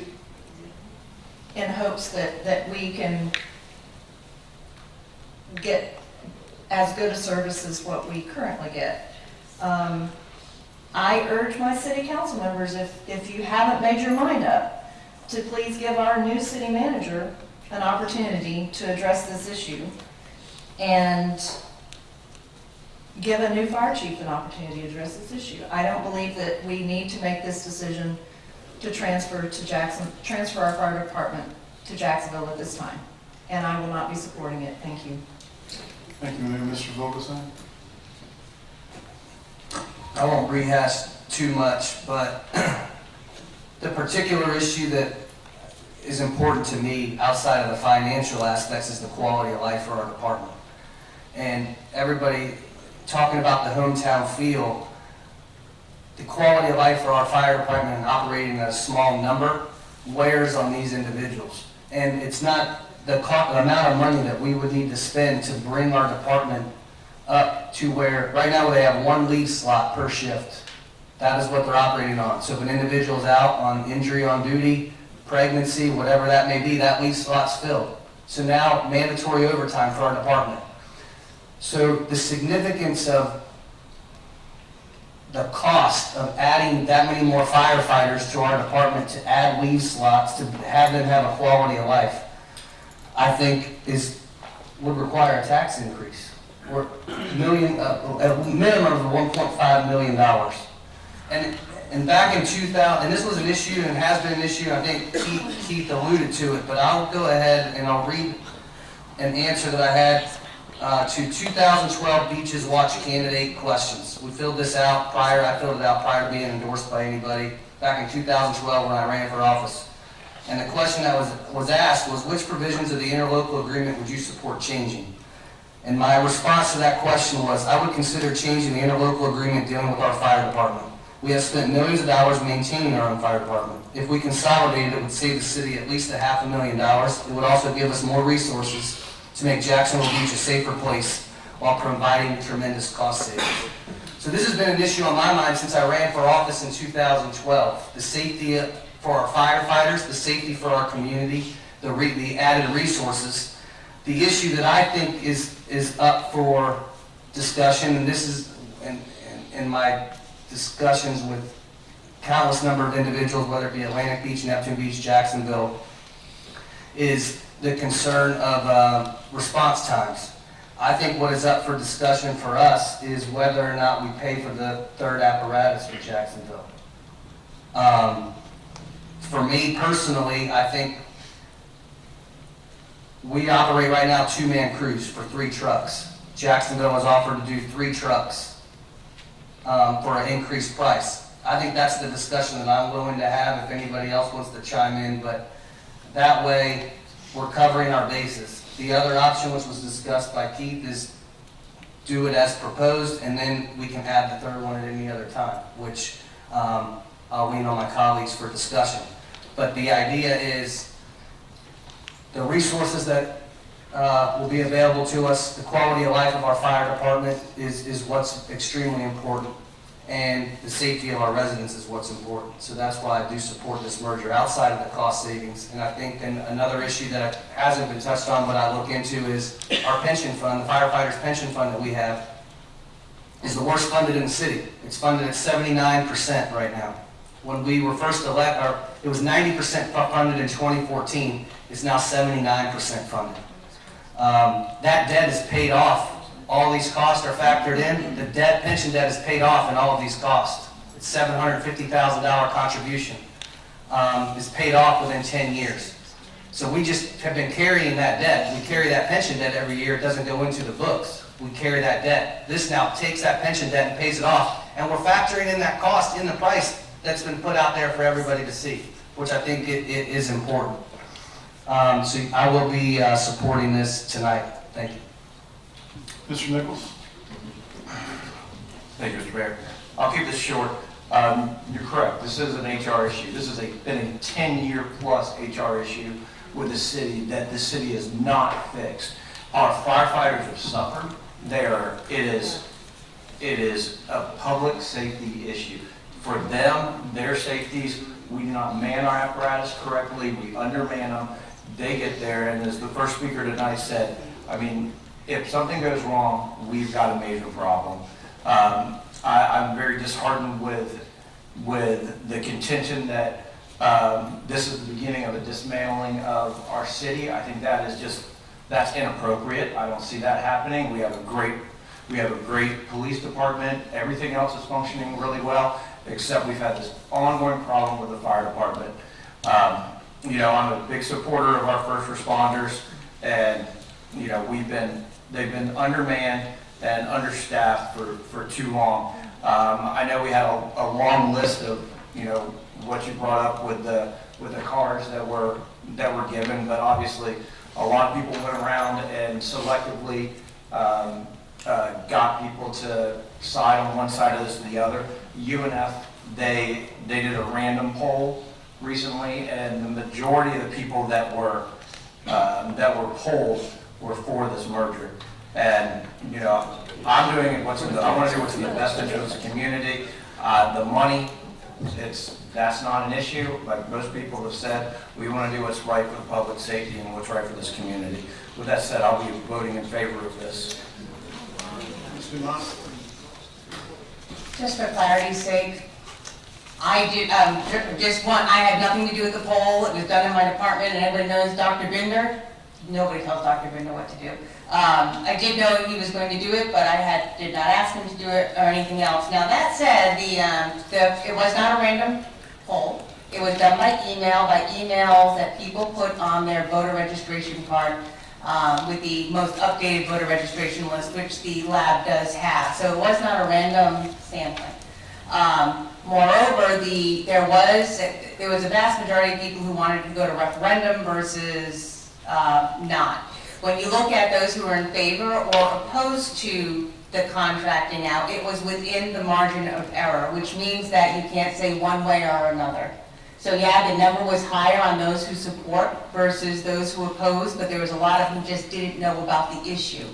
hopes that we can get as good a service as what we currently get. I urge my city council members, if you haven't made your mind up, to please give our new city manager an opportunity to address this issue, and give a new fire chief an opportunity to address this issue. I don't believe that we need to make this decision to transfer our fire department to Jacksonville at this time, and I will not be supporting it. Thank you. Thank you, Mr. Vogelsang. I won't rehash too much, but the particular issue that is important to me outside of the financial aspects is the quality of life for our department. And everybody talking about the hometown feel, the quality of life for our fire department and operating a small number wears on these individuals. And it's not the amount of money that we would need to spend to bring our department up to where, right now they have one lead slot per shift. That is what they're operating on. So if an individual's out on injury on duty, pregnancy, whatever that may be, that lead slot's filled. So now mandatory overtime for our department. So the significance of the cost of adding that many more firefighters to our department to add leave slots, to have them have a quality of life, I think would require a tax increase. Or a minimum of $1.5 million. And back in 2000, and this was an issue and has been an issue, I think Keith alluded to it, but I'll go ahead and I'll read an answer that I had to 2012 Beaches Watch candidate questions. We filled this out I filled it out prior to being endorsed by anybody, back in 2012 when I ran for office. And the question that was asked was, which provisions of the interlocal agreement would you support changing? And my response to that question was, I would consider changing the interlocal agreement dealing with our fire department. We have spent millions of dollars maintaining our own fire department. If we consolidated, it would save the city at least $500,000. It would also give us more resources to make Jacksonville Beach a safer place while providing tremendous cost savings. So this has been an issue on my mind since I ran for office in 2012. The safety for our firefighters, the safety for our community, the added resources. The issue that I think is up for discussion, and this is in my discussions with countless number of individuals, whether it be Atlantic Beach, Neptune Beach, Jacksonville, is the concern of response times. I think what is up for discussion for us is whether or not we pay for the third apparatus for Jacksonville. For me personally, I think we operate right now 2-man crews for 3 trucks. Jacksonville has offered to do 3 trucks for an increased price. I think that's the discussion that I'm willing to have if anybody else wants to chime in, but that way we're covering our bases. The other option, which was discussed by Keith, is do it as proposed, and then we can add the third one at any other time, which I'll lean on my colleagues for discussion. But the idea is the resources that will be available to us, the quality of life of our fire department is what's extremely important, and the safety of our residents is what's important. So that's why I do support this merger outside of the cost savings. And I think then another issue that hasn't been touched on but I look into is our pension fund, the firefighters' pension fund that we have is the worst funded in the city. It's funded at 79% right now. When we were first elected, it was 90% funded in 2014. It's now 79% funded. That debt is paid off. All these costs are factored in. The pension debt is paid off in all of these costs. It's $750,000 contribution. Is paid off within 10 years. So we just have been carrying that debt. We carry that pension debt every year. It doesn't go into the books. We carry that debt. This now takes that pension debt and pays it off. And we're factoring in that cost in the price that's been put out there for everybody to see, which I think it is important. So I will be supporting this tonight. Thank you. Mr. Nichols? Thank you, Mr. Mayor. I'll keep this short. You're correct. This is an HR issue. This has been a 10-year plus HR issue with the city that the city is not fixed. Our firefighters have suffered. It is a public safety issue. For them, their safeties, we do not man our apparatus correctly. We underman them. They get there, and as the first speaker tonight said, I mean, if something goes wrong, we've got a major problem. I'm very disheartened with the contention that this is the beginning of a dismantling of our city. I think that's inappropriate. I don't see that happening. We have a great police department. Everything else is functioning really well, except we've had this ongoing problem with the fire department. I'm a big supporter of our first responders, and they've been undermanned and understaffed for too long. I know we had a long list of what you brought up with the cards that were given, but obviously a lot of people went around and selectively got people to side on one side of this or the other. UNF, they did a random poll recently, and the majority of the people that were polled were for this merger. And I'm doing it. I want to do what's in the best interest of the community. The money, that's not an issue. Like most people have said, we want to do what's right for the public safety and what's right for this community. With that said, I'll be voting in favor of this. Mr. Mott? Just for clarity's sake, I had nothing to do with the poll. It was done in my department, and everybody knows Dr. Binder. Nobody tells Dr. Binder what to do. I did know he was going to do it, but I did not ask him to do it or anything else. Now that said, it was not a random poll. It was done by emails that people put on their voter registration card with the most updated voter registration list, which the lab does have. So it was not a random sampling. Moreover, there was a vast majority of people who wanted to go to referendum versus not. When you look at those who are in favor or opposed to the contracting out, it was within the margin of error, which means that you can't say one way or another. So yeah, the number was higher on those who support versus those who oppose, but there was a lot of them who just didn't know about the issue.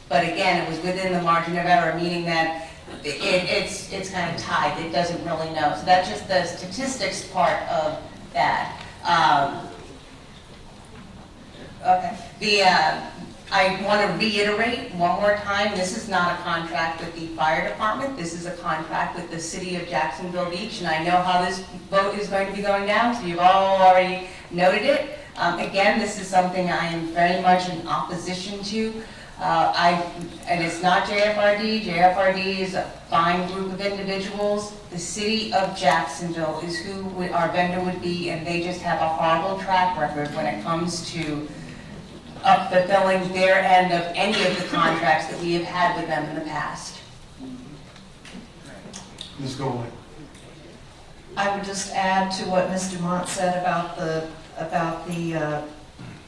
But again, it was within the margin of error, meaning that it's kind of tied. It doesn't really know. So that's just the statistics part of that. Okay. I want to reiterate one more time, this is not a contract with the fire department. This is a contract with the city of Jacksonville Beach, and I know how this vote is going to be going down, so you've all already noted it. Again, this is something I am very much in opposition to. And it's not JFRD. JFRD is a fine group of individuals. The city of Jacksonville is who our vendor would be, and they just have a horrible track record when it comes to fulfilling their end of any of the contracts that we have had with them in the past. Ms. Goley? I would just add to what Ms. Dumont said about the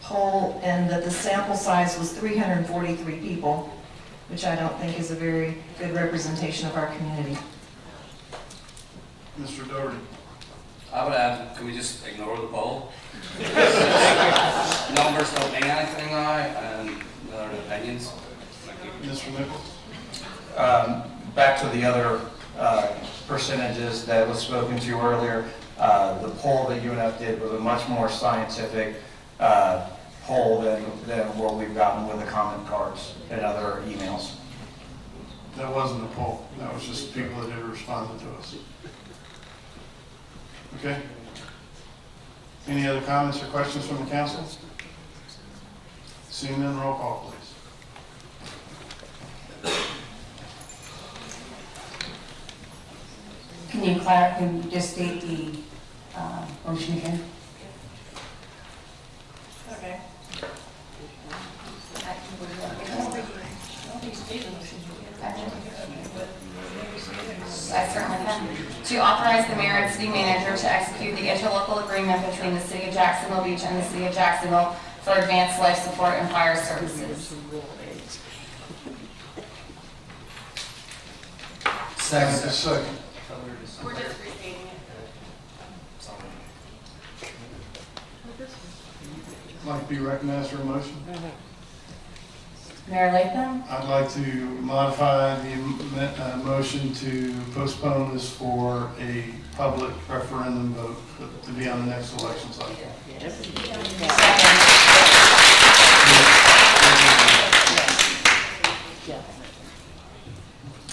poll, and that the sample size was 343 people, which I don't think is a very good representation of our community. Mr. Doherty. I would add, can we just ignore the poll? Numbers don't mean anything now, and they're opinions. Thank you. Mr. Nichols. Back to the other percentages that was spoken to earlier, the poll that UNF did was a much more scientific poll than what we've gotten with the comment cards and other emails. That wasn't a poll. That was just people that had responded to us. Okay. Any other comments or questions from the council? Seeing none, roll call, please. Can you just state the motion again? Okay. I certainly can. To authorize the mayor and city manager to execute the interlocal agreement between the city of Jacksonville Beach and the city of Jacksonville for advanced life support and fire services. Second. Second. We're just restating it. Like to be recognized for a motion? Mayor Latham? I'd like to modify the motion to postpone this for a public referendum vote to be on the next election cycle.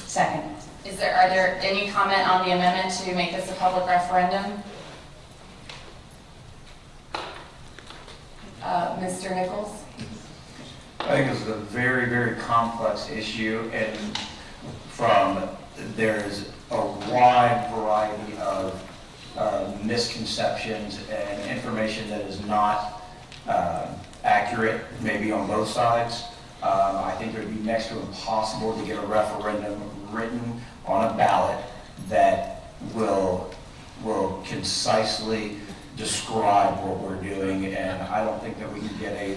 Second. Are there any comment on the amendment to make this a public referendum? Mr. Nichols? I think this is a very, very complex issue, and there's a wide variety of misconceptions and information that is not accurate, maybe on both sides. I think it would be next to impossible to get a referendum written on a ballot that will concisely describe what we're doing, and I don't think that we can get a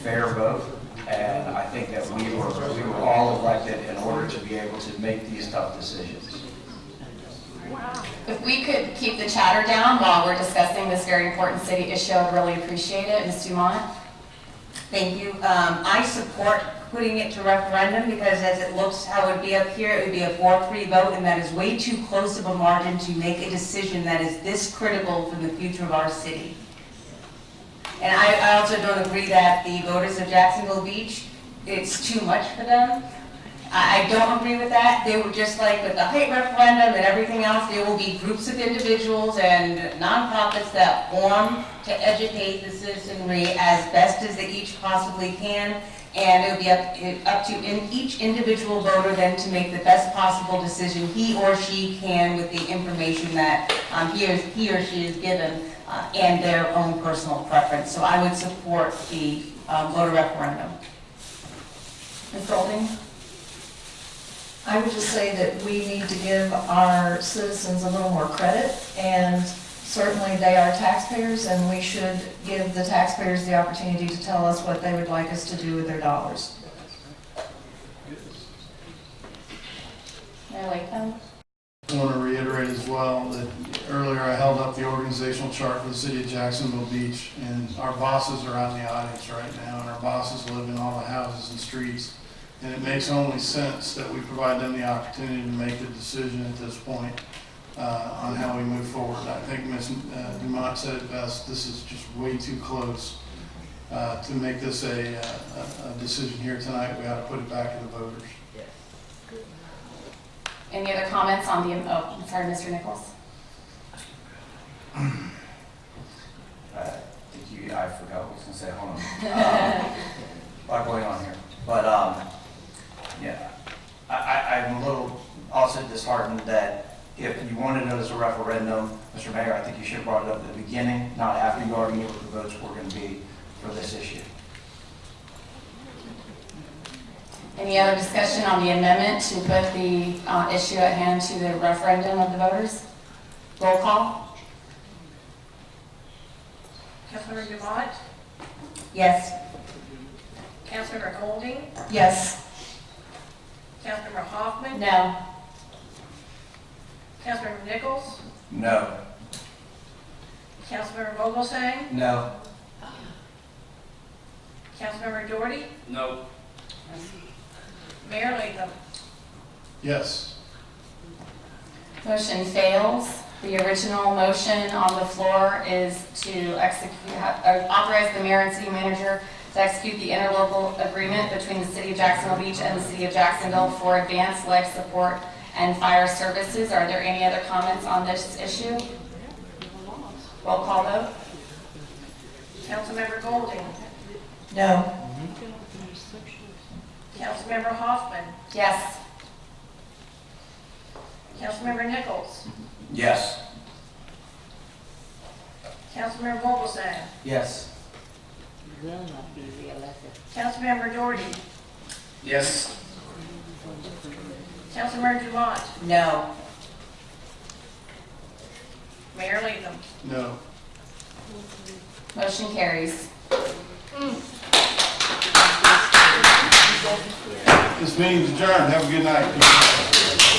fair vote. And I think that we were all elected in order to be able to make these tough decisions. If we could keep the chatter down while we're discussing this very important city issue, I'd really appreciate it. Ms. Dumont? Thank you. I support putting it to referendum because as it looks how it would be up here, it would be a 4-3 vote, and that is way too close of a margin to make a decision that is this critical for the future of our city. And I also don't agree that the voters of Jacksonville Beach, it's too much for them. I don't agree with that. They were just like with the height referendum and everything else, there will be groups of individuals and nonprofits that form to educate the citizenry as best as they each possibly can. And it would be up to each individual voter then to make the best possible decision he or she can with the information that he or she is given and their own personal preference. So I would support the voter referendum. Ms. Golding? I would just say that we need to give our citizens a little more credit, and certainly they are taxpayers, and we should give the taxpayers the opportunity to tell us what they would like us to do with their dollars. Mayor Latham? I want to reiterate as well that earlier I held up the organizational chart for the city of Jacksonville Beach, and our bosses are out in the audience right now, and our bosses live in all the houses and streets. And it makes only sense that we provide them the opportunity to make the decision at this point on how we move forward. I think Ms. Dumont said it best. This is just way too close to make this a decision here tonight. We ought to put it back to the voters. Any other comments on the, oh, sorry, Mr. Nichols? I forgot what I was going to say. Hold on. A lot going on here. But yeah, I'm a little also disheartened that if you wanted it as a referendum, Mr. Mayor, I think you should have brought it up at the beginning, not after you already knew what the votes were going to be for this issue. Any other discussion on the amendment to put the issue at hand to the referendum of the voters? Roll call? Councilmember Dumont, Yes. Councilmember Golding, Yes. Councilmember Hoffman, No. Councilmember Nichols, No. Councilmember Vogelsang, No. Councilmember Doherty, No. Mayor Latham. Yes. Motion fails. The original motion on the floor is to authorize the mayor and city manager to execute the interlocal agreement between the city of Jacksonville Beach and the city of Jacksonville for advanced life support and fire services. Are there any other comments on this issue? Roll call vote. Councilmember Golding, No. Councilmember Hoffman, Yes. Councilmember Nichols, Yes. Councilmember Vogelsang, Yes. Councilmember Doherty, Yes. Councilmember Dumont, No. Mayor Latham. No. Motion carries. This meeting's adjourned. Have a good night.